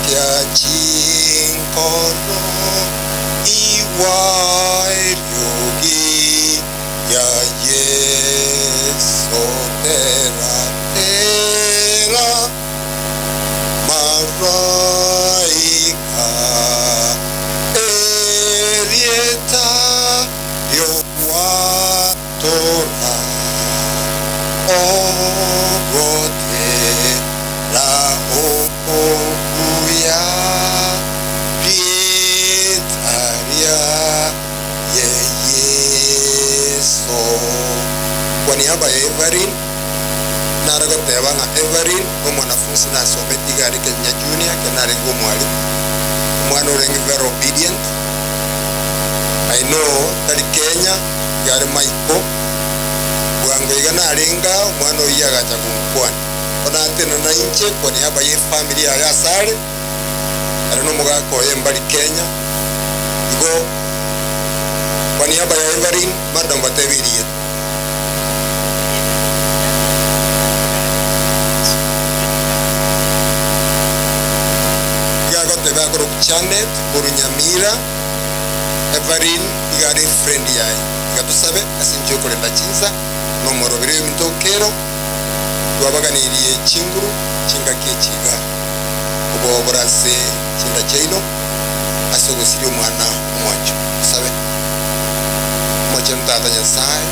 C: kya chinkono iwa yogi ya Yesu tera Maraika Erieta Yowatora Ogote La Okuya Pietaria Yeyeso. Kwa niaba ya Evelyn naragoteba nga Evelyn omwanafunzi nasome tigari Kenya Junior kenarengo mwalimu omwana orengi very obedient. I know tali Kenya yari Michael bwango igana arenga omwana oyagacha kumkwani ona tena na inche kwa niaba ya family ya Gasare ari no mugako yembali Kenya igo kwa niaba ya Evelyn madam batebiriye Janet Nyamira Evelyn igari friend yae igatusabe asinje kurenda chinza no morobere y'Minto Okero twabaganiriye chinguru chinga kechiga ubo borase chinda cheino asogosiri umwana umwacho sabe mwacho ntata nyasaye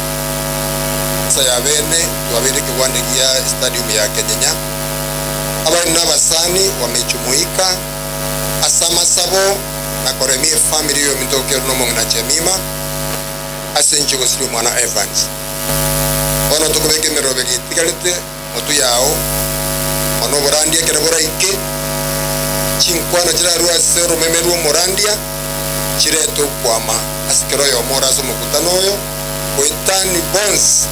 C: kanisa ya bene twabire kiwanda ya stadium ya Kenya. Abari n'abasani wamejumuika asama sabo na koremie family yo mitokero no mongna chemima asenje gosiri mwana Evans ono tukubeke meroberi tikalite mutu yao ono borandia kera boraike chinkwana jira ruwa sero memeru morandia chireto kwama asikero yo mora so mukutano yo koitani bons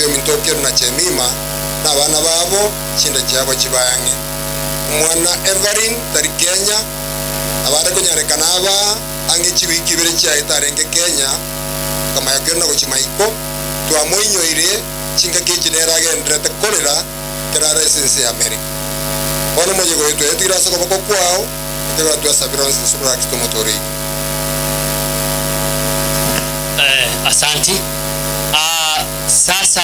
C: yo mitokero na chemima na bana babo chinda cyabo kibayange mwana Everin tari Kenya abare kunyarekana aba ange kibiki bere cyayitarenge Kenya kama yakena ko chimaiko twamoinyoire chinga kikinera agendrete kolera kerara sense America ono moje go yetu etira soko bako kwao etira tu sabiron sura kitomotori.
R: Asanti. Sasa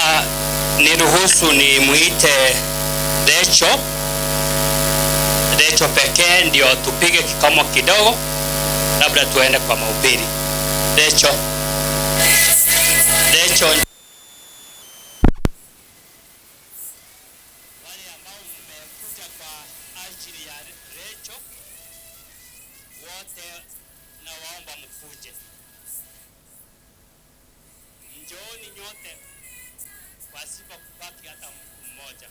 R: niruhusu ni muite Decho pekee ndio tupige kikomo kidogo, labda tuende kwa mahubiri. Decho. Wale ambao mmekuja kwa ajili ya Decho wote na waomba mkuje. Njooni nyote pasipo kubaki hata mtu mmoja.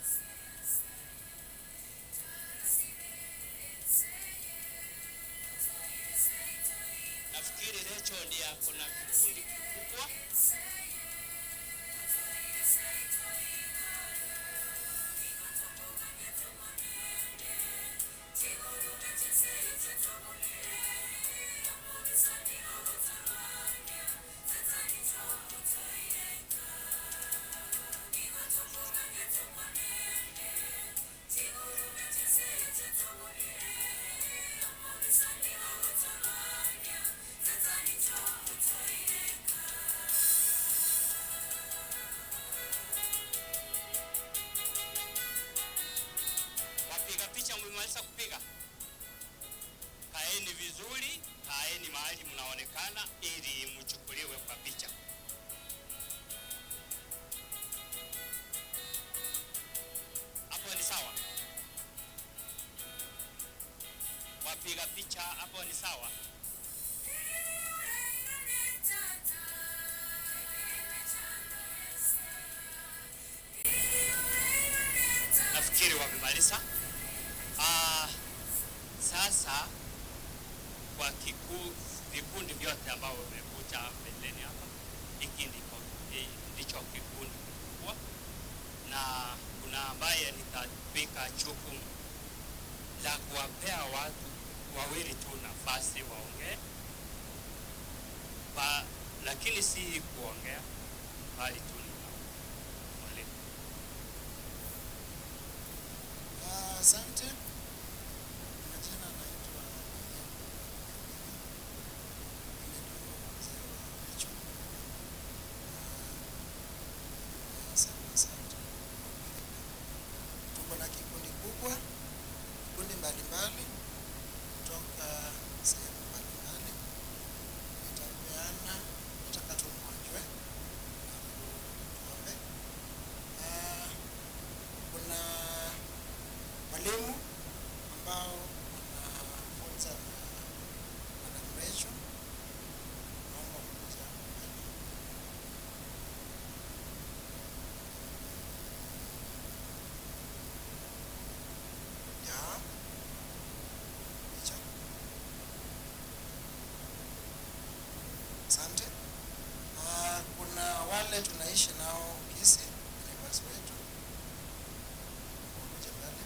R: Nafikiri Decho ndiye kuna kikundi kikubwa. Wapiga picha mmemaliza kupiga? Kaeni vizuri, kaeni mahali mnaonekana ili mchukuliwe kwa picha. Hapo ni sawa? Wapiga picha hapo ni sawa? Nafikiri wamemaliza. Sasa kwa vikundi vyote ambao wamekuja mbeleni hapa, hiki ndicho kikundi kikubwa, na kuna ambaye nitapika jukumu la kuwapea watu wawili tu nafasi waongee, lakini si kuongea bali tu mwalimu.
B: Asante. Tuko na kikundi kubwa, kikundi mbalimbali kutoka sehemu mbalimbali. Nitapeana tutakatumwajwe tuombe. Kuna walimu ambao wanafunza na Rachel. Naomba mkuja asante. Kuna wale tunaishi nao Kisii, neighbors wetu. Kuja mbele.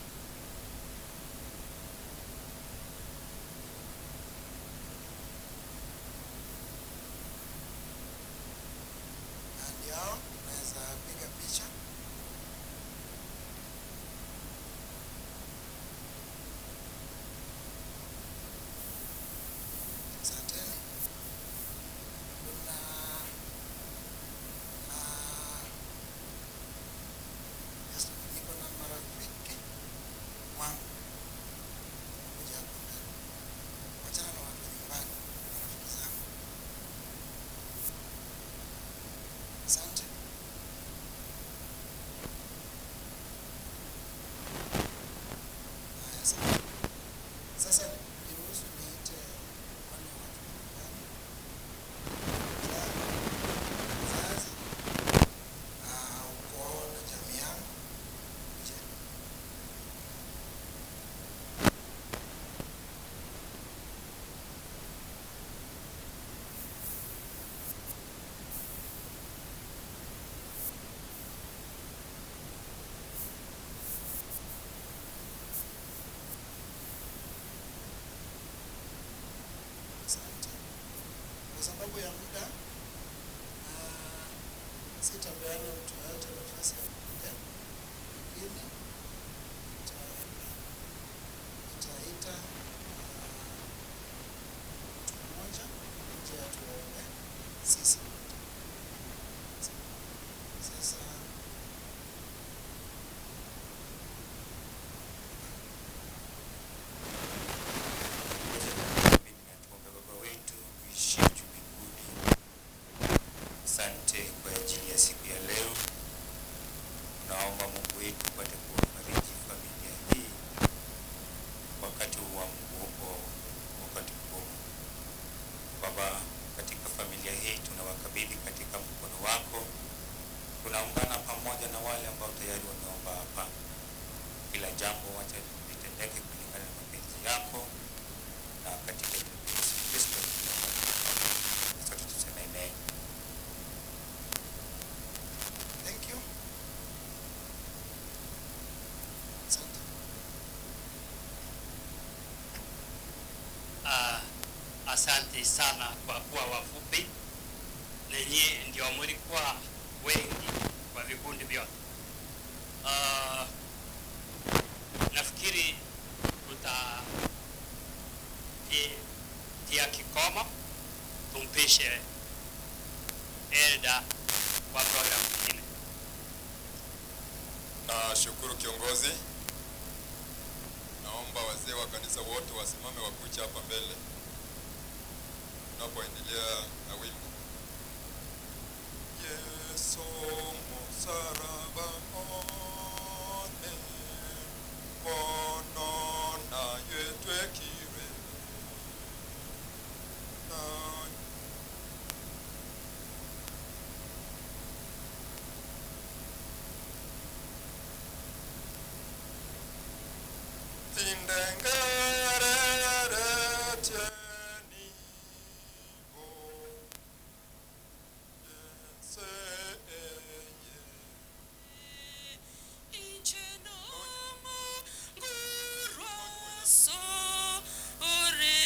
B: Ndio, tunaweza piga picha. Asanteni. Kuna ya muda sitapeana mtu yoyote nafasi ya kuongea, lakini nitaita mtu mmoja nje ya tuombe sisi. Sasa
G: asante kwa ajili ya siku ya leo. Naomba Mungu wetu upate kuwafariji familia hii wakati wa wakati mgumu. Baba, katika familia hii tunawakabidhi katika mkono wako. Tunaungana pamoja na wale ambao tayari wameomba hapa. Kila jambo wacha litendeke kulingana na mapenzi yako, na katika Yesu Kristo sote tuseme amen.
B: thank you.
R: Asante sana kwa kuwa wafupi, nenye ndio mlikuwa wengi kwa vikundi vyote. Nafikiri tutatia kikomo, tumpishe Elda kwa programu nyingine.
J: Shukuru kiongozi. Naomba wazee wa kanisa wote wasimame wakucha hapa mbele tunapoendelea na wimbo. Yesu msalaba one kono na yetwe kire na
A: Sorry,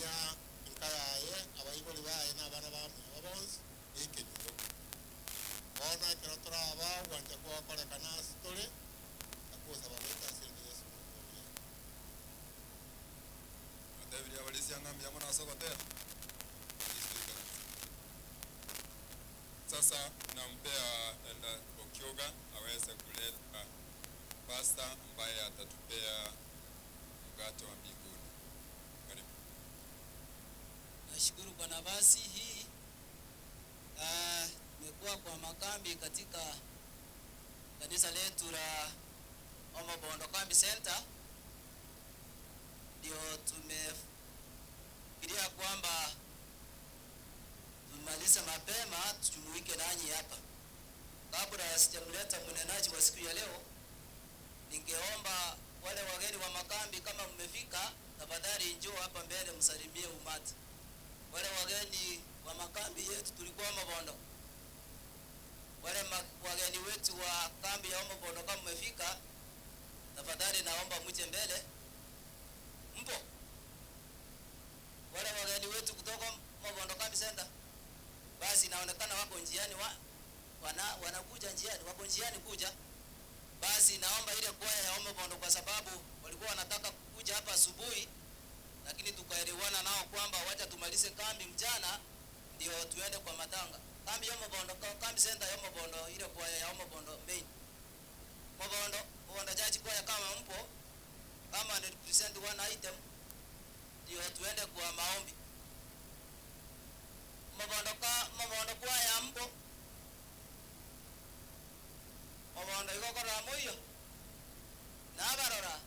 C: ya nkayaye abaiboli baye n'abana bamwe babonzi ekenyuro bona kero turaba wanja kwakorekana asitore akuza babeta sindi Yesu mukobye David abalisi ngambia mwana sokotera sasa nampea Elda Okyoga aweze kuleta pasta ambaye atatupea mkate wa mbinguni. Karibu.
F: Nashukuru kwa nafasi hii. Nimekuwa kwa makambi katika kanisa letu la Omobondo Kambi Center. Ndio tumefikiria kwamba tumalize mapema tujumuike nanyi hapa. Kabla sijamleta mnenaji wa siku ya leo, ningeomba wale wageni wa makambi kama mmefika, tafadhali njoo hapa mbele msalimie umati. Wale wageni wa makambi yetu tulikuwa Omobondo. Wale wageni wetu wa kambi ya Omobondo kama mmefika, tafadhali naomba mje mbele. Mpo? Wale wageni wetu kutoka Omobondo Kambi Center. Basi inaonekana wako njiani wanakuja njiani, wako njiani kuja. Basi naomba ile kwaya ya Omobondo kwa sababu walikuwa wanataka kuja hapa asubuhi, lakini tukaelewana nao kwamba wacha tumalize kambi mchana ndio tuende kwa matanga. Kambi ya Omobondo, Kambi Center ya Omobondo, ile kwaya ya Omobondo main. Omobondo church kwaya kama mpo, kama ni present one item ndio tuende kwa maombi. Omobondo kwaya mpo. Omobondo iko kwa moyo. Na barora.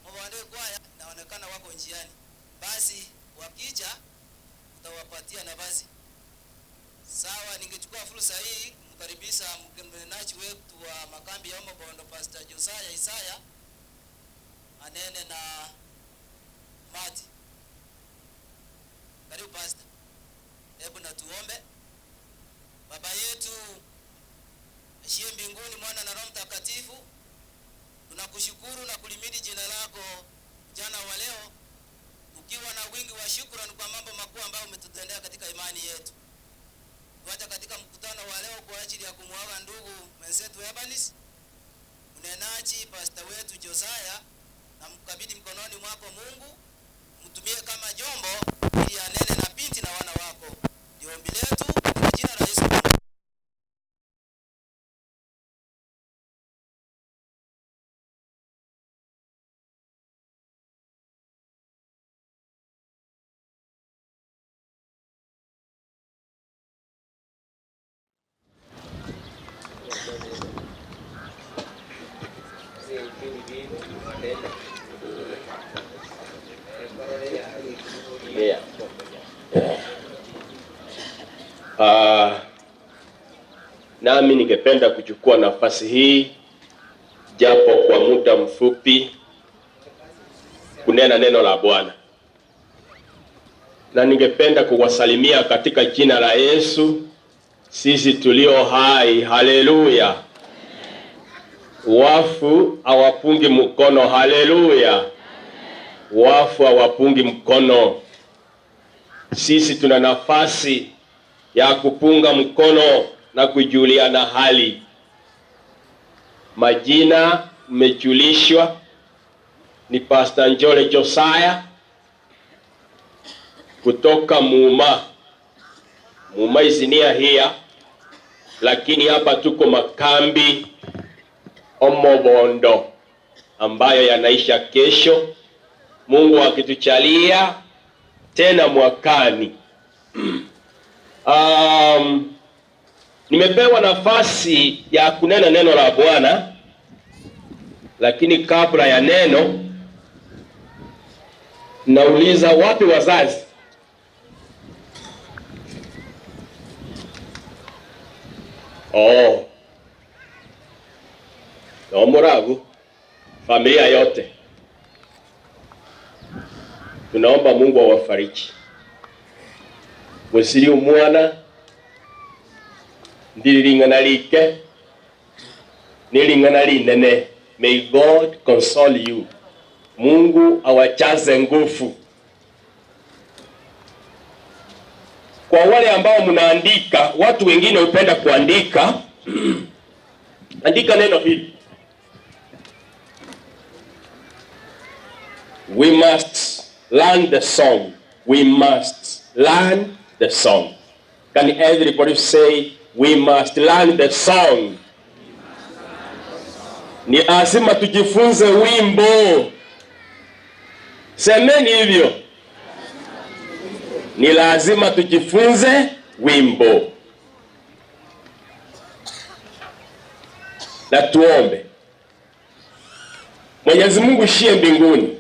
F: Omobondo kwaya naonekana wako njiani. Basi wakija tutawapatia nafasi. Sawa, ningechukua fursa hii kumkaribisha mnenaji wetu wa makambi ya Omobondo Pastor Josiah Isaya anene na mati. Karibu Pastor. Hebu na tuombe. Baba yetu aliye mbinguni, Mwana na Roho Mtakatifu, tunakushukuru na kulimidi jina lako jana wa leo, ukiwa na wingi wa shukrani kwa mambo makuu ambayo umetutendea katika imani yetu. Tuacha katika mkutano wa leo kwa ajili ya kumwaga ndugu mwenzetu Evanis, mnenaji pastor wetu Josiah, na mkabidhi mkononi mwako Mungu, mtumie kama jombo ili anene na binti na wana wako. Ndio ombi letu katika jina la Yesu.
S: Nami ningependa kuchukua nafasi hii japo kwa muda mfupi kunena neno la Bwana. Na ningependa kuwasalimia katika jina la Yesu, sisi tulio hai. Haleluya. Wafu hawapungi mkono. Haleluya. Wafu hawapungi mkono. Sisi tuna nafasi ya kupunga mkono na kujuliana hali. Majina mmejulishwa ni Pastor Njole Josiah kutoka Muuma. Muuma izinia here, lakini hapa tuko makambi Omobondo ambayo yanaisha kesho, Mungu akituchalia tena mwakani. Nimepewa nafasi ya kunena neno la Bwana, lakini kabla ya neno nauliza wapi wazazi? Na Omoragu, familia yote tunaomba Mungu awafariji. Musiri umwana ndiringana like niringana linene. May God console you
I: Mungu awajaze nguvu. Kwa wale ambao mnaandika, watu wengine hupenda kuandika andika neno hili: we must learn the song. We must learn the song. Can everybody say we must learn the song? Ni lazima tujifunze wimbo. Semeni hivyo. Ni lazima tujifunze wimbo. Na tuombe. Mwenyezi Mungu shie mbinguni,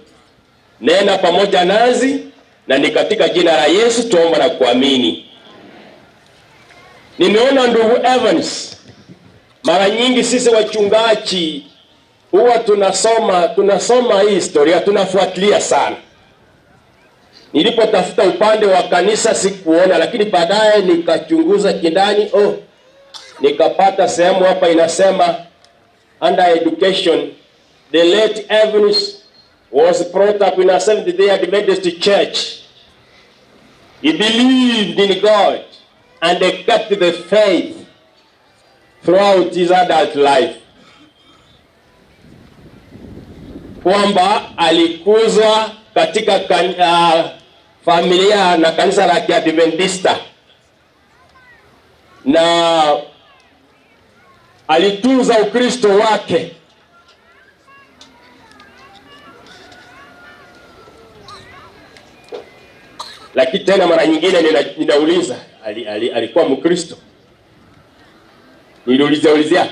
I: nena pamoja nazi, na ni katika jina la Yesu tuomba na kuamini. Nimeona ndugu Evans, mara nyingi sisi wachungaji huwa tunasoma hii historia, tunafuatilia sana. Nilipotafuta upande wa kanisa sikuona, lakini baadaye nikachunguza kindani, nikapata sehemu hapa inasema under education, the late Evans was brought up in a Seventh-day Adventist church. He believed in God and kept the faith throughout his adult life. Kwamba alikuzwa katika familia na kanisa la Kiadventista, na alitunza Ukristo wake. Lakini tena mara nyingine ninauliza, alikuwa Mkristo? Niliulizia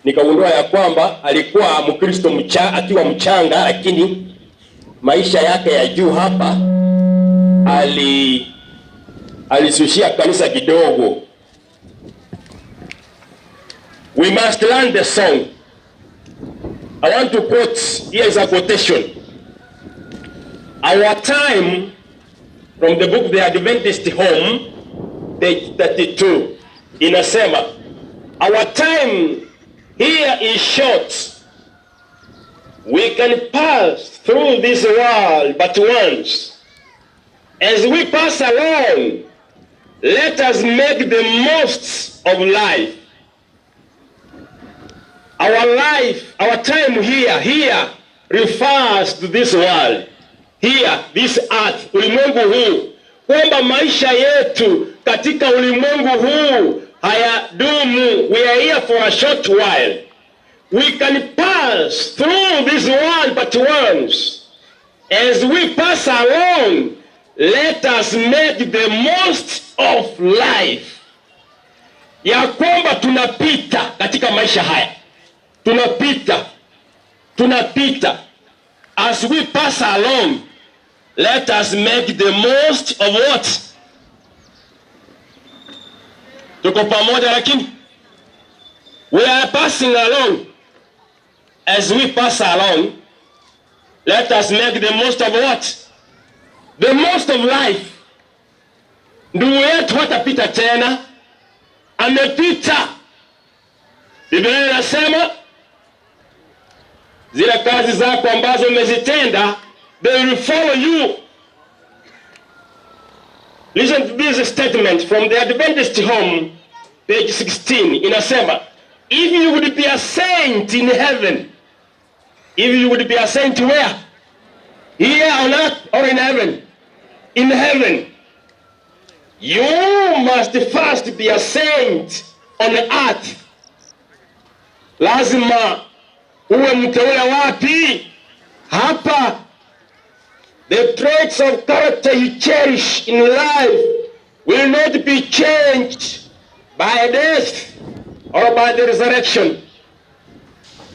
I: nikagundua ya kwamba alikuwa Mkristo akiwa mchanga, lakini maisha yake ya juu hapa alisushia kanisa kidogo. We must learn the song. I want to quote, here is a quotation. Our time, from the book The Adventist Home, page 32, inasema, our time here is short. We can pass through this world but once. As we pass along, let us make the most of life. Our time here refers to this world. Here, this earth, ulimwengu huu. Kwamba maisha yetu katika ulimwengu huu hayadumu. We are here for a short while. We can pass through this world but once. As we pass along, let us make the most of life. Ya kwamba tunapita katika maisha haya. Tunapita. As we pass along, let us make the most of what? Tuko pamoja lakini? We are passing along. As we pass along, let us make the most of what? The most of life. Ndugu yetu hatapita tena, amepita. Biblia inasema zile kazi zako ambazo umezitenda, they will follow you. Listen to this statement from the Adventist Home, page 16. Inasema, if you would be a saint in heaven, if you would be a saint where? Here on earth or in heaven? In heaven. You must first be a saint on earth. Lazima uwe mteule wapi? Hapa. The traits of character you cherish in life will not be changed by death or by the resurrection.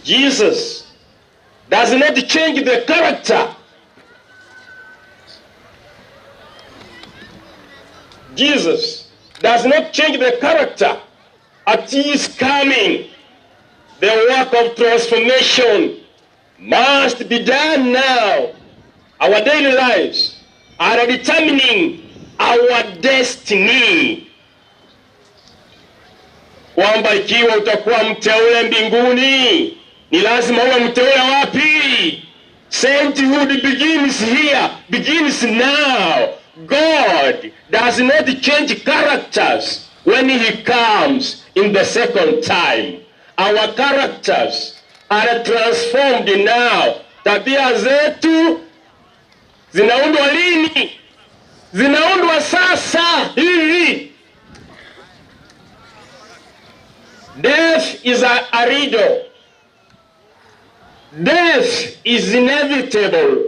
I: Jesus does not change the character. Jesus does not change the character at his coming. The work of transformation must be done now. Our daily lives are determining our destiny. Kwamba ikiwa utakuwa mteule mbinguni, ni lazima uwe mteule wapi? Sainthood begins here, begins now. God does not change characters when he comes in the second time. Our characters are transformed now. Tabia zetu zinaundwa lini? Zinaundwa sasa hivi. Death is a riddle. Death is inevitable.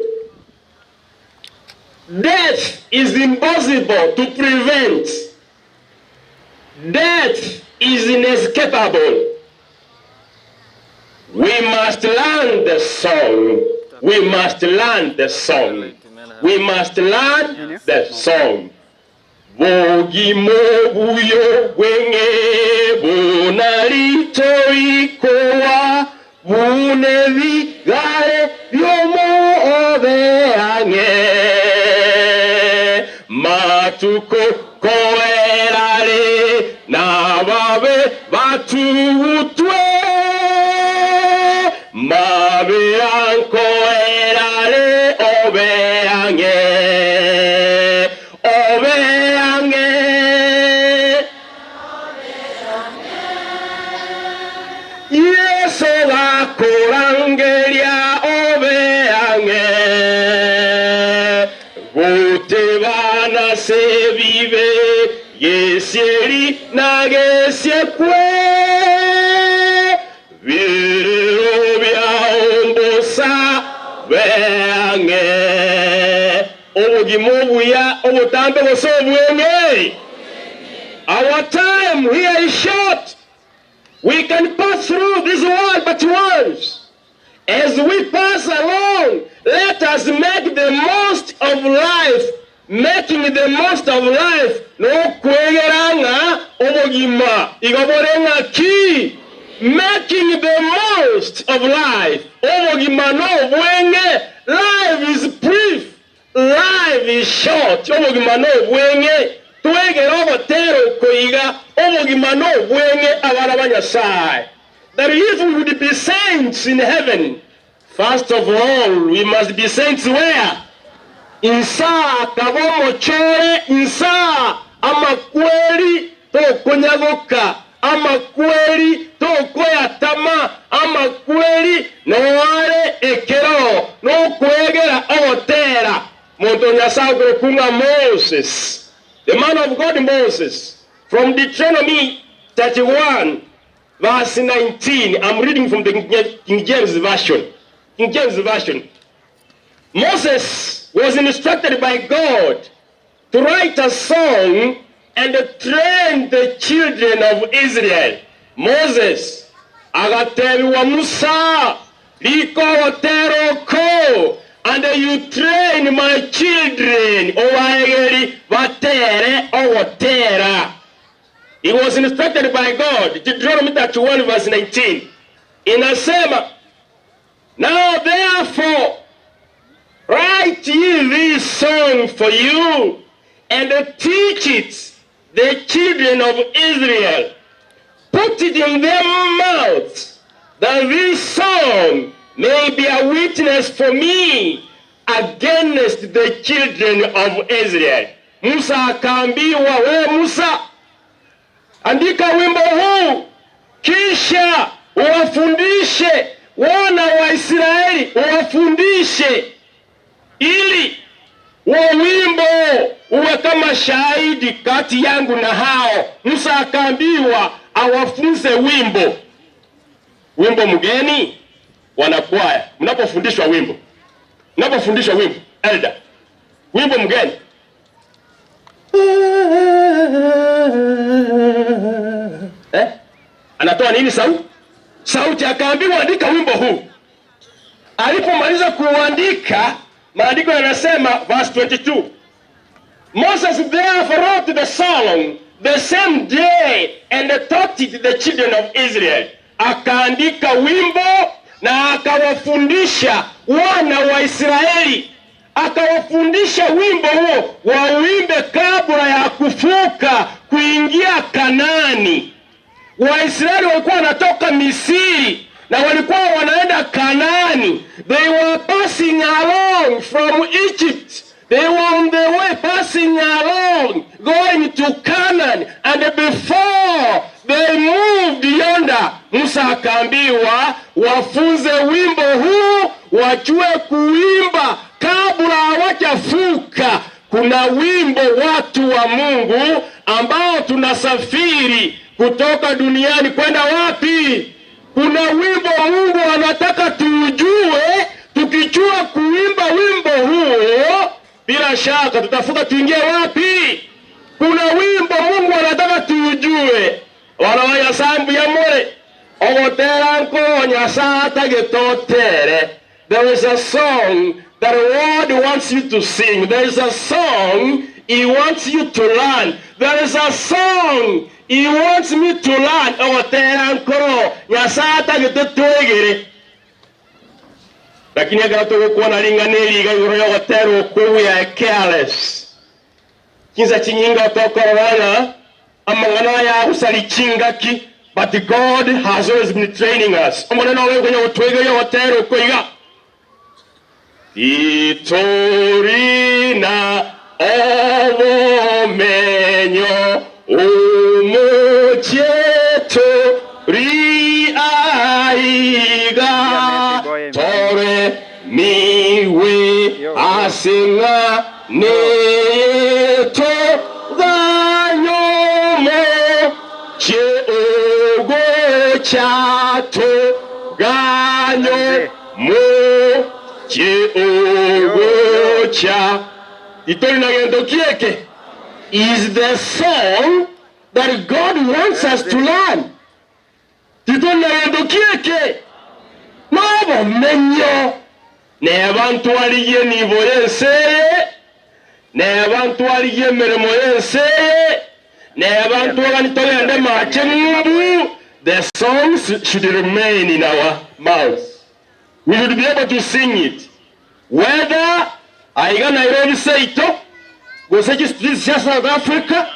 I: Death is impossible to prevent. Death is inescapable. We must learn the song. We must learn the song. We must learn the song. Bogi mobuyo wenge bonalito ikowa bunevi gare yomo obeange matuko koerare na babe batutwe mabe anko erare obeange obeange yeso la korangeria obeange gutebana se vive yesieri na gesiekwe virobia ombosa beange obugimobuya obutambe bosobwenge. Our time here is short. We can pass through this world but once. As we pass along, let us make the most of life. Making the most of life. No kwegeranga obugima igoborenga ki. Making the most of life. Obugima no bwenge. Life is brief. Life is short. Obugima no bwenge. Twegera obotero koiga obugima no bwenge abana banyasai. That if we would be saints in heaven, first of all, we must be saints where? Insa kabomo chore, insa amakweli to konyagoka, amakweli to koyatama, amakweli no are ekero, no kwegera obotera. Monto nyasagro kunga Moses, the man of God Moses, from Deuteronomy 31, verse 19. I'm reading from the King James Version. King James Version. Moses was instructed by God to write a song and train the children of Israel. Moses, agatebiwa Musa, liko otero ko, and you train my children, owaegeri vatere owotera. He was instructed by God. Deuteronomy 31 verse 19. Inasema, now therefore, write ye this song for you, and teach it the children of Israel. Put it in their mouths, that this song may be a witness for me against the children of Israel. Musa akaambiwa, we Musa, andika wimbo huu, kisha uwafundishe wana wa Israeli, uwafundishe ili wa wimbo uwe kama shahidi kati yangu na hao. Musa akaambiwa awafunze wimbo. Wimbo mgeni, wanakwaya, mnapofundishwa wimbo. Mnapofundishwa wimbo, elder. Wimbo mgeni. Anatoa nini sauti? Sauti. Akaambiwa andika wimbo huu. Alipomaliza kuandika, maandiko yanasema verse 22. Moses therefore wrote the song the same day and taught it the children of Israel. Akaandika wimbo na akawafundisha wana wa Israeli. Akawafundisha wimbo huo wauimbe kabla ya kufuka kuingia Kanaani. Waisraeli walikuwa wanatoka Misri na walikuwa wanaenda Kanaani. They were passing from Egypt. They were on the way passing along, going to Canaan, and before they moved yonder, Musa akaambiwa wafunze wimbo huu, wajue kuimba kabla hawajavuka. Kuna wimbo watu wa Mungu ambao tunasafiri kutoka duniani kwenda wapi? Kuna wimbo Mungu anataka tujue. Tukijua kuimba wimbo huo, bila shaka tutafuka tuingie wapi? Kuna wimbo Mungu anataka tujue. Wana wa Nyasambu ya more ogotera nko Nyasata getotere. There is a song that the Lord wants you to sing. There is a song He wants you to learn. There is a song He wants me to learn. Ogotera nko Nyasata getotere. Lakini agatoka kuona linganeli igayuro yogotero we are careless. Kinza chinyinga tokorana amangana ya usali chingaki, but God has always been training us. Omone nawe kwenye utwege yogotero kuiga. Itorina ovo menyo umucheto ri aiga tore miwe asinga neto ganyomo cheogo chato ganyomo cheogo cha itorina gendo kieke is the song that God wants us to learn. Itorina gendo kieke Mabo menyo ne abantu aliye nivo yense ne abantu aliye meremo yense ne abantu abanitogende machengu. The songs should remain in our mouths. We should be able to sing it. Whether aiga Nairobi seito, goseji streets cha South Africa,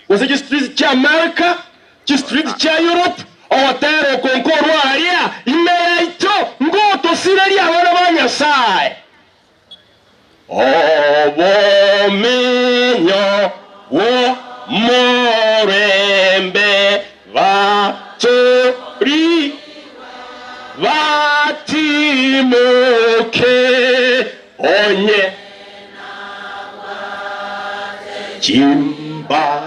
I: goseji streets cha America, chi streets cha Europe, otero konkorwa aria imeito ngoto sireria wana banyasaye. Obo menyo wo morembe vatori vatimoke onye chimba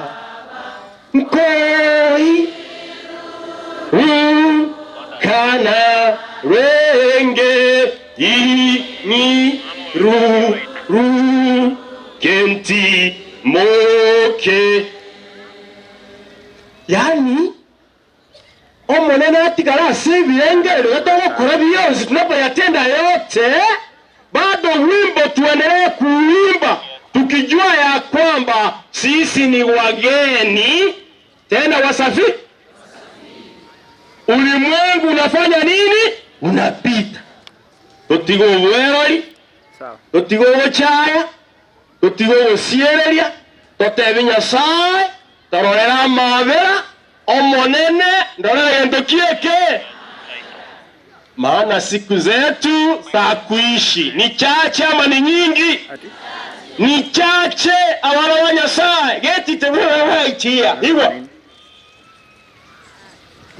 I: mkoi kana renge ini ru kenti moke. Yani omonene atigara asibirengero yatokora biyonzi tunapoyatenda yote, bado wimbo tuendelee kuimba tukijua ya kwamba sisi ni wageni tena wasafiri. Ulimwengu unafanya nini? Unapita. Totigo uweroi, totigo uchaya, totigo usiereria, totebi Nyasaye, tarorera mabera, omonene, ndorera gento kieke. Maana siku zetu za kuishi ni chache ama ni nyingi? Ni chache. Awana wa Nyasaye get it right here. Hivyo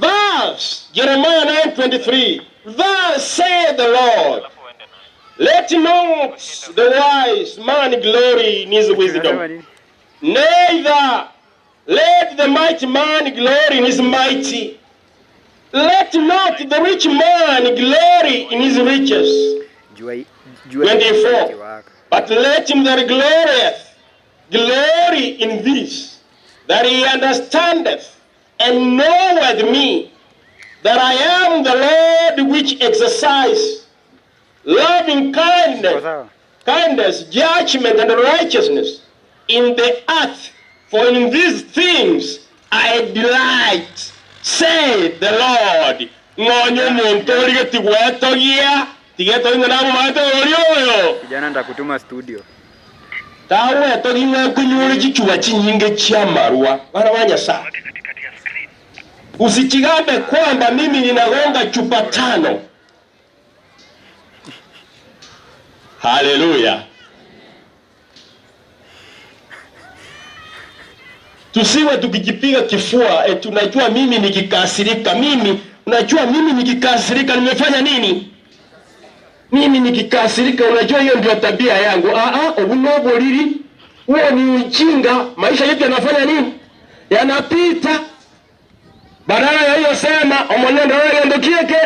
I: verse Jeremiah 9:23, thus saith the Lord, let not the wise man glory in his wisdom, neither let the mighty man glory in his mighty. Let not the rich man glory in his riches. 24. But let him that glorieth glory in this, that he understandeth and knoweth me, that I am the Lord which exercise loving kindness, judgment, and righteousness in the earth. For in these things I delight, saith the Lord.
L: Kijana nitakutuma studio.
I: Tawe toginga kunyura chichuwa chinyinge cha marua. Bana banyasa. Usichigambe kwamba mimi ninagonga chupa 5. Haleluya. Tusiwe tukijipiga kifua tunajua mimi nikikasirika, unajua mimi nikikasirika nimefanya nini? Mimi nikikasirika unajua hiyo ndio tabia yangu. Obunoboliri. Huo ni ujinga. Maisha yetu yanafanya nini? Yanapita. Badala ya hiyo sema omonendo wewe ndokieke.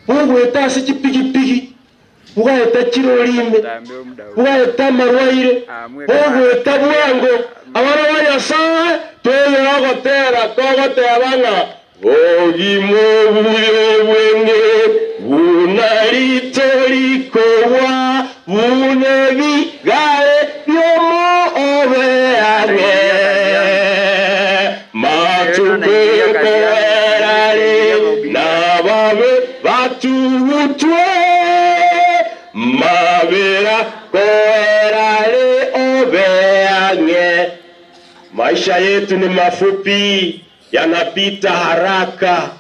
I: Ugweta sikipigipigi. Ugweta kirolime. Ugweta marwaire. Ugweta bwango. Abana baya sawa toyo gotera banga. Ogimo buyo bwenge bunalitorikowa bunebi gare yomo obeage matukoerare nababe batutwe mabera koerare obeage. Maisha yetu ni mafupi, yanapita haraka.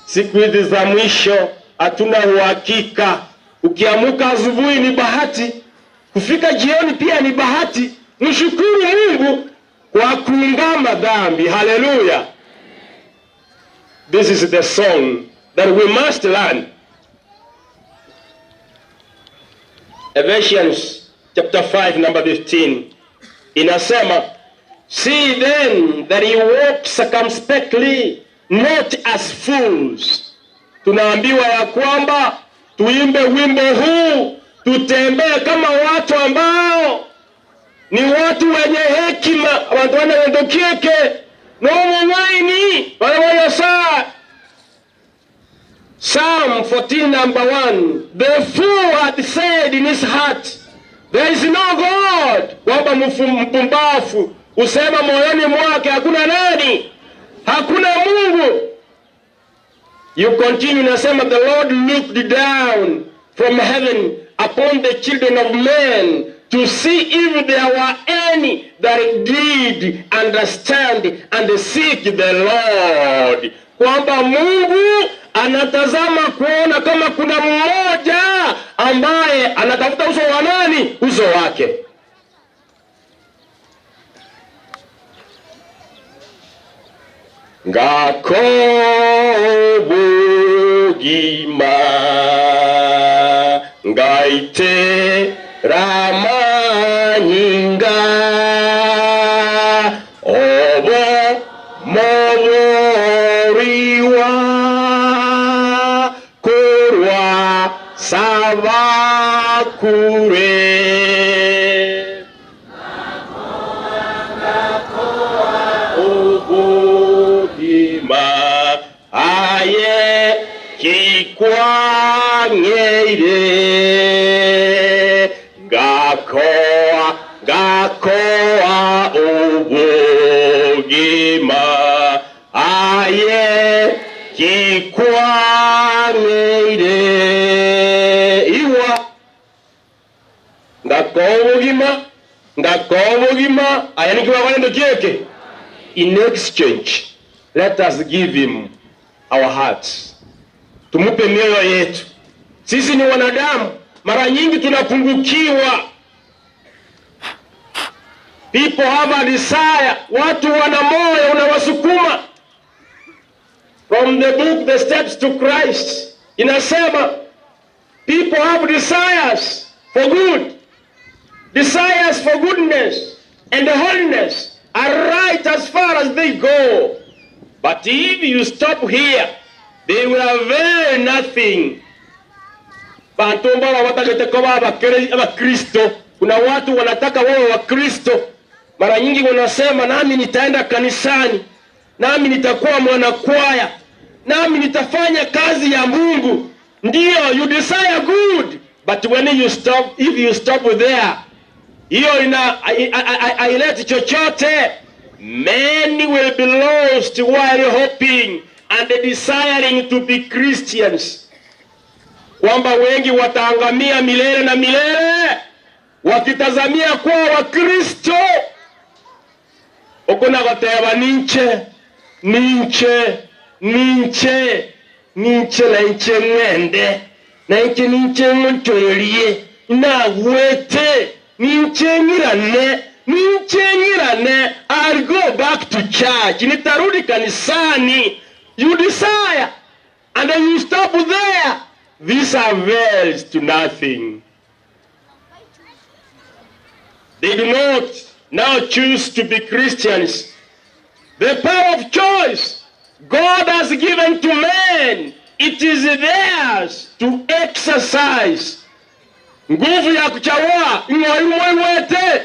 I: Siku hizi za mwisho hatuna uhakika. Ukiamuka asubuhi ni bahati, kufika jioni pia ni bahati. Mshukuru Mungu kwa kuungama dhambi. Hallelujah. This is the song that we must learn. Ephesians chapter 5 number 15 inasema, see then that you walk circumspectly, not as fools. Tunaambiwa ya kwamba tuimbe wimbo huu, tutembee kama watu ambao ni watu wenye hekima, watu wanaondokieke no mwaini wala saa. Psalm 14 number 1, the fool had said in his heart, there is no God. Kwamba mpumbafu usema moyoni mwake hakuna nani? Hakuna Mungu. You continue nasema, the Lord looked down from heaven upon the children of men to see if there were any that did understand and seek the Lord. Kwamba Mungu anatazama kuona kama kuna mmoja ambaye anatafuta uso wa nani? Uso wake. Ngakobugima ngaite ramanyinga obo moboriwa kurwa sabakure aye kikwangeire gakoa ubugima aye kikwangeire iwa ngakobugima aya nikiwa kwenda kieke. In exchange, let us give him our hearts. Tumupe mioyo yetu. Sisi ni wanadamu, mara nyingi tunapungukiwa. People have a desire. Watu wana moyo unawasukuma. From the book The Steps to Christ inasema, people have desires for good. Desires for goodness and holiness are right as far as they go. But if you stop here, they will avail nothing. Bantu ambao watakete kwa Kristo. Kuna watu wanataka wawe wa Kristo. Mara nyingi wanasema, nami nitaenda kanisani, nami nitakuwa mwanakwaya, nami nitafanya kazi ya Mungu. Ndio, you desire good, but when you stop, if you stop there, hiyo haileti chochote. Many will be lost while hoping and desiring to be Christians. Kwamba wengi wataangamia milele na milele wakitazamia kuwa Wakristo. Ukuna gateba ninche. ninche na inche mwende na inche ninche ntoyerie na wete ninche nyirane I'll go back to church, nitarudi kanisani. You desire and then you stop there. These avails to nothing. They do not now choose to be Christians. The power of choice God has given to men, it is theirs to exercise. Nguvu ya kuchagua wete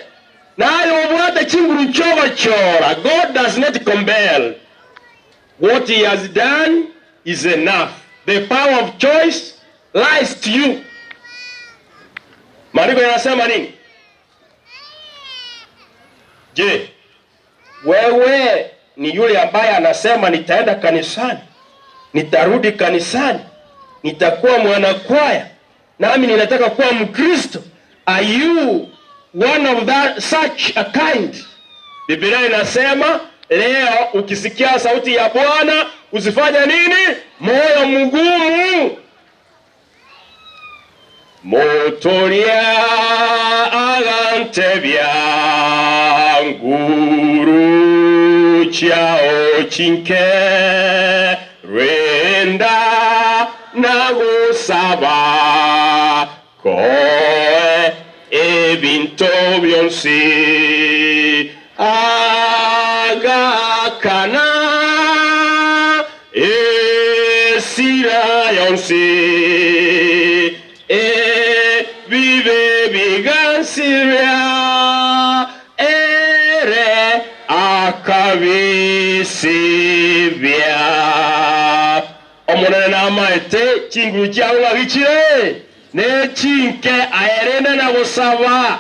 I: nayo wate chinguru chora. God does not compel. What he has done is enough. The power of choice lies to you. Maandiko yanasema nini? Je, wewe ni yule ambaye anasema nitaenda kanisani, nitarudi kanisani, nitakuwa mwanakwaya, nami ninataka kuwa Mkristo? Are you one of that such a kind? Biblia inasema leo ukisikia sauti ya Bwana usifanye nini? Moyo mgumu. Motoria agantebia nguru chao chinke renda nagosaba koe ebinto byonsi agakana esira yonsi vive bigansiria ere akabisibia omonene namaete chinguru chiago gagichire ne chinke aerene na gosaba.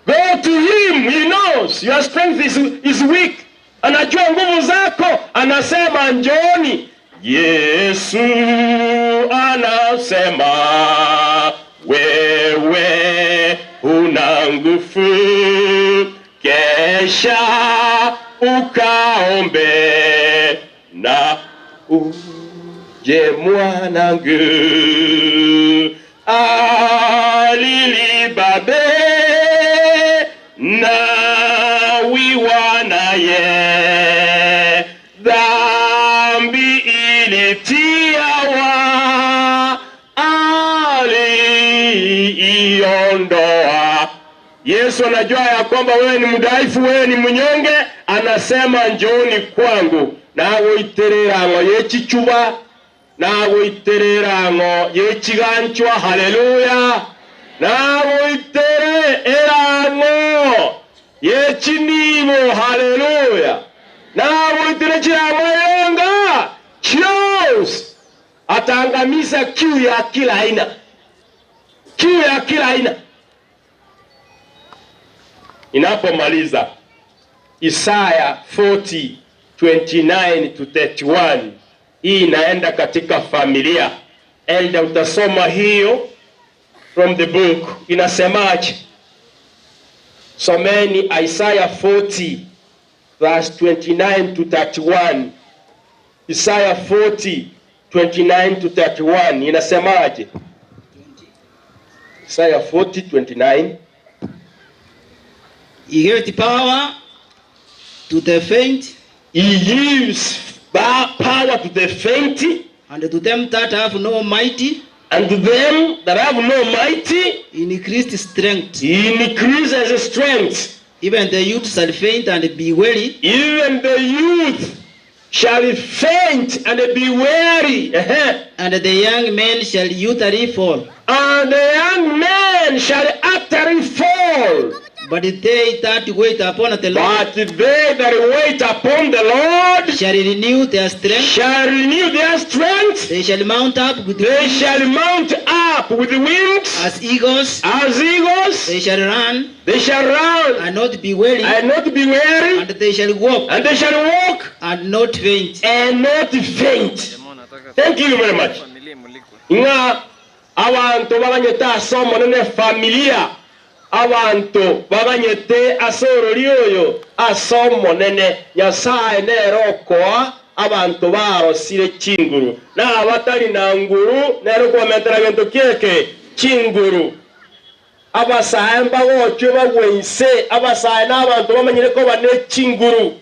I: Go to him, he knows your strength is weak. Anajua nguvu zako, anasema njoni. Yesu anasema wewe una nguvu, kesha ukaombe na uje mwanangu. Alilibabe na wiwa naye dhambi ilitiawa aliiondoa. Yesu anajua ya kwamba wewe ni mdhaifu, wewe ni mnyonge, anasema njooni kwangu nawe itererango yechichuba nawe itererango yechiganchwa. Haleluya. nawe itererango yechinibo. Haleluya. nawe iterechirango chose atangamiza kiu ya kila aina, kiu ya kila aina. Inapomaliza Isaya 40:29 to 31, hii inaenda katika familia. Elda, utasoma hiyo from the book. Inasemaje? Someni Isaiah 40 verse 29 to 31. Isaiah 40:29 to 31 inasemaje? Isaiah 40:29.
O: He gave power to the faint.
I: He gives power to the faint,
O: and to them that have no mighty.
I: And to them that have no mighty,
O: he increased strength.
I: He increases strength.
O: Even the youth shall faint and be weary.
I: Even the youth shall faint and be weary.
O: And the young men shall utterly fall.
I: And the young men shall utterly fall.
O: But they that wait upon the Lord,
I: but they that wait upon the Lord
O: shall renew their strength.
I: Shall renew their strength.
O: They shall mount up with
I: they shall mount up with wings
O: as eagles.
I: As eagles.
O: They shall run.
I: They shall run
O: and not be weary.
I: And not be weary.
O: And they shall walk.
I: And they shall walk
O: and not faint.
I: And not faint. Thank you very much. Nga abantu babanyeta somo nene familia. Abantu babanyete asoro lioyo asomo nene Nyasaye nerokoa abantu barosire chinguru na abatali na nguru nero komentera gento kieke chinguru abasaye mbagochwe bagwense abasaye n'abantu bamenyire ko bane chinguru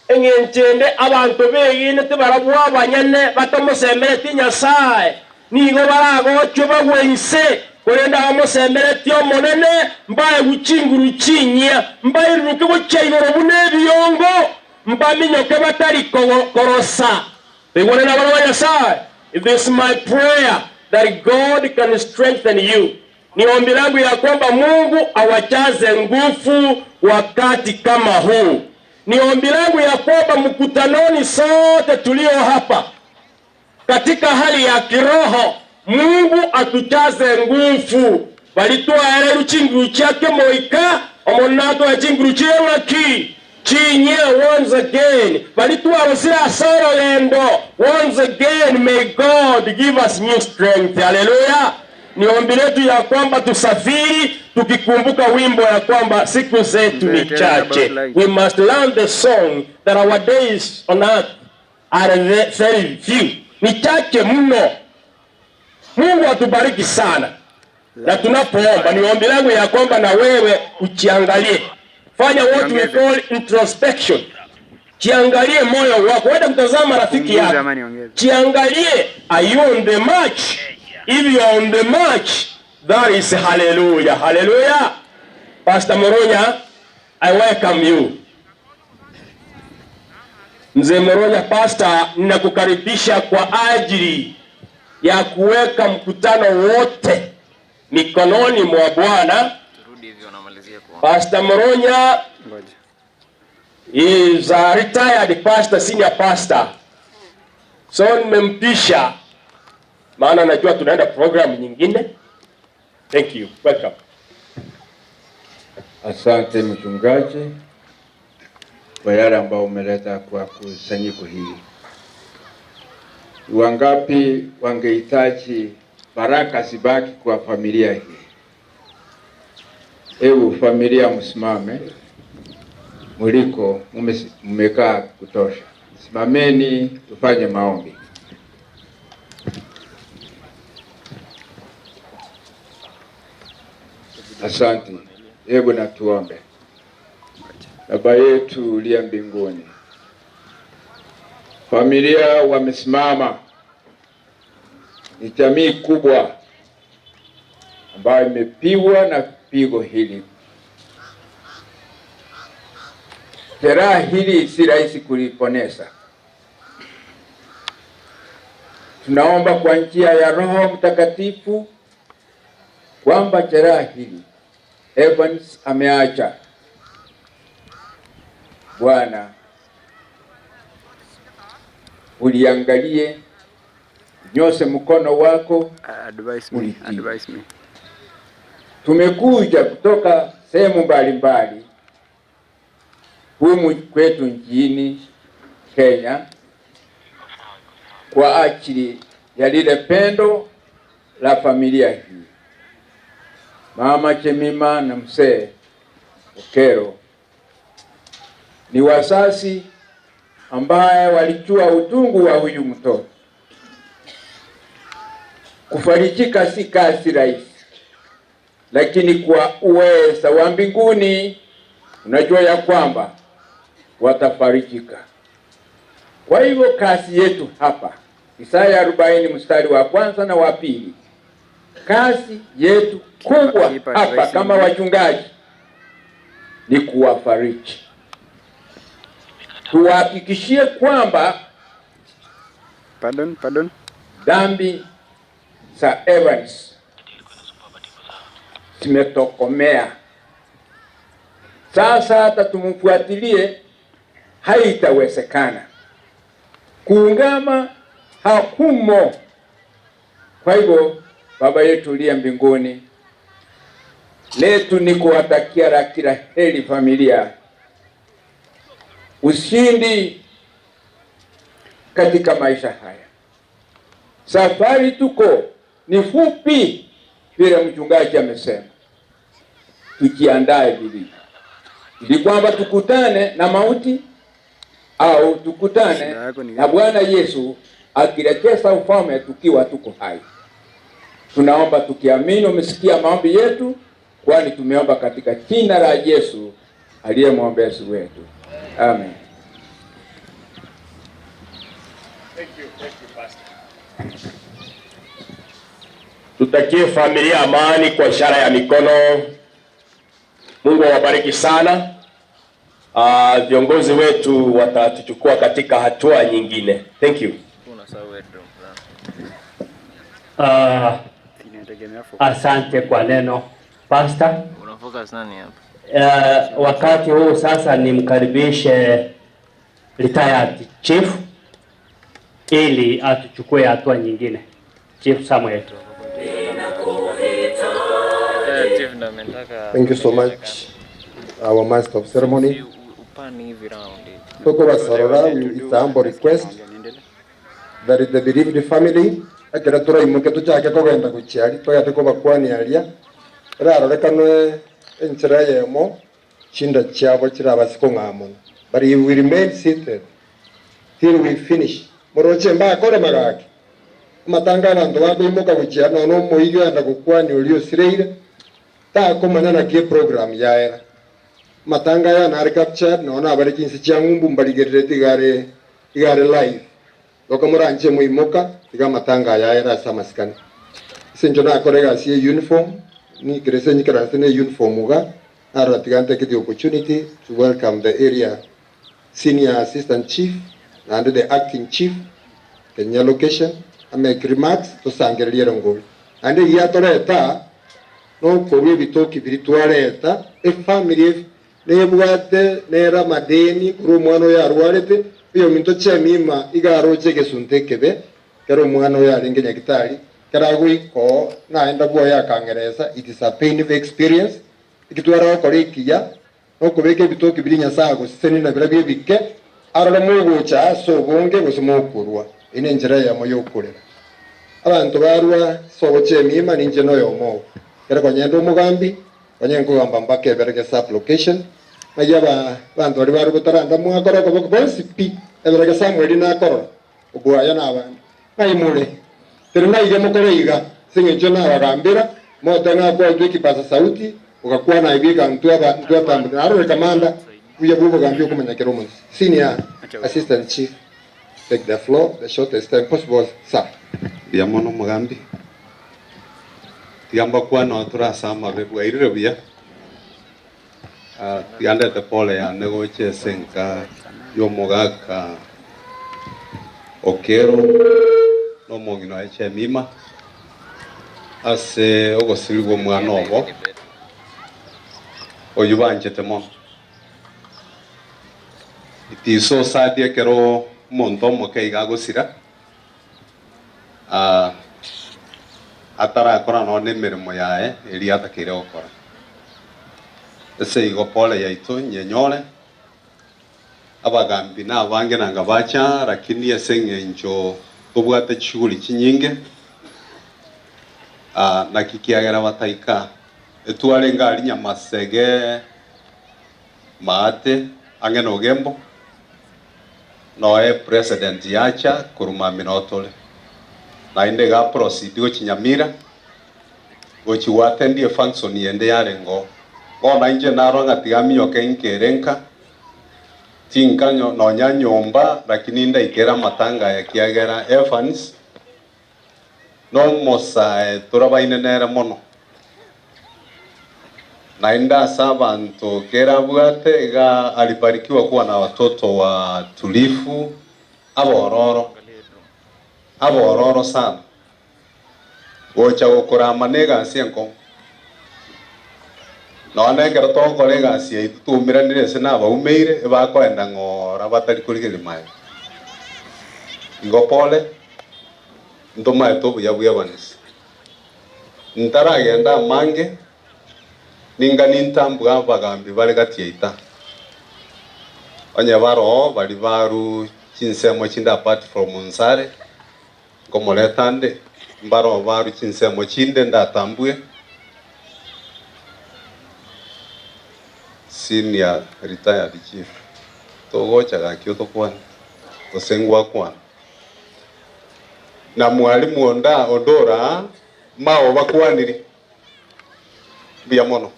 I: engenchende abantu begine tibarabwa abanyene batomosembere tinyasaye nigo baragochwe bagwense korenda amosembere tyo monene mbaye guchinguru chinya mbaye ruke bochaigoro bunebiyongo mbaminyoke batari korosa bigorena bana nyasaye. If this is my prayer that God can strengthen you, ni ombi langu ya kwamba Mungu awajaze nguvu wakati kama huu. Ni ombi langu ya kwamba mkutanoni sote tulio hapa katika hali ya kiroho Mungu atujaze nguvu. Balitua ere chinguru chake moika omonato ya chinguru chake chinye once again. Balitua rosira soro lendo once again. May God give us new strength. Hallelujah. Ni ombi letu ya kwamba tusafiri tukikumbuka wimbo ya kwamba siku zetu ni chache. We must learn the song that our days on earth are very few. Ni chache mno. Mungu atubariki sana. Na tunapoomba ni ombi langu ya kwamba na wewe uchiangalie. Fanya what we call introspection. Chiangalie moyo wako. Wenda mtazama rafiki yako. Chiangalie, are you on the march? If you are on the march, that is hallelujah. Hallelujah. Pastor Moronya, I welcome you. Mzee Moronya, pastor, ninakukaribisha kwa ajili ya kuweka mkutano wote mikononi mwa Bwana. Pastor Moronya is a retired pastor, senior pastor. So nimempisha maana najua tunaenda program nyingine. Thank you. Welcome.
K: Asante mchungaji kwa yale ambao umeleta kwa kusanyiko hili. Wangapi wangehitaji baraka zibaki kwa familia hii? Ewe familia msimame. Muliko mmekaa kutosha. Simameni tufanye maombi. Asante. Hebu na tuombe. Baba yetu uliye mbinguni, familia wamesimama, ni jamii kubwa ambayo imepigwa na pigo hili. Jeraha hili si rahisi kuliponesa. Tunaomba kwa njia ya Roho Mtakatifu kwamba jeraha hili Evans ameacha, Bwana uliangalie, nyose mkono wako. Advise me. Tumekuja kutoka sehemu mbalimbali humu kwetu nchini Kenya kwa ajili ya lile pendo la familia hii. Mama Chemima na mzee Okero ni wazazi ambaye walijua utungu wa huyu mtoto. Kufarijika si kazi rahisi, lakini kwa uweza wa mbinguni unajua ya kwamba watafarijika. Kwa hivyo kazi yetu hapa, Isaya 40 mstari wa 1 na wa 2, kazi yetu kubwa hapa kama wachungaji ni kuwafariji. Tuhakikishie kwamba dhambi za Evans zimetokomea. Sasa hata tumfuatilie haitawezekana. Kuungama hakumo. Kwa hivyo Baba yetu uliye mbinguni, letu ni kuwatakia kila heri familia, ushindi katika maisha haya. Safari tuko ni fupi vile mchungaji amesema. Tujiandae vilivyo ili kwamba tukutane na mauti au tukutane na Bwana Yesu akirejesha ufalme tukiwa tuko hai. Tunaomba tukiamini umesikia maombi yetu, kwani tumeomba katika jina la Yesu aliye mwombezi wetu. Amen.
I: Thank you, Pastor. Tutakie familia amani kwa ishara ya mikono. Mungu awabariki sana. Viongozi wetu watatuchukua katika hatua nyingine. Thank you.
R: Asante kwa neno Pastor.
P: Unafocus nani hapa?
R: Wakati huu sasa nimkaribishe retired chief ili atuchukue hatua nyingine. Chief Samuel.
C: Thank you so much, our master of ceremony. Toko Basarora, it's a humble request that is the bereaved family. Akira tura imuke tuchake kogenda kuchiari to yate ko bakwani alia raro rekanwe enchira yemo chinda chiabo chira basiko ngamo, but he will remain seated till we finish. Moroche mba kore magaki matanga na ndo wabo imuka kuchiari no moiyo anda kukwani ulio sireire ta komana na ke program yaera matanga ya na capture no na bari kinsi changumbu mbaligerete igare live lokamuranje muimoka iga matanga yaera samaskani senjo na korega sie uniform ni grese ni karante ne uniform uga ara tigante ke the opportunity to welcome the area senior assistant chief and the acting chief Kenya location ame remarks to sangelia ngol ande ya toreta no kowe bitoki virtualeta e family ne bwate ne ramadeni kuru mwana ya rwarete iyo minto chamima igaro cheke suntekebe kero mwana ya ringenya kitali karagui ko naenda bwo ya kangereza. It is a painful experience ikitwara ko rikia no kubeke bitoki birinya sago seni na birabe bike arala mugo cha so bonge gusumukurwa ine njira ya moyo kurera abantu barwa so chemima ninje no yomo kera kwanyendo mugambi kwanyengo gamba mbake berege sub location mayaba bantu bari bari gutaranda mwakora ko bonsi pi eberege samweli na koro ubwaya nabandi nayimule tena naige mukoreiga singecho na bagambira moto na kwa twiki pasa sauti ukakuwa na ibika mtu atambu aro kamanda uya bubo gambio kumenya keromo senior assistant chief take the floor the shortest time possible sir
V: ya mono mugambi tiamba kwa no turasama bebwa irire bia tianda te pole ya negoche senka yo mogaka Okero no mongino eche mima ase ogosirigo mwana obo oyubanje temon itiso sadie kero monto mokeiga gosira atara akora no ne mirimo yae eri atakire okora ese igo pole ya ito nyenyole abagambi na abange nanga bacha lakini esenge njo tubwate chuguli chinyinge na kikiagera bataika etwale ngali nyamasege maate angeno gembo noe president yacha kuruma minotole na inde ga proceed go chinyamira go chiwatendi function yende yarengo ona inje naro ngatigami yokenkerenka tinkanyo nonya nyomba lakini nda ikera matanga ya kiagera Evans no mosa turabaine nere mono na inda sabanto kera bwate ga alibarikiwa kuwa na watoto wa tulifu abororo sana gocha gukura manega sienko no negera to kolega cia itumiranire sena baumeire bakwenda ngora batari kurigiri mayo ngopole ndoma etobu ya buyabanisi ntaragenda mange ninga nintambu abagambi bari gatiita onye baro bari baru chinsemo chinda apart from Nsare komoletande mbaro baru chinsemo chinde ndatambue senior retired chief togocha gakio tokwana osengwa kwana na mwalimu ondora mao bakwaniri bia mono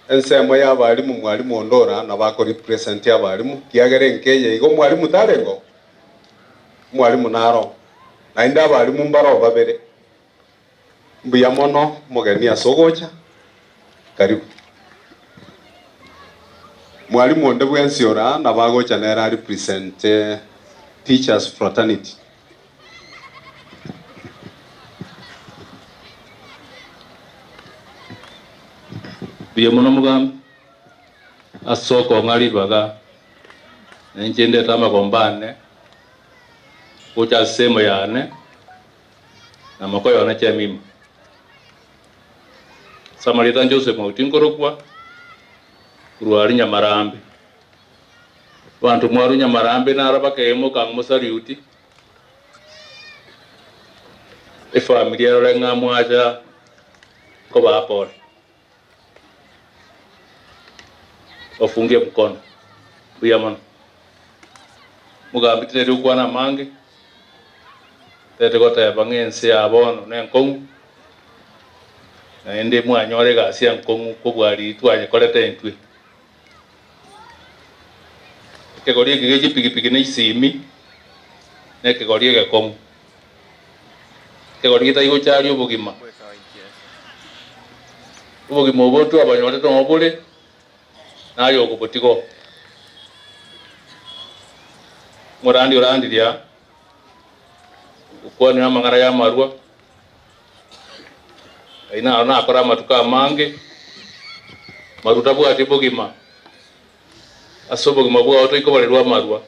V: ensemo ya balimu mwalimu ondora na bako represent ya balimu kiagere nkeye igo mwalimu tarengo mwalimu naro na inda balimu mbaro babere bia mono mogeni asogocha karibu mwalimu onde bwensiora na bagocha nera represent teachers fraternity.
M: Bia mono mugambi asoko ngali baga nenjende tama kombane ucha semo yane na makoyo na chamima samarita njose mautingorokwa kuruari Nyamarambe bantu mwaru Nyamarambe naraba kemo kang musariuti familia renga mwaja ko bapor ofunge mkono buyamana mugambi tere ukwana mange tete kota bangense abono nenkong na ende mwanyore gasi yankong ko bwari twanye kolete ntwe kegorie geje pigipigi ne isimi ne kegorie gakong kegorie tayo chari obugima obotu abanyore to obule nayo kubutigo orandi dia ukwani na mangara ya marua aina na akora matuka mange maruta bwa tibogima asobogima bwa oto ikobalirwa marua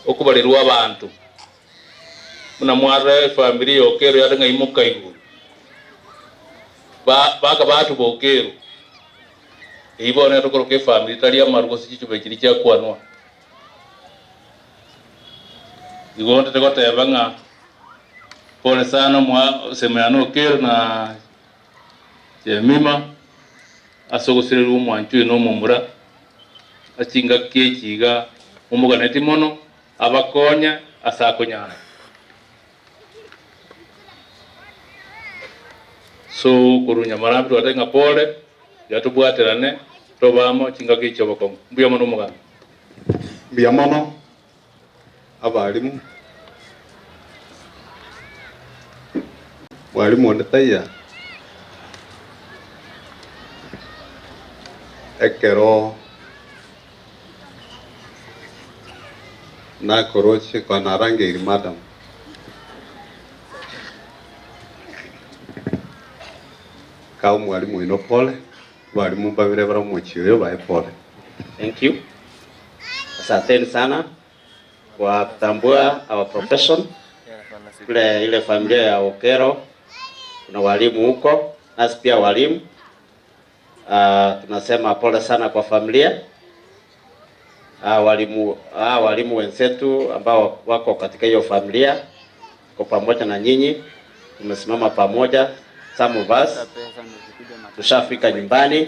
M: okubalirwa abantu muna mwara familia Okero yatenga imuka igu baka batu bo Okero ibone to koroke family tali amarugo sichube kiri kya kwanwa igonde te kota yabanga pole sana mwa semano Okero na Nyamira asogosere rumwanchu no mumura achinga kekiga umuganeti mono abakonya asakonyana so kuru Nyamarambe watenga pole yatubwaterane tobamo chinga kichoboko mbuya mono mugana
V: bia mono abalimu mwalimu ondetaya Okero na koroche kwa narange iri madam kau mwalimu ino pole walimu babire bara mwichiyo bae pole.
T: Thank you. Asanteni sana kwa kutambua our profession. Ile familia ya Okero kuna walimu huko, nasi pia walimu. Tunasema pole sana kwa familia. Walimu wenzetu ambao wako katika hiyo familia, kwa pamoja na nyinyi tumesimama pamoja. Some of us tushafika nyumbani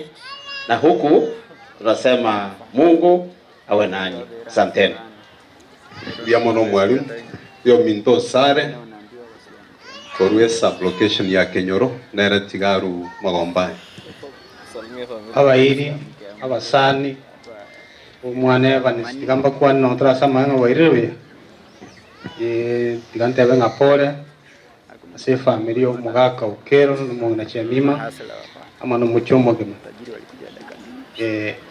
T: na huku tunasema Mungu awe nanyi. Asanteni.
V: Bia mono mwalimu yo minto sare korwe sublocation ya Kenyoro nere tigaru magomba
N: abairi abasani umwane banistigamba kwa no trasama ngo wairiwe tigante benga pole ase familia omugaka Okero no na Nyamira amano muchomo gema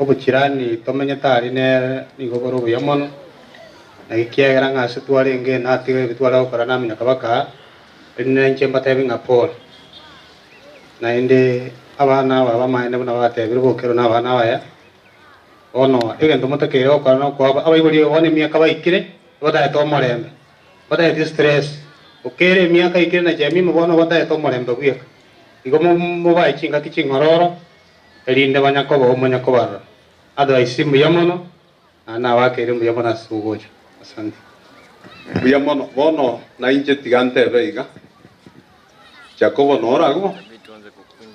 N: obukirani tomenye tari ne nigoboro buyamono nagikiagera ngase twarenge natige bitwara okora namina kabaka rinne nchemba tebinga pole na inde abana baba maende buna batebire Okero na abana baya ono egento mutakere okora no kwa abaibuli one miaka baikire bada to morembe bada stress Okere miaka ikire na Nyamira bono bada to morembe buyeka igomo mubai chinga kichingororo elinde banyakobo omanyakobara otherwise muyamono ana wakere muyamono sugojo. Asante.
V: Muyamono bono na inje tigante beiga Jacobo norago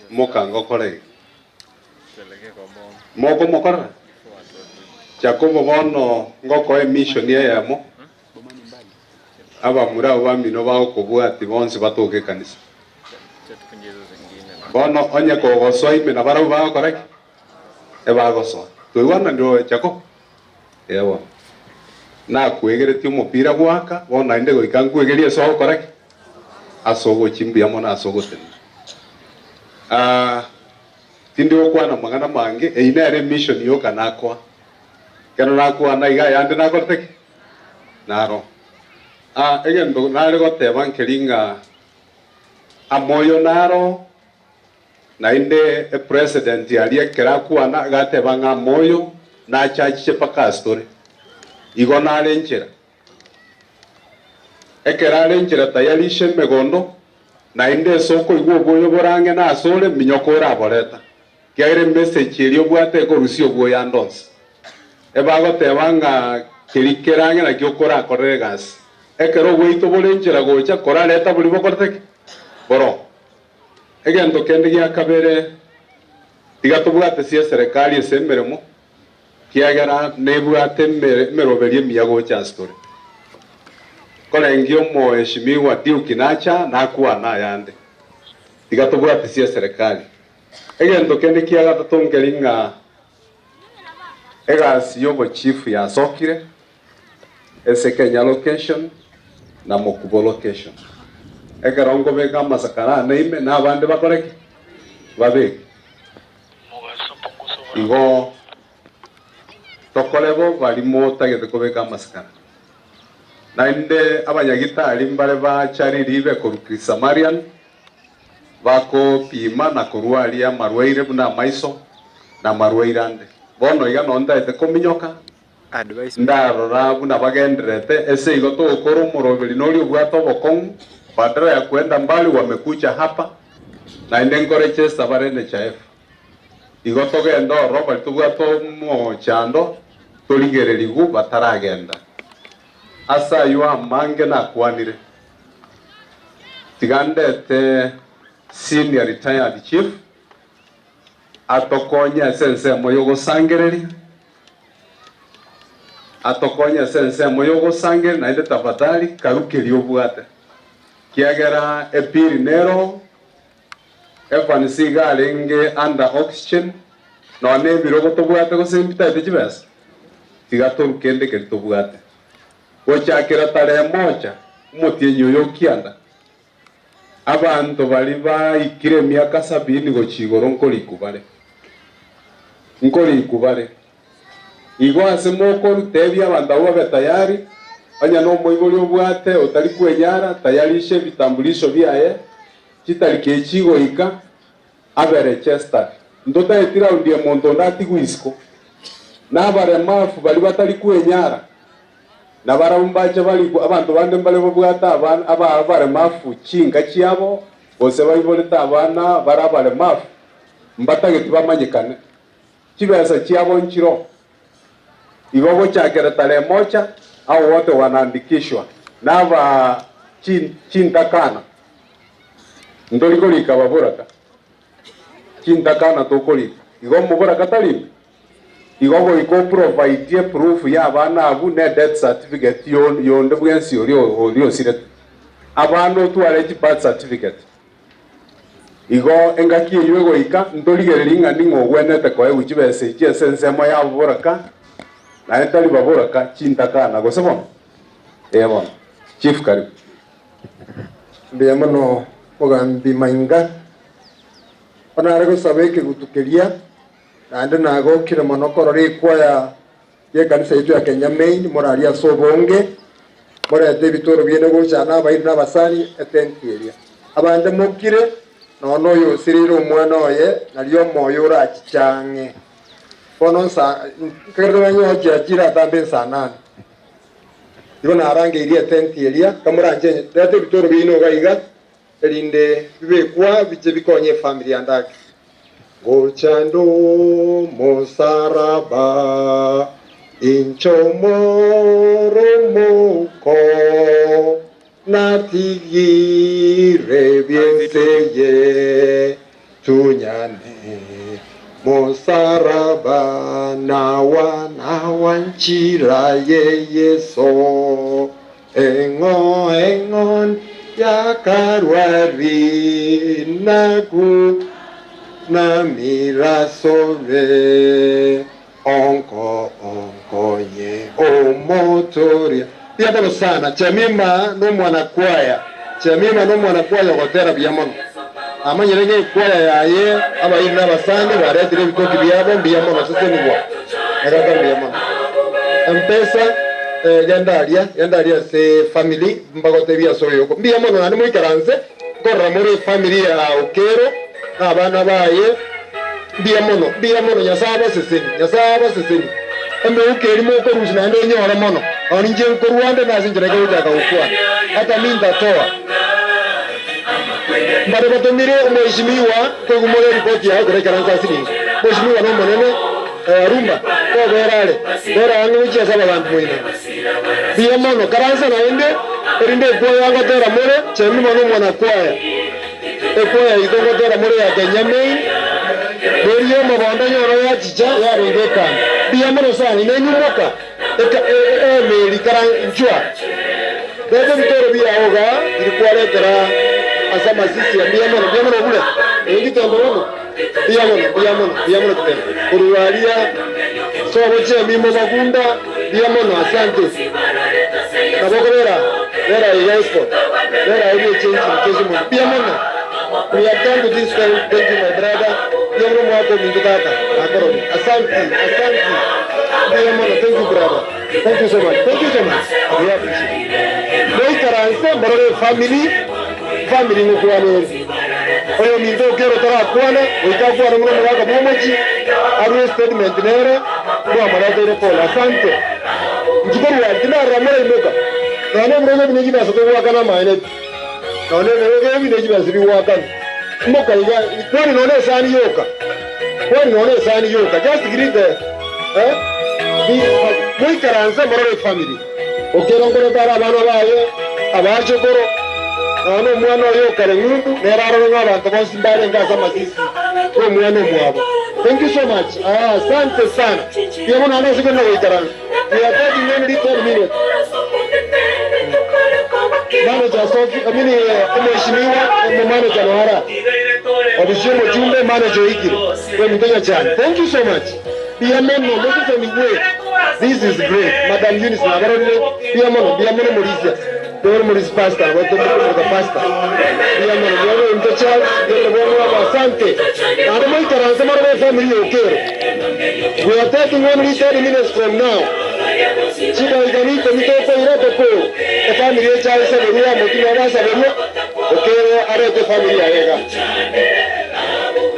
V: mokango kore moko mokora Jacobo bono ngoko emission yemo aba mura wa mino ba okobwati bonse batoke kanisa bono onye ko goso ime na bara ba korek e ba goso to wana ndo Jacob ewa na kwegereti umupira gwaka bono inde goika kwegerie so korek asogo chimbia mona asogo tena tindi okwana magana mange einere mission yoka nakwa kana nakwa na iga yande nakorteke naro egendo nare goteba nkeringa amoyo naro na inde president ali kera kwana gateba nga moyo na chachi pa story igo nare nchera ekera nchera tayari shemegondo na inde soko igwo boyo borange na asole minyokora boreta kiaire message eri obwate ko rusio bwo yandons ebago tebanga kirikerange na kyokora akorere gas ekero bwito bolenjera gocha kora leta buli bokorteke boro egento kende gya kabere tigatubwate sia serikali esemberemo kiagera nebwate meroberie miyago cha story kora ngio mo eshimiwa diukinacha na kuwa na yande tigatubwate sia serikali egento kende kiaga tatongeringa egasi yobo chief ya sokire Kenya location na Mokubo location egerongo beka masakara neime na bande bakoreke babe igo tokolebo balimo tagete kobeka masakara na inde abanyagitari mbare ba chari ribe korukisa Marian bako pima na korwalia marwaire buna maiso na marwairande bono iga nonda ete kominyoka advice ndarora buna bagenderete ese igo to okoro morobeli noli obwato bokong badara ya kwenda mbali wamekucha hapa na inde ngoreche sabarene chef igo to gendo Robert obwato mo chando toligererigu bataragenda asa yuwa mange na kwanire tigandete senior retired chief atokonya sense moyogo sangereri atokonya sense moyogo sangere na inde tafadhali karukeri obwate kiagera epiri nero efanisiga alenge under oxygen no ne birogo tobwate go sembita tejibas tigato kende ke tobwate gochakira tare moja umutinyo yokianda abantu bali baikire miaka 70 gochigoro nkoli kubare igo asemoko rutebya abandawo betayari anya no moigori obwate otari kwenyara tayari she bitambulisho byaye kitari kechigo ika abere Chester ndota etira undie mondo ndati guisko na bare mafu bali batari kwenyara na barumbaje bali abantu bande mbale bobwata abana abare mafu chinga chiabo bose bayiboleta abana barabare mafu mbatage tibamanyikane kibesa chiabo nchiro igogo chakera tale moja au wote wanaandikishwa nava chintakana ndoliko likababuraka chintakana tokoli igo muburaka tali igogo iko provide proof ya bana abu ne death certificate yonde bwensi olio sire abano tu arrange birth certificate igo engaki yego ika ndoligereringa ningo gwenete ko ewujibese je sensemo ya buraka na etali baburaka chintakana gosebo ebo chief karibu
C: ndiye mono ogambi mainga onare go sabeke gutukeria ande nago kire mono korore kwaya ye kanisa yetu ya Kenya main moraria sobonge mora de bitoro biene go chana bairi na basani etentieria abande mokire no yo siriro mwana oye nalio moyo ra chichange pono sa kerdo nyo jira tambe sana igo narange iria tentieria kamuranje de bitoro bino gaiga elinde bibekwa biche bikonye familia ndake gochando mosaraba inchomoro moko natigire bienseye tunyane musaraba na wana wanchila ye Yeso engon ya karwari nagu na mirasore onko ye omotoria pia sana chamima no mwana kwaya gotera biamono amanyerenge kwaya yaye abayina basande baretire bitoki byabo biamono sesenigwa eraga biamono mpesa yandaria se family mbagote bia soyo biamono nani muikaranze korra muri family ya Okero abana baye biamono nyasaba seseni ambe ukeri mo ko rusina ndo nyora mono oninje ko Rwanda nazinjira ko utaka ukwa hata mimi ndatoa mbare batomire mheshimiwa ko gumore ripoti ya kure karanza sini mheshimiwa no monene rumba ko berale anu uchi asaba bantu mwina biamono karanza naende erinde kwa yanga tera more chemi mono mwana kwaya ekwaya idongo tera more ya Kenyamei Beriyo mabanda nyoro ya chicha ya rengeka biamono sana inenyumoka meri karan njua bebe bitoro bia oga ilikuwa letera asama sisi ya biamono bule ngitendo wono biamono kitendo uruwalia so boche mimo magunda biamono asante naboko vera ya sport vera ile change kesho mo biamono we have done this time. Thank you my brother yoro mwako mindukaka akoro asante biamono thank you brother thank you so much we appreciate noi karanse mbare family no kuanezi oyo mindo Okero tara kwana oitakuwa na mwana waka momochi aru statement nere kwa malata ile pola asante njikuru ya dinara mara imoka na mwana binegi na soto waka na maene na mwana binegi na sibi waka moka iga kwani naone sani yoka just greet the we karanse mbare family Okero ngoro tara bana baye abachokoro ano mwana oyo kare ngundu neraro n'abantu bose mbare ngasa masisi ko mwana mwabo thank you so much asante sana yebo nana siko na waitarana we are taking only 10 minutes manager Sofi amini mheshimiwa manager Nohara obishimo jumbe manager ikiri kwa mtenya chana thank you so much biamono mose migwe this is great madam Eunice na barone biamono Mauricia Dor Maurice pastor what the pastor biamono into Charles the bono asante and my karanza mara family Okero we are taking only 30 minutes from now chida iganito mitoko irotoko the family ya Charles aberia motino basa aberia Okero arete family yega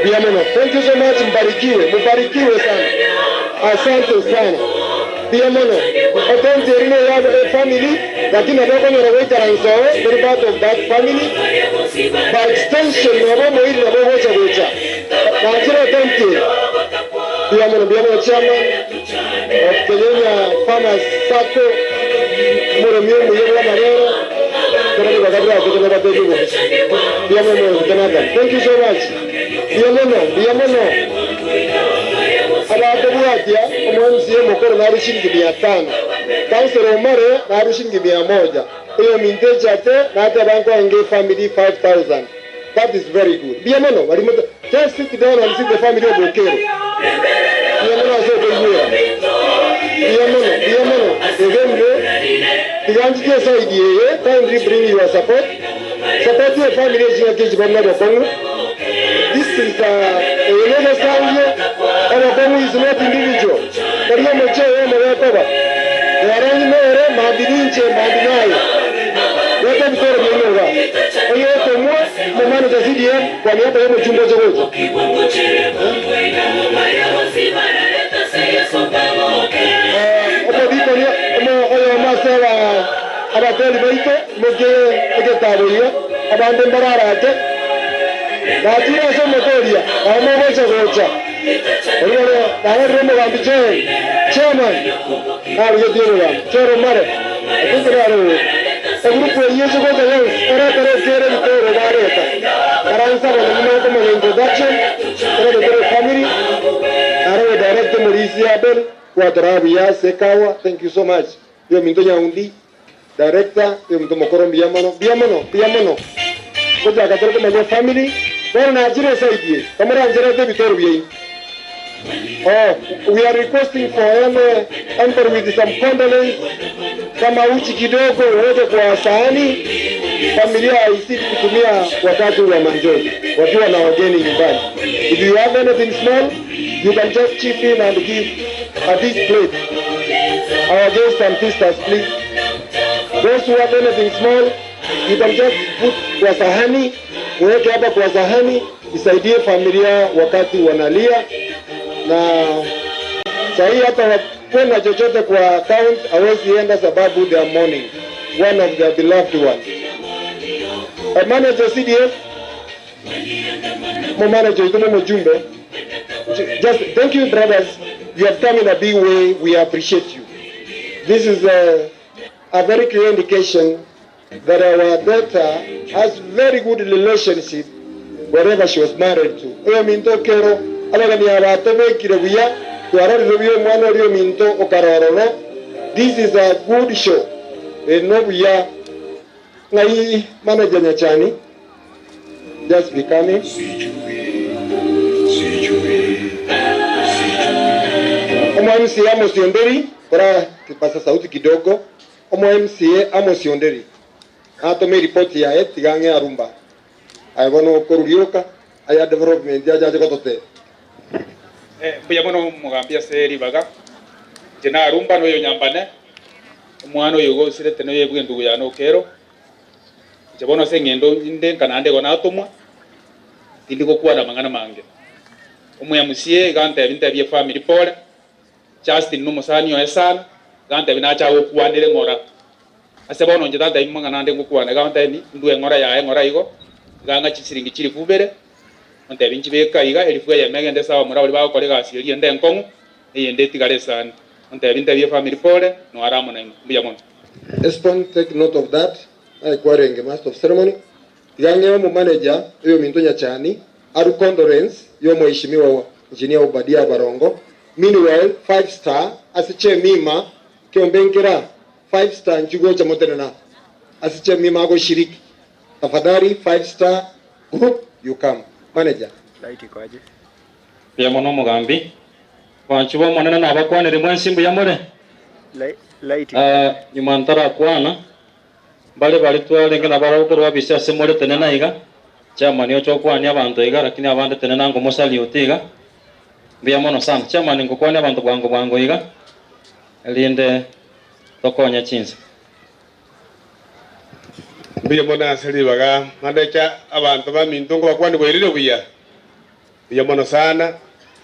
C: biamono thank you so much mbarikiwe sana asante sana biamono atende rino ya family lakini ndio nyoro wekaranzo very part of that family by extension nabo ile nabo wocha na kila thank you biamono chairman of Kenya Farmers Sacco mure miungu yeye marero kwa bakabra kutoka kwa Bego biamono thank you so much biamono abatebuatia omwenzie mukoro na rushingi 500 kansero mare na rushingi 100 iyo minteja te na hata banko ange family 5000 that is very good biamono wali just sit down and see the family of Okero biamono so go biamono evembe tiganjike side ye kindly bring your support your family jinga keji bamna bokongo this is another sound Obokongo is not individual. Kariyo moche yemo toba. Yarangi mere madininche madinayo. Yote bitoro mwenyewa. Oyo tomwa mwana za CDM kwa niaba yemo chumba chogozo. Opo dito ni oyo masela abateli baito moke taboya abande mbararate. Batira so motoria amo bocha. Oye, rumbo gambiche, chairman, yo digo chero mare, el grupo de Yesu con Dios, era quiere el toro, Caranza, como introduction, family, Abel kwa tarabu ya Sekawa. Thank you so much. Yo minto Nyaundi director yo minto Mokoro biamono koja katoro kwa family bora na ajira saidie kamera ajira de bitoru bien. Oh, we are requesting for enter with some condolence kama uchi kidogo uweze kwa sahani familia isiti kutumia wakati wa manjoni wakiwa na wageni nyumbani. If you have anything small, you can just chip in and give at this plate. Our guests and sisters, please. Those who have anything small, you can just put kwa sahani, uweke hapa kwa sahani, isaidie familia wakati wanalia. Na sahi hata kuna chochote kwa account hawezi enda sababu they are mourning one of their beloved ones. A manager CDF, my manager, Mujumbe. Just thank you, brothers. You have come in a big way. We appreciate you. This is a very clear indication that our daughter has very good relationship wherever she was married to. Okero, this is a good show. Manager Nyachani, just becoming. MCA Amos Yonderi, kwa kipasa sauti kidogo. MCA Amos Yonderi. Atome report ya tigange arumba. Aibono korurioka, aya development ya jaje kotote.
D: Buyamono mugambia seri baga. Jena arumba no yonyambane. Umwana yogo sirete no yebwe ndugu ya Okero. Jabono sengendo inde kanande gona atomwa. Ndiko kuwa na mangana mange. Umuyamusie gante binte bya family pole. Justin numusani yo esana gante binacha okuwanire ngora. Asebono nje tata imanga nande ngukwana gante ni nduwe ngora ya ngora igo. Ganga chisiringi chiri kubere. Onte binchi beka iga elifuya ya megende sawa mura oli ba kolega asiri ende nkongu eyende tigale sana. Onte binte bya family pole no aramo na mbuyamono.
C: Espon take note of that. Aikwarenge master of ceremony. Yange yo manager yo Minto Nyachani aru condolence yo mheshimiwa engineer Obadia Barongo. Meanwhile 5 star asiche mima kiombengera 5 star njugo cha motenena asiche mima ako shiriki. Tafadhali 5 star group you come. Manager.
D: Laiti kwaje?
Q: Ya mono mugambi. Wanchuba mwanana na abakwanire mwansimbu ya more.
D: Laiti.
Q: Nyumantara kwana. Bali twalenge na barauko bisya semore tenena iga. Chama niyo chokwania abantu iga lakini abande tenena ngo mosali utiga. Bia mono sana. Chama ningo kwania abantu bwango iga. Linde tokonya chinza.
W: Bia mono asali baga mandecha abantu ba mintungo bakwani bwerire buya. Bia mono sana.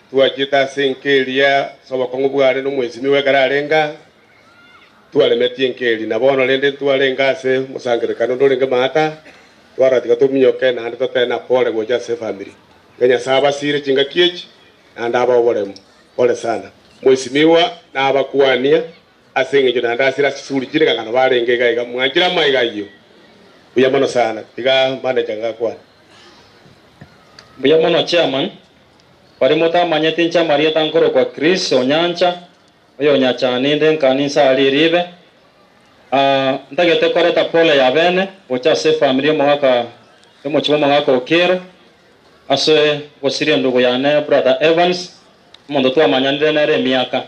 W: Tuwajita senkelia soba kongo bware no mwezi miwe kararenga. Tualemetie nkeli na bono lende tualenga se musangire kano ndolenge mata twara tika tuminyoke na ndo tena pole goja se family kenya saba sire chinga kiechi na ndaba oboremo pole sana mwesimiwa na abakuania asenge jona ndasira sisuri chire kano balenge gaiga mwanjira maiga iyo buyamono sana tiga manager ngakwa
Q: buyamono chairman pare mota manyete ncha maria tankoro kwa Chris Onyancha oyo Nyachani nden kanisa aliribe ndagete koreta pole ya bene ocha se family mwaka emochimo mwaka Okero ase gosiria ndugu yane brother Evans mondo tu amanyandire na miaka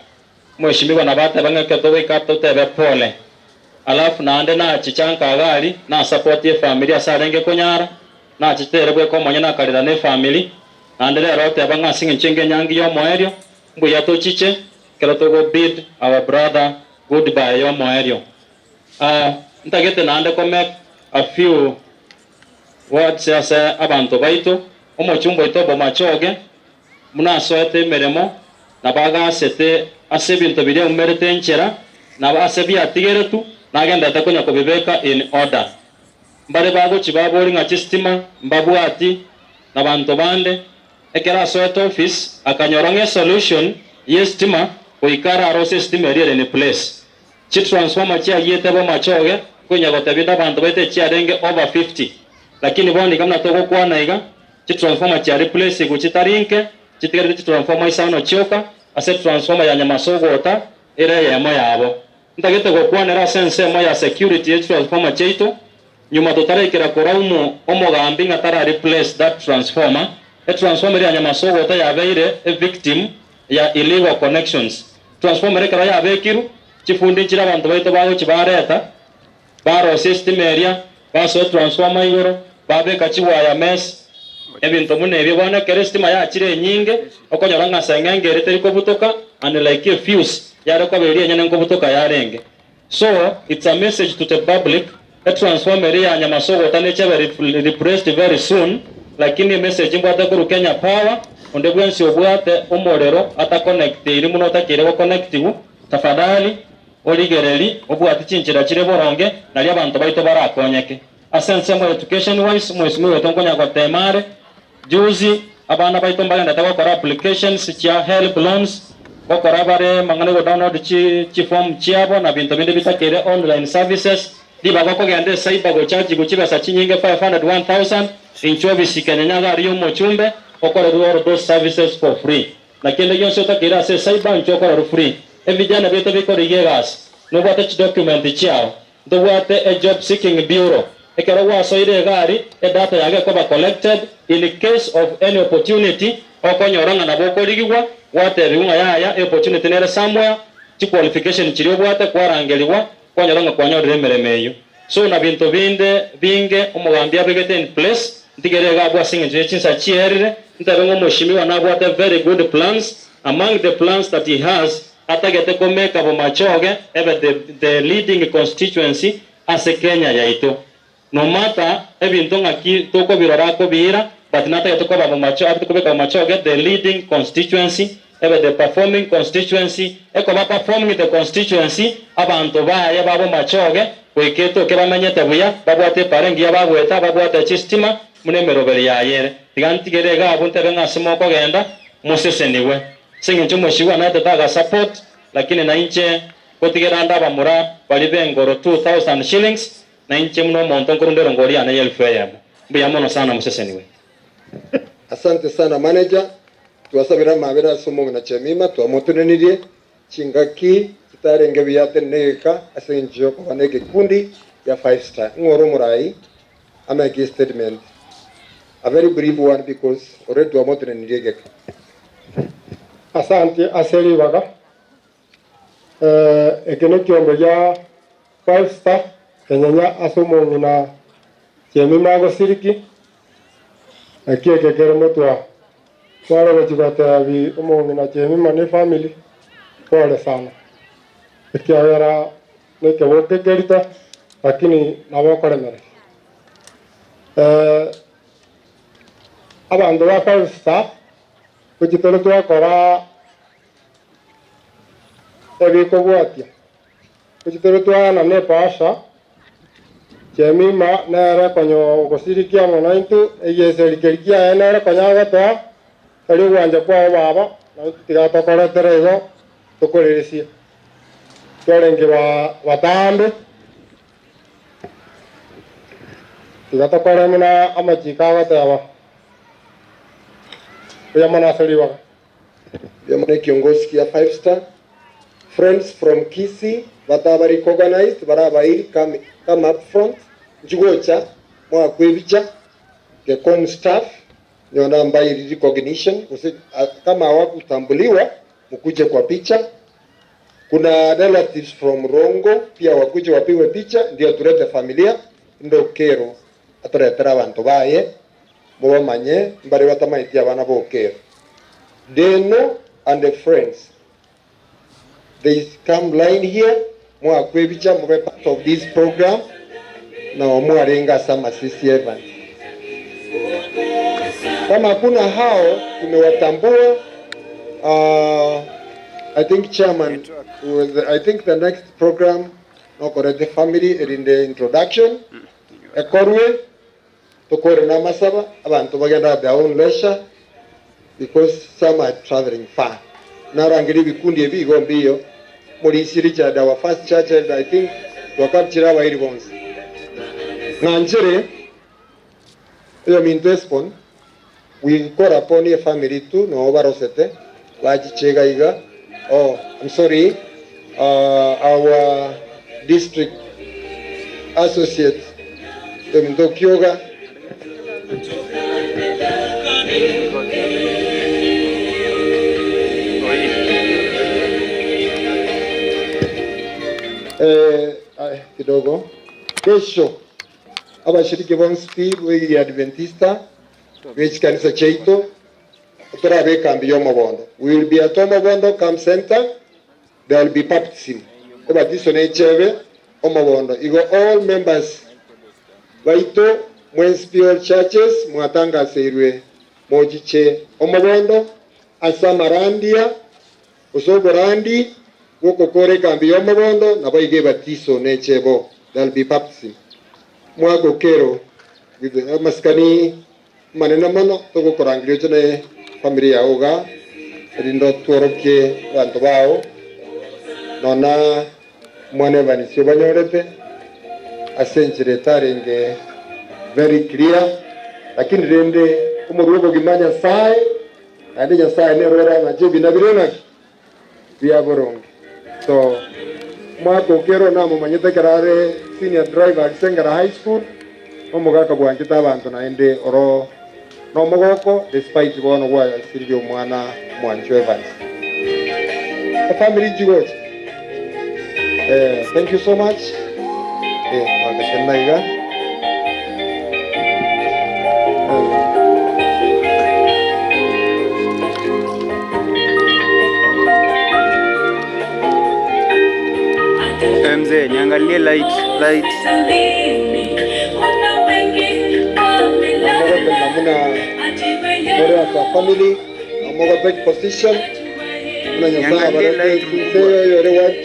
Q: mweshimiwa na bata bangake to wikato tebe pole alafu na ande na chichanka gali na support ye family asarenge konyara na chitere bwe ko monyana kalira ne family na ande ro te banga singe chenge nyangi yo moerio mbuya to chiche kero to go bid our brother goodbye yo moerio ntagete na ande ko make a few words asa abantu baito omochumbo itobo machoge muna soete meremo na baga sete asebinto bile umerete nchera na basebi atigeretu na agenda takonya kubibeka in order mbare bago chibabori nga chistima mbabu ati na bantu bande ekera soete office akanyoronge solution yestima oikara arose stima ere in place chi transformer chia yete bo machoge kunya gotabinda bantu bete chia renge over 50 lakini boni kamna toko kwa naiga chi transformer chia replace go chitarinke chitigere chi transformer isano choka ase transformer ya Nyamasogota ere yemo yabo ntagete gokwanera sense mo ya security ya transformer cheito nyuma tutarekera koraumu omogambi ngatara replace that transformer transformer ya Nyamasogota yabeire a victim ya illegal connections transformer kera yabekiru chifundi chira bantu baito bago chibareta baro system area baso transformer igoro babeka chiwaya mess ebintu mune ebyo bwana kerestima ya chire nyinge okonyora ngasengenge rete liko butoka and like a fuse yare kwa beria nyane ngo butoka yarenge. So it's a message to the public that transformer ya Nyamasogota neche replaced very soon, lakini message ngwate kuru Kenya Power onde bwensi obwate omorero ata connect iri muno takire go connective tafadhali oligereri obwate chinchira chire boronge nali abantu baito barakonyeke asense mo education wise mwesimu wetongonya kwa temare juzi abana baito mbagenda takora applications cha help loans kokora bare mangane go download chi form chiabo na bintu bindi bitakire online services diba goko gende cyber go charge go chibesa chinyinge 500 1000 inchobi sikanya ngari yo mochumbe okora do those services for free na kile yonse takira se cyber nchokora free evijana beto bikori yegas no bata document chiao do wate a job seeking bureau ekero waso ire gari e data yage koba collected in case of any opportunity okonyoranga na bokorigwa wate biunga yaya opportunity nere somewhere chi qualification chiri obwate kwarangeliwa konyoranga kwanyorire meremeyo so na bintu binde binge omugambi abegete in place ndigerega abwa singe chinsa chierire ntabengo moshimiwa na abwate very good plans. Among the plans that he has atagete komeka bo machoge ebe the leading constituency as Kenya yaito no matter ebintu ngaki toko birora ko bira but nata yatoko ba macho abito ko machoge the leading constituency ebe the performing constituency eko ba performing the constituency abantu baye babo machoge weketo ke bamenyete buya babwate parengi yabagweta babwate chistima munemeroberi yayere tigantigerega abunte bengasimo ko genda museseniwe singe ncho moshiwa na tataga support lakini na inche kotigeranda bamura balibengoro 2000 shillings na inche mno monton kurundero ngori ana yelfeya mbuya mono sana museseniwe.
C: Asante sana manager, tuwasabira mabera somo na chemima tuamotunenirie chingaki kitarenge biyate neka asenjo ko baneke kundi ya 5 star ngoro murai ameki statement a very brief one because already tuamotunenirie geka.
E: Asante aseli baga ekene kyombe ya 5 star kenyanya asomo na chemima go siriki akieke kero motwa wale wachibata bi umongi na chemima ne family pole sana ikiawera neke wote gerita lakini nabokore mere abantu ba 5 star kujitolo twakora ebiko bwatia kujitolo twana ne pasha chemima nere konyo gosirikia mono into eyeserikerikia nere konyaga to kali wanja kwa baba na tigatokora terego tokoreresia twarenge batambe tigatokora muna amachika gataba yamana saliwa
C: yamana kiongozi kia 5 star friends from Kisii bataba recognized baraba ili come up front njugocha mwa kwebicha the com staff nyona ambaye recognition kama hawakutambuliwa mkuje kwa picha. Kuna relatives from Rongo pia wakuje wapigwe picha ndio tulete familia ndo Okero aturetera abantu baye mubamanye mbare batamaitia abana bo Okero. Deno and the friends they come line here mwa kwebicha mwe part of this program na mwarenga sama sisi event. Kama kuna hao tumewatambua I think chairman I think the next program no correct family in the introduction ekorwe tokore na masaba abantu bagenda their own leisure because some are traveling far narangiri bikundi ebigo mbiyo muri Richard our first church and I think twakapchira bairi bonse nanjere yo minto espon we call upon a family too no barosete Wajichegaiga. Oh, I'm sorry. Our district associate, Mtokyoga. Kidogo. Kesho abashiriki bonsi w'igi Adventista w'iki kanisa cheito turabe kambi yo Mobondo. We will be at Mobondo Camp Center. There will be baptism. Baptism nechebe Mobondo. Igo all members baito Municipal churches mwatanga serwe mojiche Mobondo asa marandia usoborandi woko kore kambi yo Mobondo na baige baptiso nechebo. There will be baptism. Mwago Okero maskani maneno mano toko korangilio chene familia oga rindo tuoroke bantu bao nona mwane banisio banyorete asenjire tarenge very clear lakini rende umurugo gimanya sai ande ya sai ne rora na jebi na birona bia boronge so Mwago Okero na mumanyete karare senior driver Kisengera High School omugaka bwanjita abantu naende oro no mogoko despite bono gwa sirgio mwana mwanjo Evans. The family jigoje. Thank you so much. Wakashenaiga.
L: Mzee, niangalie light.
C: Family, Mogo take position.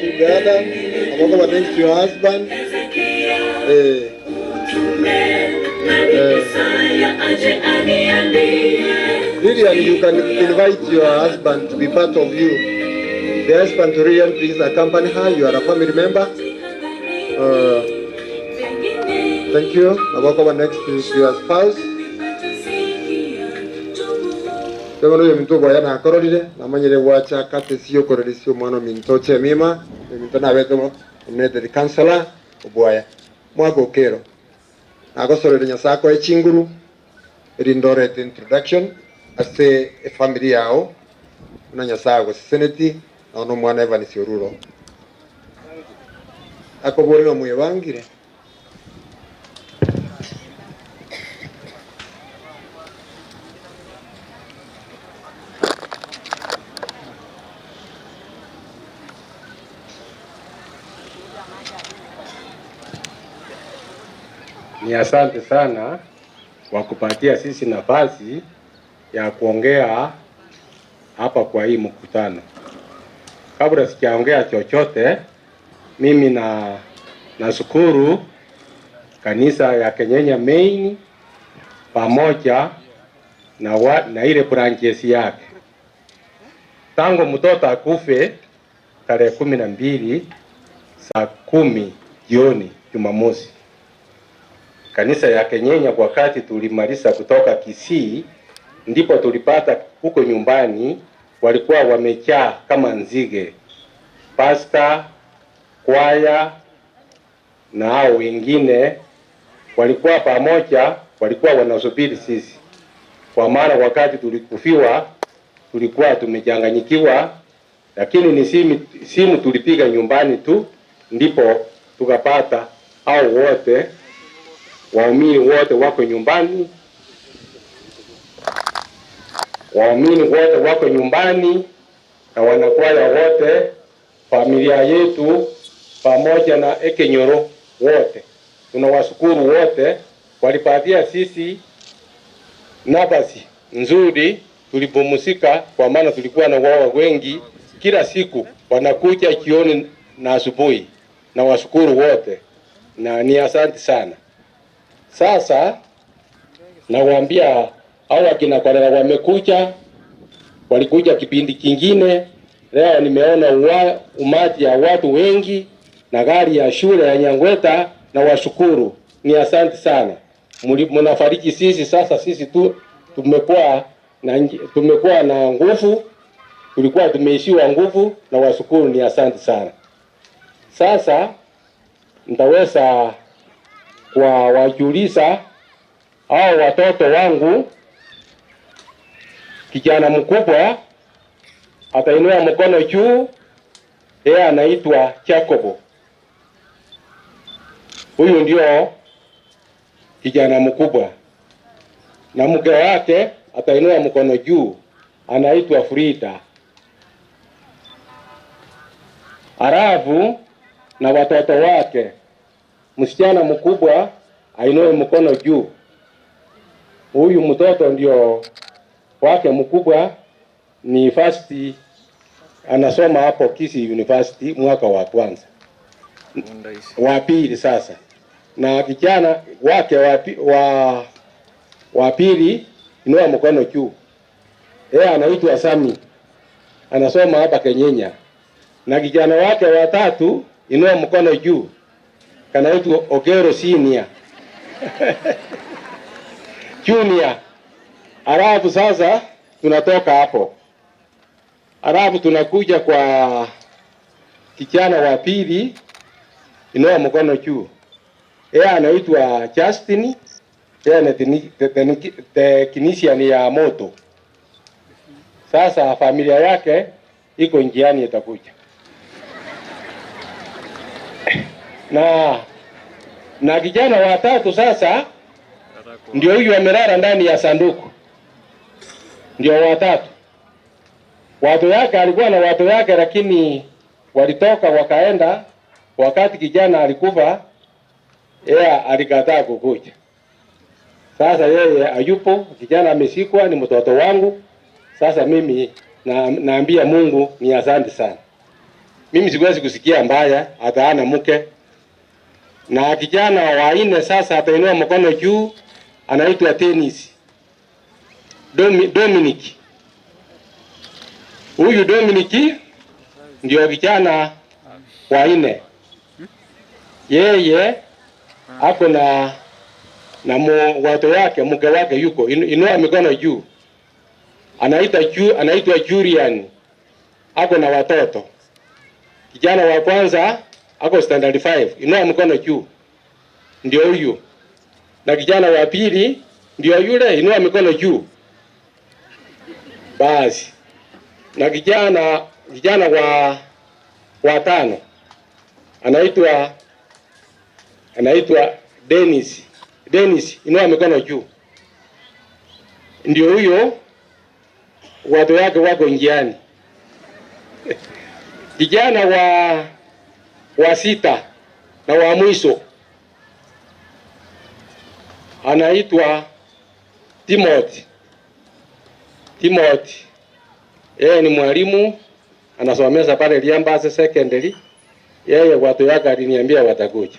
C: Together. Mogo thanks to your husband. Lilian, you can invite your husband to be part of you. The husband to Lilian, please accompany her. You are a family member. Thank you. I walk over next to your spouse. Tegono minto boya na korolide na manyere wacha kate sio korolisi mwana minto chemima minto na beto mnete di kansala boya Mwago Okero na gosoro nya sako echinguru rindore introduction ase a family yao na nya sako seneti na no mwana Evans Oruro akobori mu yabangire.
W: Ni asante sana kwa kupatia sisi nafasi ya kuongea hapa kwa hii mkutano. Kabla sijaongea chochote, mimi nashukuru kanisa ya Kenyenya Main pamoja na ile branches yake. Tangu mtoto akufe tarehe 12 saa 10 jioni Jumamosi, kanisa ya Kenyenya wakati tulimaliza kutoka Kisii, ndipo tulipata huko nyumbani walikuwa wamejaa kama nzige. Pastor, kwaya na hao wengine walikuwa pamoja, walikuwa wanasubiri sisi. Kwa maana wakati tulikufiwa tulikuwa tumechanganyikiwa, lakini ni simu tulipiga nyumbani tu, ndipo tukapata hao wote waumini wote wako nyumbani. Waumini wote wako nyumbani na wanakwaya wote, familia yetu pamoja na Ekenyoro wote. Tunawashukuru wote, walipatia sisi nafasi nzuri tulipumzika, kwa maana tulikuwa na wao wengi kila siku wanakuja jioni na asubuhi. Na washukuru wote na ni asante sana. Sasa nawaambia hawa kina Kolera wamekuja, walikuja kipindi kingine. Leo nimeona umati ya watu wengi na gari ya shule ya Nyangweta, na washukuru. Ni asante sana. Mnafariki sisi. Sasa sisi tu tumekuwa na nguvu,
E: tulikuwa tumeishiwa nguvu na washukuru, ni asante sana. Sasa nitaweza kwa wajulisha hao watoto wangu. Kijana mkubwa atainua mkono juu, yeye anaitwa Jacobo. Huyu ndio kijana mkubwa, na mke wake atainua mkono juu, anaitwa Frida. Arabu na watoto wake, msichana mkubwa ainue mkono juu. Huyu mtoto ndio wake mkubwa, ni university, anasoma hapo Kisii University mwaka wa kwanza wa pili sasa. Na kijana wake wa pili inua mkono juu, yeye anaitwa Sami, anasoma hapa Kenyenya. Na kijana wake wa tatu inua mkono juu, kanaitwa Okero senior junior. Alafu sasa tunatoka hapo, alafu tunakuja kwa kijana wa pili, inua mkono juu, yeye anaitwa Justin, yeye ni technician ya moto. Sasa familia yake iko njiani itakuja. Na kijana wa tatu sasa ndio huyu amelala ndani ya sanduku, ndio watatu. Watu yake alikuwa na watu yake, lakini walitoka wakaenda. Wakati kijana alikufa, yeye alikataa kukuja. Sasa yeye ayupo, kijana ameshikwa, ni mtoto wangu. Sasa mimi naambia Mungu ni asante sana. Mimi siwezi kusikia mbaya, hata ana mke. Na kijana wa nne sasa atainua mkono juu, anaitwa Tennis Dominic. Huyu Dominic ndio kijana wa nne. Yeye ako na watu yake, mke wake yuko. Inua mikono juu. Anaitwa Julian. Ako na watoto. Kijana wa kwanza ako standard 5. Inua mkono juu. Ndio huyu. Na kijana wa pili ndio yule, inua mikono juu. Basi. Na kijana wa tano anaitwa Dennis, inua mikono juu. Ndio huyo, watu wake wako njiani. Kijana wa sita na wa mwisho anaitwa Timothy. Yeye ni mwalimu, anasomesa pale Liambase Secondary. Yeye watu wake aliniambia watakuja.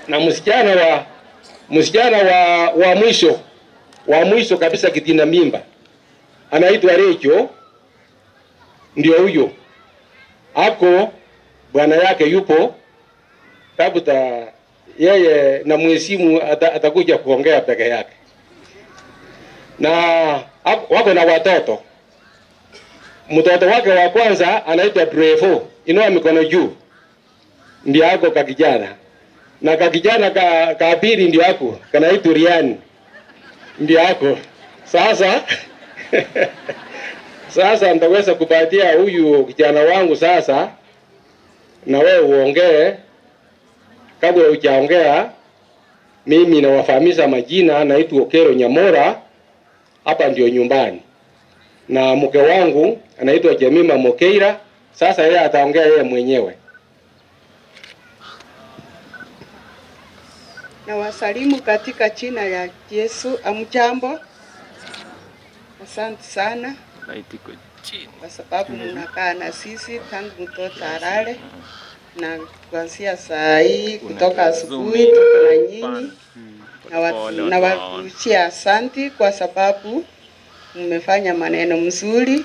E: Na msichana wa mwisho kabisa kitina mimba anaitwa Recho. Ndio huyo. Ako bwana yake yupo, tabuta yeye na mwesimu atakuja kuongea peke yake. Na wako na watoto. Mtoto wake wa kwanza anaitwa Brevo, inua mikono juu. Ndio ako kakijana. Na kakijana ka pili ndio ako, kanaitwa Riani. Ndio ako. Sasa nitaweza kupatia huyu kijana wangu sasa, na wewe uongee. Kabla hujaongea, mimi nawafahamisha majina. Naitwa Okero Nyamira, hapa ndio nyumbani. Na mke wangu anaitwa Jemima Mokeira. Sasa yeye ataongea yeye mwenyewe.
G: Na wasalimu katika jina ya Yesu. Amjambo. Asante sana kwa sababu mnakaa na sisi tangu mtoto alale, na kuanzia saa hii kutoka asubuhi tuko na nyinyi. Na wakuchia asante kwa sababu mmefanya maneno mzuri.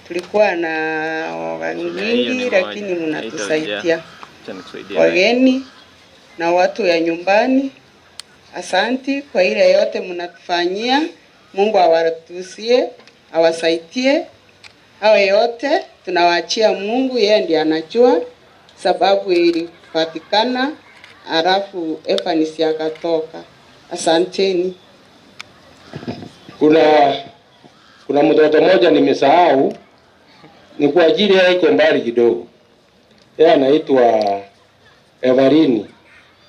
G: Tulikuwa na wengi lakini mnatusaidia. Wageni na watu ya nyumbani, Asanti kwa ile yote mnatufanyia. Mungu awatusie, awasaidie. Hao yote tunawaachia Mungu, yeye ndiye anajua sababu ilipatikana, alafu Evanisi akatoka. Asanteni.
I: Kuna mtoto mmoja nimesahau, ni kwa ajili ya iko mbali kidogo. Yeye anaitwa Evarini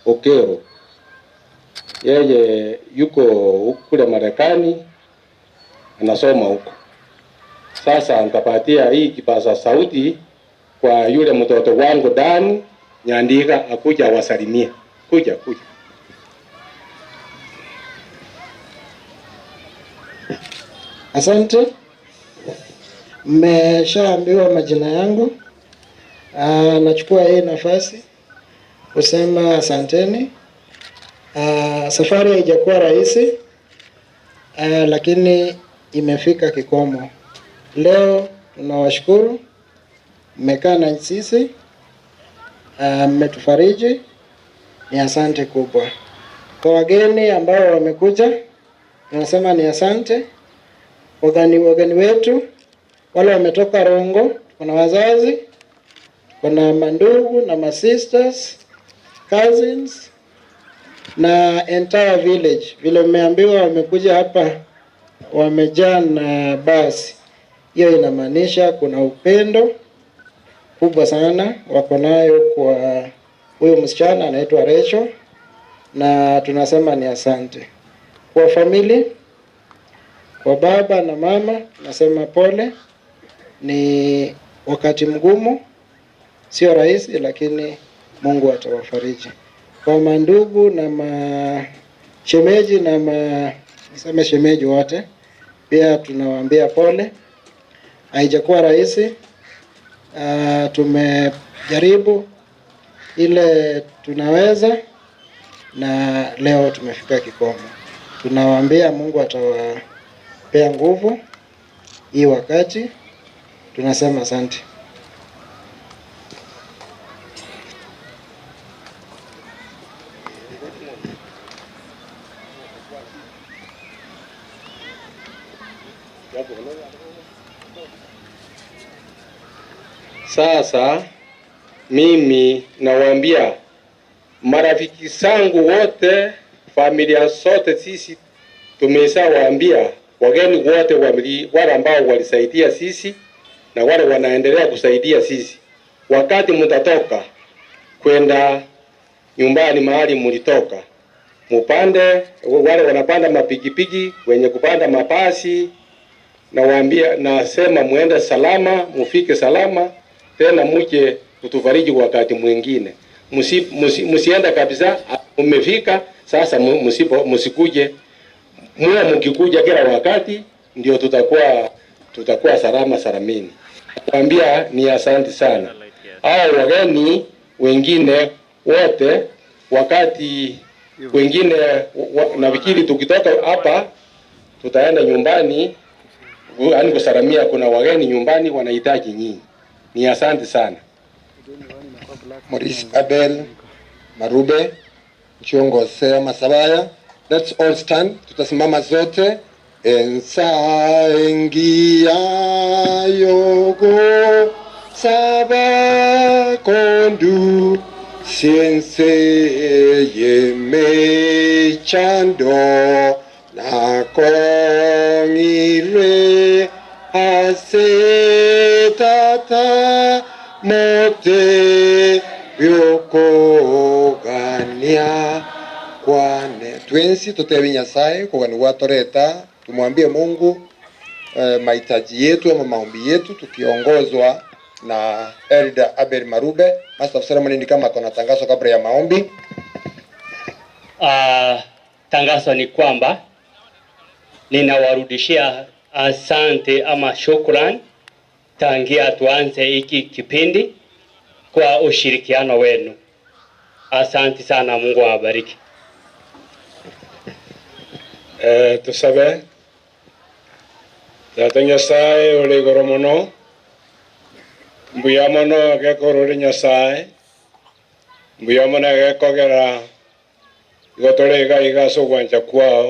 I: Okero. Yeye yuko kule Marekani, anasoma huko. Sasa nitapatia hii kipaza sauti kwa yule mtoto wangu Dan Nyandika akuja wasalimia. Kuja.
B: Asante. Mmeshaambiwa majina yangu. Nachukua hii nafasi kusema asanteni. Safari haijakuwa rahisi, lakini imefika kikomo. Leo tunawashukuru, mmekaa na sisi, mmetufariji, ni asante kubwa. Kwa wageni ambao wamekuja, tunasema ni asante. Wageni wetu wale wametoka Rongo, kuna wazazi, kuna mandugu na masisters, cousins na entire village. Vile mmeambiwa wamekuja hapa wamejaa na basi. Hiyo inamaanisha kuna upendo kubwa sana wako nayo kwa huyu msichana anaitwa Rachel, na tunasema ni asante. Kwa family, kwa baba na mama, nasema pole. Ni wakati mgumu, sio rahisi, lakini Mungu atawafariji. Kwa mandugu na mashemeji na niseme shemeji wote, pia tunawaambia pole. Haijakuwa rahisi. Tumejaribu ile tunaweza, na leo tumefika kikomo. Tunawaambia Mungu atawapea nguvu hii wakati. Tunasema asante.
I: Sasa mimi nawaambia marafiki zangu wote, familia zote, sisi tumeshawaambia wageni wote wale ambao walisaidia sisi na wale wanaendelea kusaidia sisi, wakati mtatoka kwenda nyumbani mahali mlitoka, mupande, wale wanapanda mapikipiki, wenye kupanda mabasi, nawaambia, nasema muende salama, mufike salama, tena muje kutufariji wakati mwingine. Musienda kabisa, umefika sasa, musikuje. Mwe mkikuja kila wakati, ndio tutakuwa salama salamini. Naambia ni asante sana. Hao wageni wengine wote, wakati wengine nafikiri tukitoka hapa tutaenda nyumbani, yaani kusalamia. Kuna wageni nyumbani wanahitaji nyinyi. Ni asante sana.
C: Maurice Abel Marube Chiongo Sea Masabaya. Let's all stand. Tutasimama zote. Ensaingia yogo saba kondu siense yeme chando na kongire asetata mote yokogania kwane twensi tutebi Nyasaye kugani watoreta. Tumwambie Mungu mahitaji yetu ama maombi yetu, tukiongozwa na Elder Abel Marube. Master of Ceremony ni kama kuna tangazo kabla ya maombi.
R: Tangazo ni kwamba ninawarudishia asante ama shukrani tangia tuanze hiki kipindi kwa ushirikiano wenu. Asante sana, Mungu awabariki.
W: Tusabe. Tata Nyasaye uli iguru muno, mbuya muno agekora uri Nyasaye, mbuya muno agekogera igotoleka igasogwanja kwao.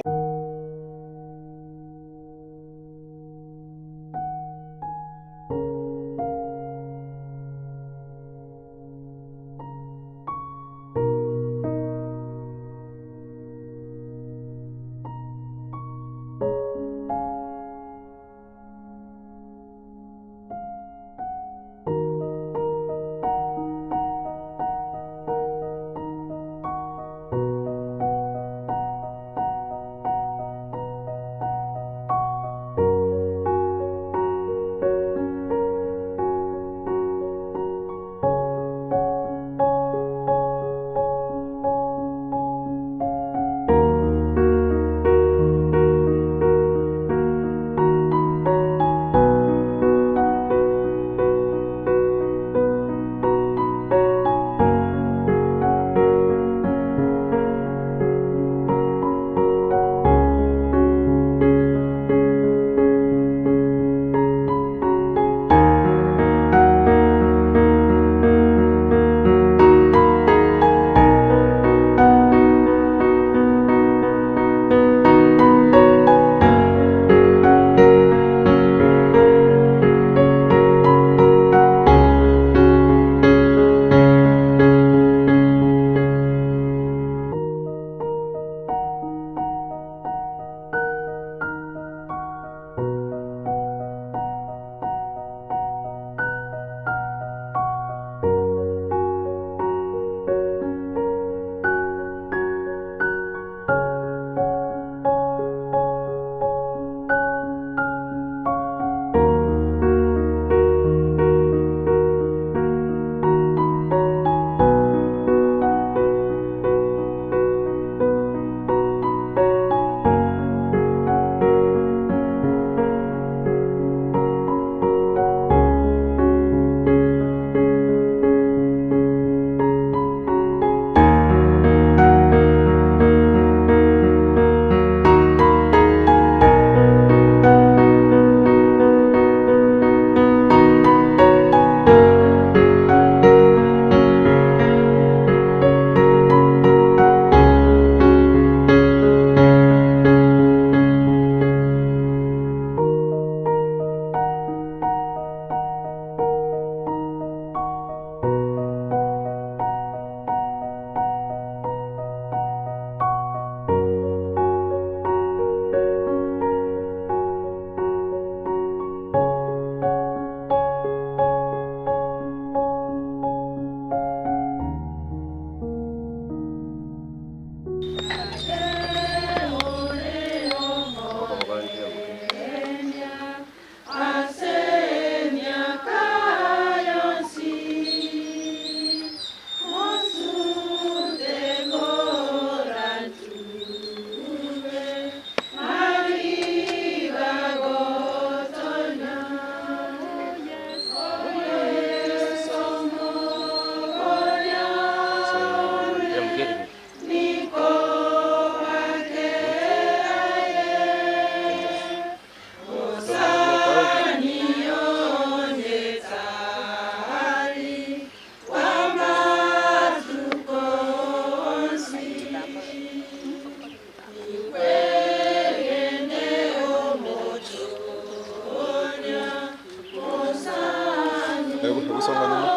H: Hebu songa nyuma.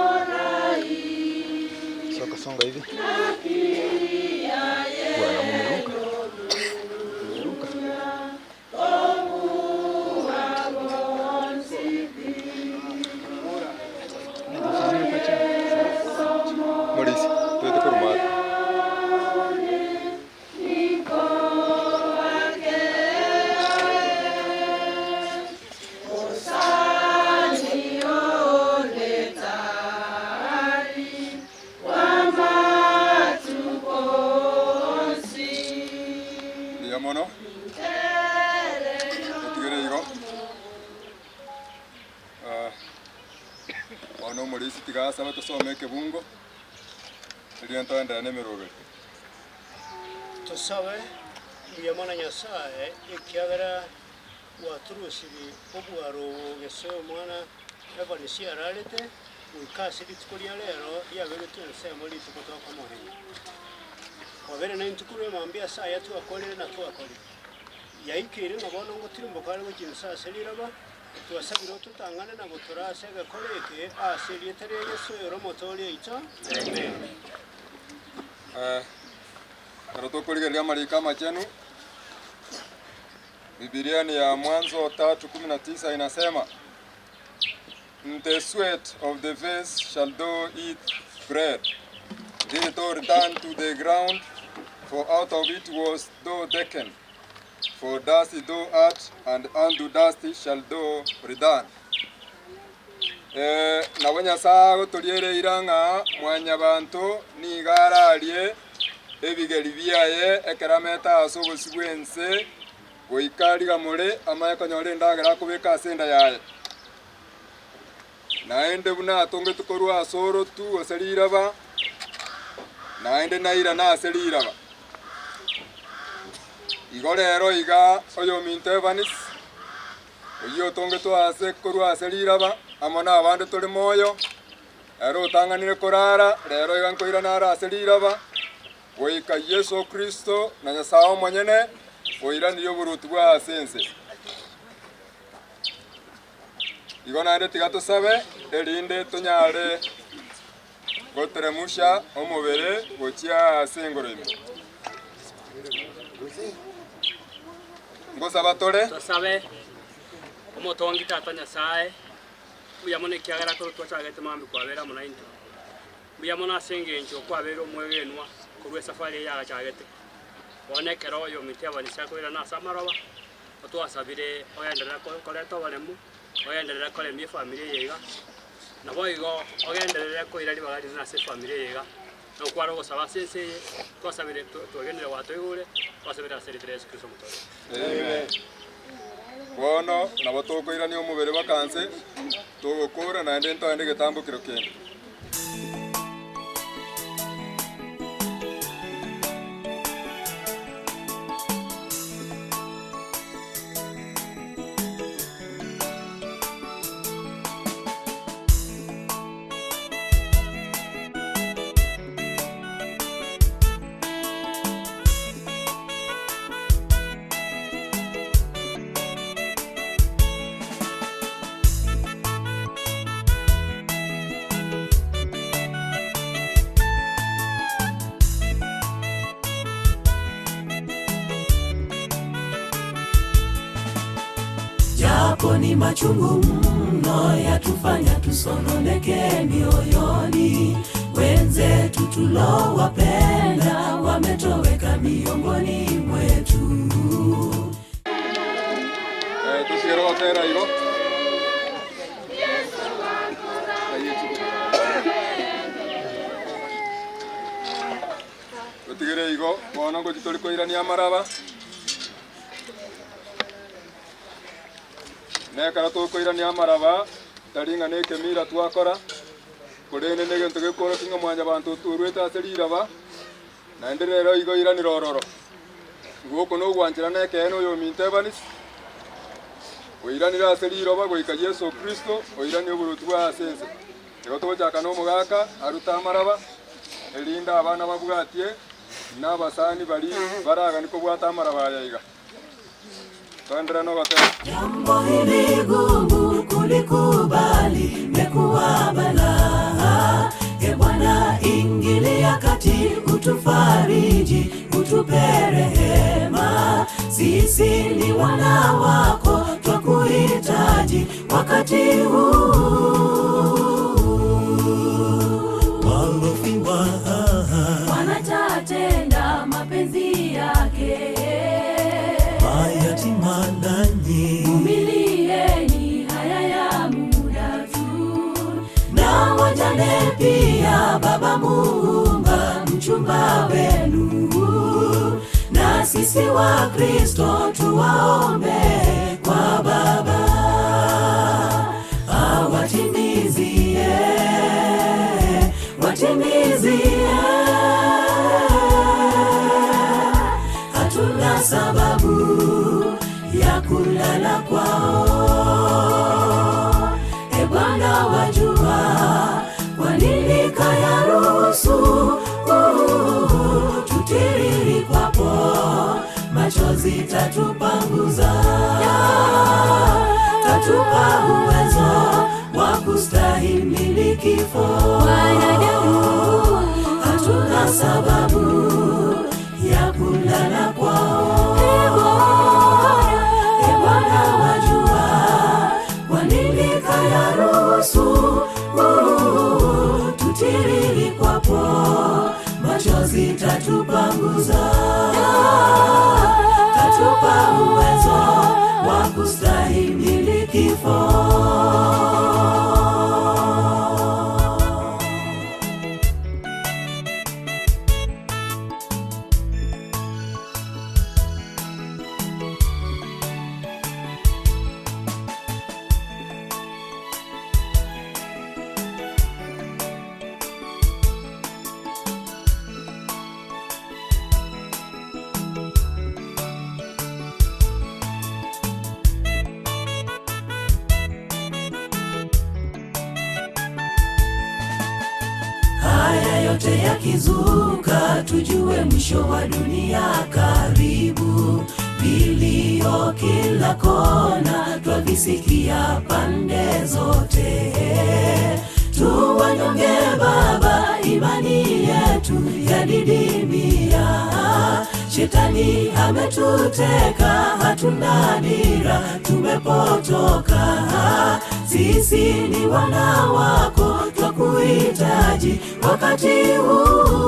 H: Songa hivi. Bwana mumeruka. Mumeruka. Morisi, tuwete kurumata. Mono. Tutigere ono morisi tigasa batusome kebungo. Iliyo ntanda ne merobe.
J: Tusabe yamana nyasaye ikiagara waturusibi obwaro geso mwana evanisi aralete ukasi litkolia lero yabere tunse muri tukotoka mohe. twabere na intukuru mambia saa yatu akorere na twakore yaikire nabono ngo tirimbo kare go kinsa seliraba twasabira tutangana na guturase gakoreke aseriye tare Yesu yoromotori ita amen.
H: Karotokoligelia marika machenu. Biblia ni ya Mwanzo 3:19 inasema, the sweat of the face shall thou eat bread, till thou return to the ground, for out of it was thou taken. For dust thou art, and unto dust shall thou return. Na Nyasaye toliere iranga mwanya bantu ni garalie ebigeri biaye ekerameta asobosibwense goikari gamore amayeko nyore ndagera kubeka asenda yaye naende buna atonge tukorwa asoro tu oseliraba naende naira na aseliraba igorero iga oyo mintevanis oyo tonge to ase korwa aseliraba amona abande tole moyo ero tanganire korara rero iga nkoira nara aseliraba goika Yesu Kristo na Nyasaye mwenyene oira niyo burutu bwa asense igona ande tigato sabe elinde tonyare gotremusha omubere gochia asengoreme ngosaba tole
R: tusabe omotongi tata Nyasaye buyamone kiagara ko twachagete mambi kwabera munainto buyamona asengenjo kwabera omwegenwa kubwe safari ya chagete Okero yo miteba ni sakwira na samaroba otwasabire oyenderera koleto balemu oyenderera kole mi family yega na boigo oyenderera ko irali bagari na se family yega no kwaro gosaba sese twasabire twagendere wato igure twasabire aseri Yesu Kristo mutore
H: amen. Bono nabo tokoira ni omubere bakanse togokora na ndento ande getambo kirokende
A: Ni machungu mno yatufanya tusononeke mioyoni, wenzetu tulowapenda wametoweka miongoni mwetu.
H: Tusigero watera igo tutigere igo bono ngo tutoliko irania maraba nekara tukoira ni amaraba taringa neke mira twakora kurene nege tugekora kinga mwanya bantu turweta aseriraba na enderero igo ira ni rororo goko no gwanjira neke eno yo mintebanis oira ni aseriraba goika Yesu Kristo oira ni oburutu bwa asense ego tochaka no mugaka aruta amaraba elinda abana babugatie na basani bali baraga niko bwata amaraba yayiga.
A: Jambo hili gumu kulikubali mekuwa balaa. E Bwana ingilia kati utufariji utupe rehema. Sisi ni wana wako twakuhitaji wakati huu. Walofiwa wanatatenda mapenzi yake. Mayatima nanyi umilieni haya ya muda tu, na wajane pia Baba Muumba mchumba wenu, na sisi wa Kristo tuwaombe kwa Baba awatimizie, watimizie. Hatuna sababu ya kulala kwao. E Bwana wajua kwa nini kayaruhusu tutiri machozi tatupanguza, tatupa uwezo wa kustahimili kifo. Hatuna sababu ya kulala kwao. Bwana wajua kwa nini kayaruhusu tutiriri kwapo, machozi tatupanguza, tatupa uwezo wa kustahimili kifo. Yote yakizuka, tujue mwisho wa dunia karibu. Vilio kila kona, twavisikia pande zote. Tuwanyonge Baba, imani yetu yadidimia. Shetani ametuteka, hatuna dira, tumepotoka. Sisi ni wana wako, twakuhitaji wakati huu.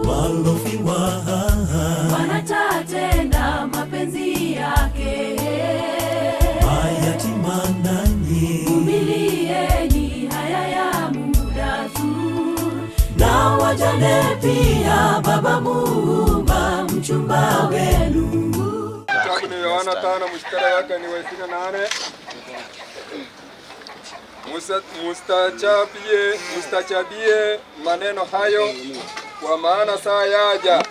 A: Walofiwa wanatatenda mapenzi yake, mayatima nanyi umilieni, haya ya muda tu. Na wajane pia, Baba Muumba mchumba wenu.
H: Kitabu ni Yohana 5 mstari wake ni wa 28. Mustachabie maneno hayo, kwa maana saa yaja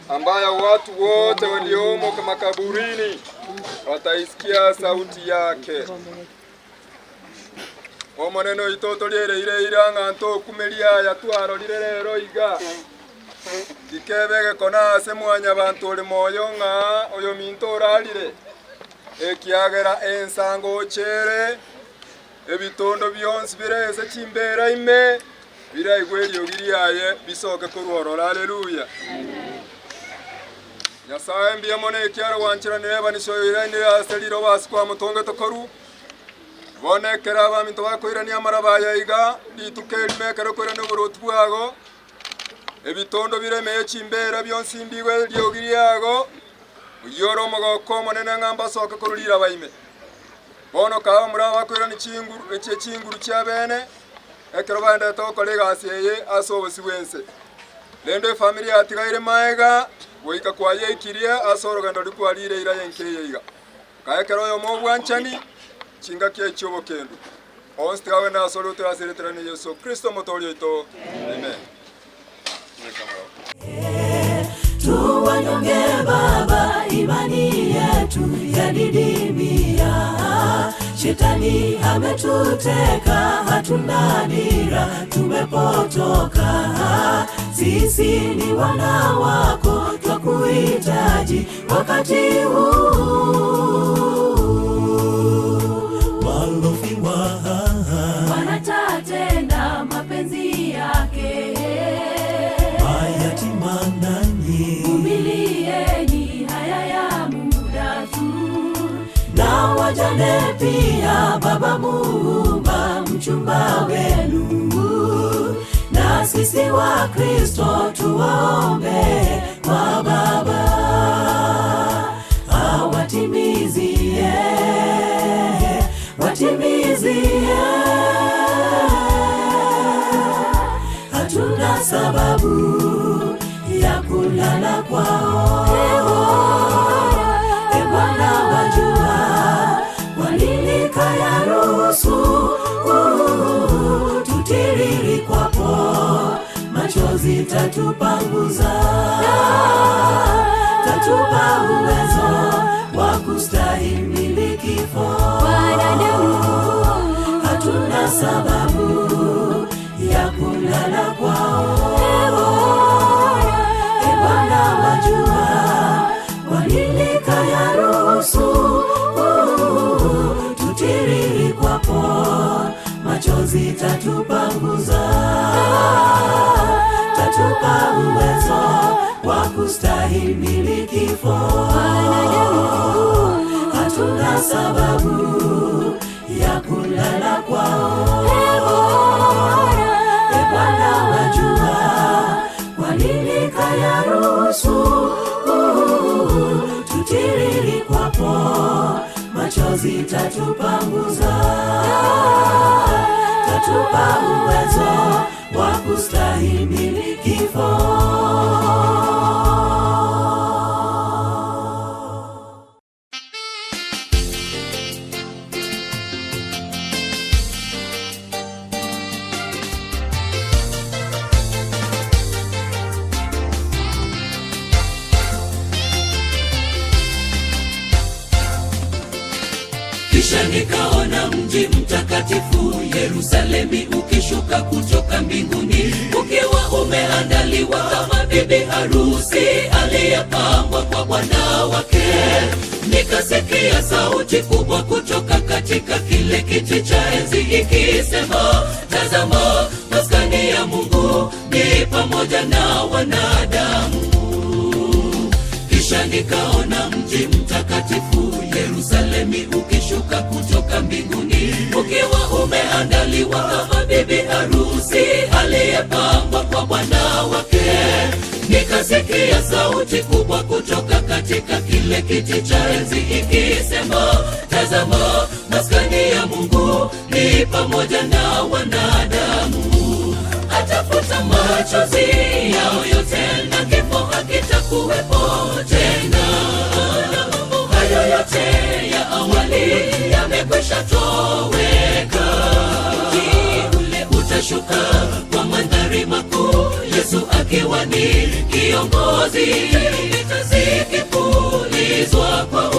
H: ambayo watu wote waliomo makaburini wataisikia sauti yake. O maneno itoto lere ile iranga nto kumelia ya twaro lirero iga dikebege kona semwanya abantu oli moyo nga oyo minto ralire ekiagera ensango chere ebitondo byonsi bireze chimbera ime biraigweryo giriaye bisoke kurworora. Haleluya. Nyasaye mbiye mone ekiaro wanchira neba nisoyira ni aseliro basikwa mutonge tokoru bonekera baminto bakoirania marabaya iga litukeri mekero kore no burutu bwago ebitondo biremeye chimbera byonsi mbigwe lyogiriago yoro mogoko monene ngamba soke kurulira baime bono kawa muraba bakoira ni chinguru chinguru cha bene ekero bande to kolega asiyeye asobosi wense lende familia atigaire maega boika kwaye ikiria asoro gando likwalire ira yenkeye iga kaekero yo mobwanchani chinga kye chobo kendo onstawe na solo traseretera ni Yesu Kristo motorio ito. Amen.
A: Tuwanyonge Baba, imani yetu yadidimia. Shetani ametuteka, hatuna dira, tumepotoka. Sisi ni wana wako, twakuhitaji wakati huu. Walofiwa wanatatenda mapenzi yake, mayatima nanyi umilieni, haya ya muda tu. Na wajane pia, Baba Muumba mchumba wenu. Na sisi wa Kristo tuwaombe kwa Baba awatimizie, watimizie. Hatuna sababu ya kulala kwao. Bwana wajua kwa nini kayaruhusu tutiriri kwapo, machozi tatupanguza, tatupa uwezo wa kustahimili kifo. Hatuna sababu ya kulala kwao. Bwana uwezo wa kustahimili kifo. Hatuna sababu ya kulala kwao. Bwana wajua kwa nini kayaruhusu tutiririkwapo, machozi tatupanguza, tatupa uwezo wa kustahimili kifo. Kisha nikaona mji mtakatifu Yerusalemi ukishuka kutoka mbinguni, ukiwa umeandaliwa kama bibi harusi aliyepambwa kwa bwana wake. Nikasikia sauti kubwa kutoka katika kile kiti cha enzi ikisema, tazama, maskani ya Mungu ni pamoja na wanadamu. Kisha nikaona mji mtakatifu Yerusalemi ukishuka kutoka mbinguni, ukiwa umeandaliwa kama bibi harusi aliyepambwa kwa bwana wake. Nikasikia sauti kubwa kutoka katika kile kiti cha enzi ikisema, tazama, maskani ya Mungu ni pamoja na wanadamu. Atafuta machozi yao yote na kifo hakitakuwepo tena. Hayo yote ya awali yamekwisha toweka. Mji ule utashuka kwa mandhari makuu, Yesu akiwa ni kiongozi. Tarumbeta zikipulizwa kwa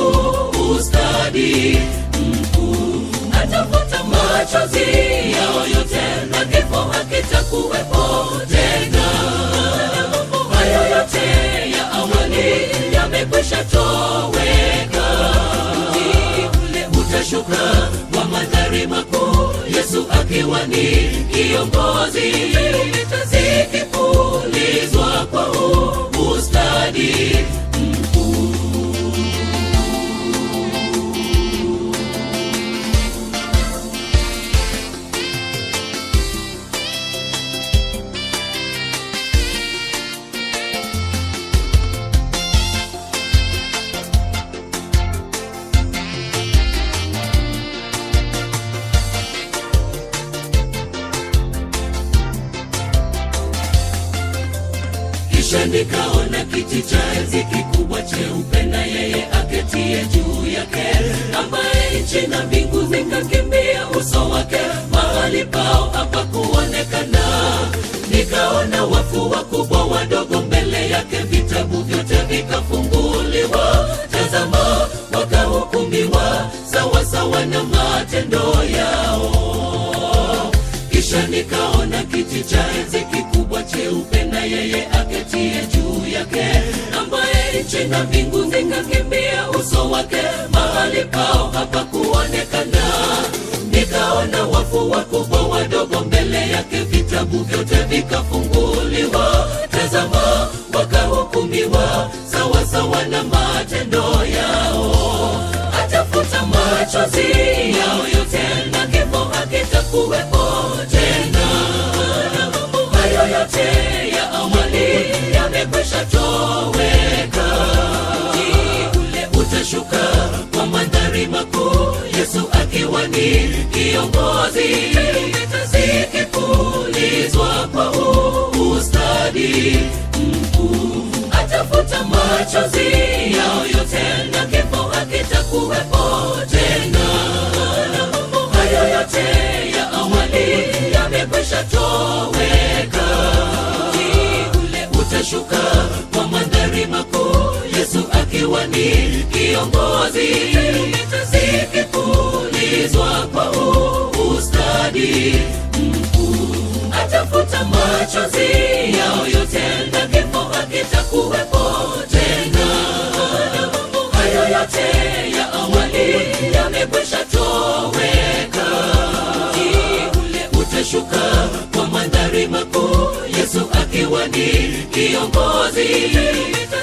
A: ustadi mkuu. Atafuta machozi yao yote na kifo hakitakuwepo tena. Hayo yote ya awali yamekwisha toweka. Mji ule utashuka kwa mandhari makuu, Yesu akiwa ni kiongozi. Tarumbeta zikipulizwa kwa ustadi mkuu. Kisha nikaona kiti cha enzi kikubwa cheupe na yeye aketie juu yake, ambaye nchi na mbingu zikakimbia uso wake, mahali pao hapakuonekana. Nikaona wafu wakubwa wadogo mbele yake, vitabu vyote vikafunguliwa. Tazama, wakahukumiwa sawa sawa na matendo yao. Kisha nikaona kiti cha enzi kikubwa cheupe na yeye aketie juu yake, ambaye nchi na mbingu zikakimbia uso wake, mahali pao hapakuonekana. Nikaona wafu wakubwa wadogo mbele yake, vitabu vyote vikafunguliwa. Tazama, wakahukumiwa sawa sawa na matendo yao. Atafuta machozi yao yote na kifo hakitakuwepo tena. Hayo yote ya awali yamekwisha toweka. Mji ule utashuka kwa mandhari makuu, Yesu akiwa ni kiongozi. Tarumbeta zikipulizwa kwa ustadi mkuu. Atafuta machozi yao yote na kifo hakitakuwepo tena. Hayo yote ya awali yamekwisha toweka. Mji ule utashuka kwa mandhari makuu, Yesu akiwa ni kiongozi. Tarumbeta zikipulizwa kwa ustadi mkuu. Atafuta machozi yao yote na kifo hakitakuwepo tena. Hayo yote ya awali yamekwisha toweka. Mji ule utashuka kwa mandhari makuu, Yesu akiwa ni kiongozi,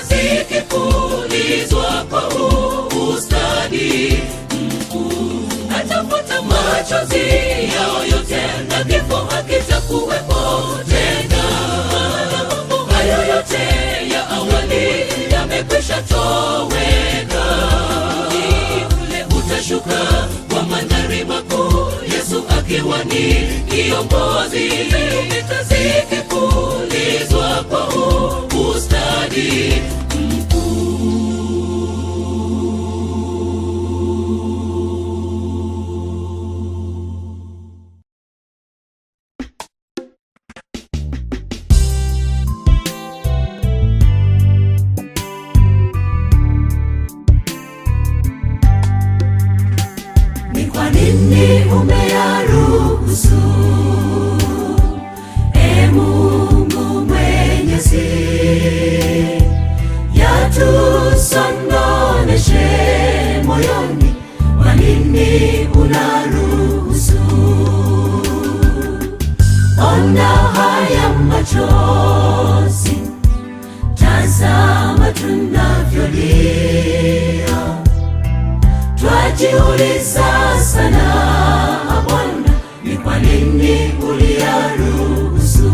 A: zikipulizwa kwa ustadi mkuu. Atafuta machozi yao yote na kifo hakitakuwepo tena. Hayo yote ya awali yamekwisha toweka. Ule utashuka kwa mandhari makuu, Yesu akiwa ni kiongozi, zikipulizwa kwa ustadi umeyaruhusu, Mungu Mwenyezi, yatusondoneshe moyoni. Kwa nini unaruhusu? Ona haya machozi, tazama tunavyolia. Twajiuliza sana, Bwana, ni kwa nini uliyaruhusu?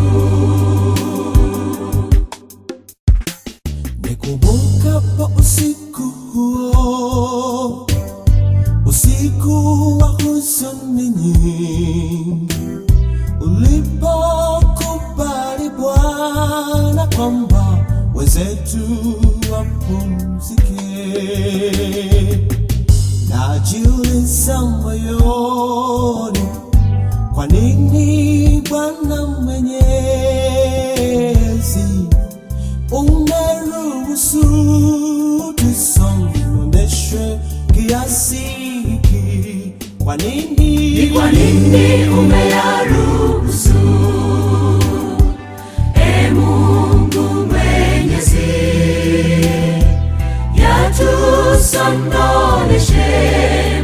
F: Nikumbukapo usiku huo, usiku wa huzuni nyingi, ulipokubali Bwana kwamba wenzetu wapumzike. Najiuliza moyoni, kwa nini Bwana Mwenyezi umeruhusu tusononeshwe kiasi hiki? Kwa nini
A: umeyaruhusu? Mungu Mwenyezi, yatusondoneshe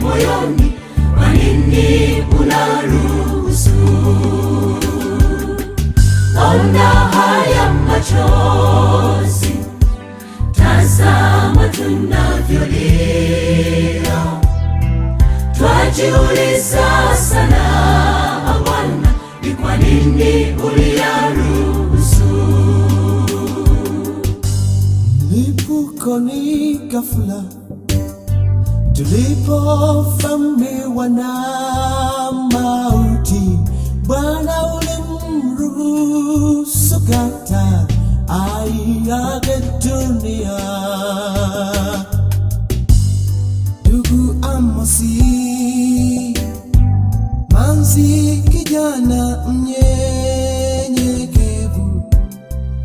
A: moyoni. Kwa nini unaruhusu? Ona haya machozi, tazama tunavyolia. Twajiuliza sana, Bwana, ni kwa nini uliyaruhusu?
F: Mlipuko ni ghafla, tulipofamiwa na mauti. Bwana ulimruhusu kata aiage dunia. Ndugu Amosi Manzi, kijana mnyenyekevu,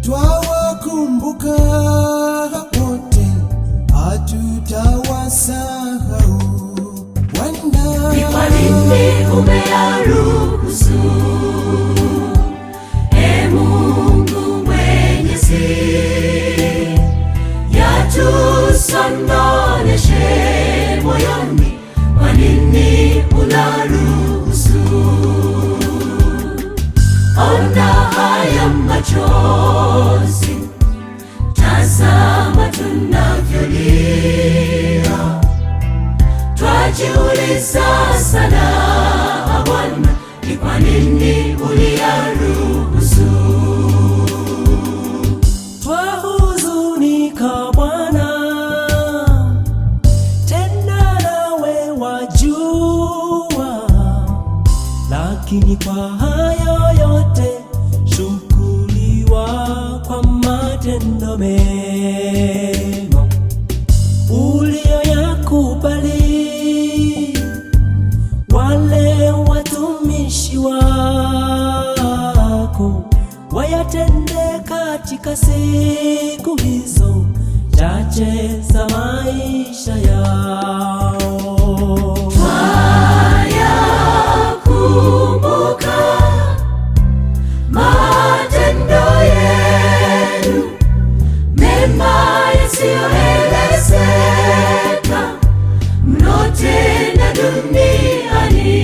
F: twawakumbuka wote, hatutawasahau.
A: Ni kwa nini umeyaruhusu? Mungu Mwenyezi, yatusondoneshe moyoni. Kwa nini unaruhusu? Ona haya machozi, tazama tunavyolia. Twajiuliza sana, Bwana, ni kwa nini uliyaruhusu?
F: Twahuzunika Bwana, tena nawe wajua, lakini kwa hayo yote shukuriwa kwa matendo mema uliyoyakubali. Wale watumishi wako wayatende katika siku hizo chache za maisha yao.
A: Twayakumbuka matendo yenu mema yasiyoelezeka mnotenda duniani.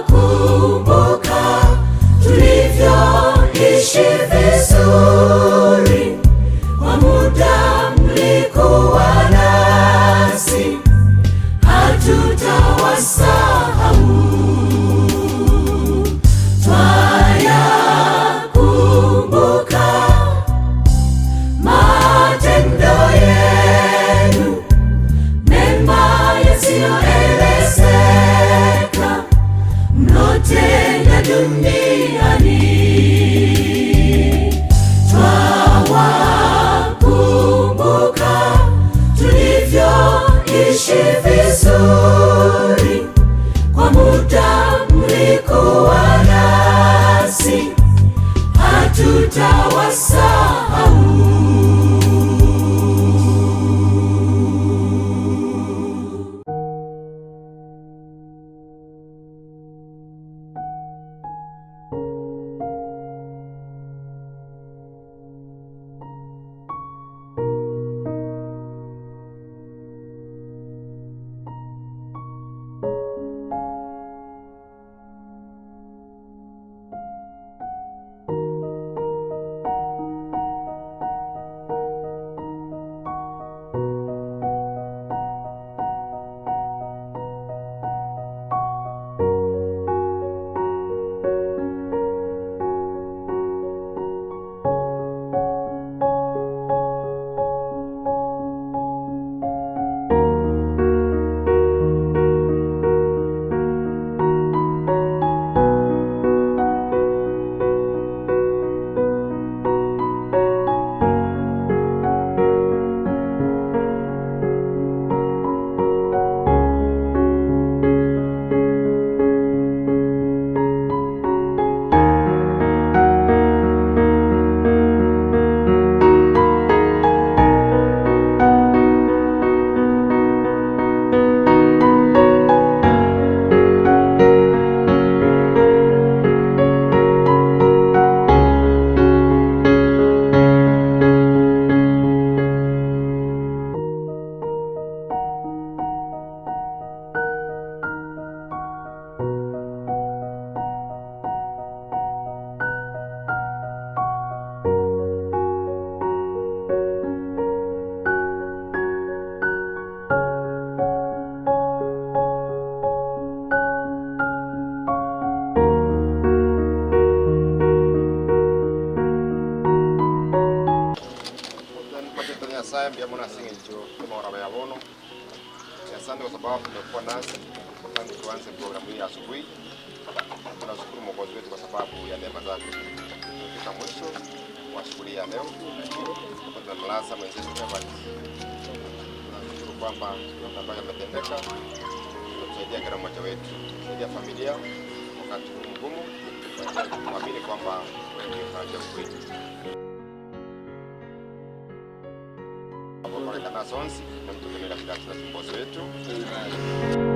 A: Twawakumbuka tuli sahau.
C: Asante kwa sababu tumekuwa nasi tangu tuanze programu hii asubuhi. Tunashukuru Mwokozi wetu kwa sababu ya neema zake. Tunafika mwisho wa shughuli ya leo. Tunamlaza mwenzetu Evans. Tunashukuru kwamba yote ambayo yametendeka tutasaidia kila mmoja wetu, kusaidia familia wakati mgumu, kuamini kwamba wewe ndio faraja kwetu. Kwa kana sonsi na mtume katika kiongozi wetu.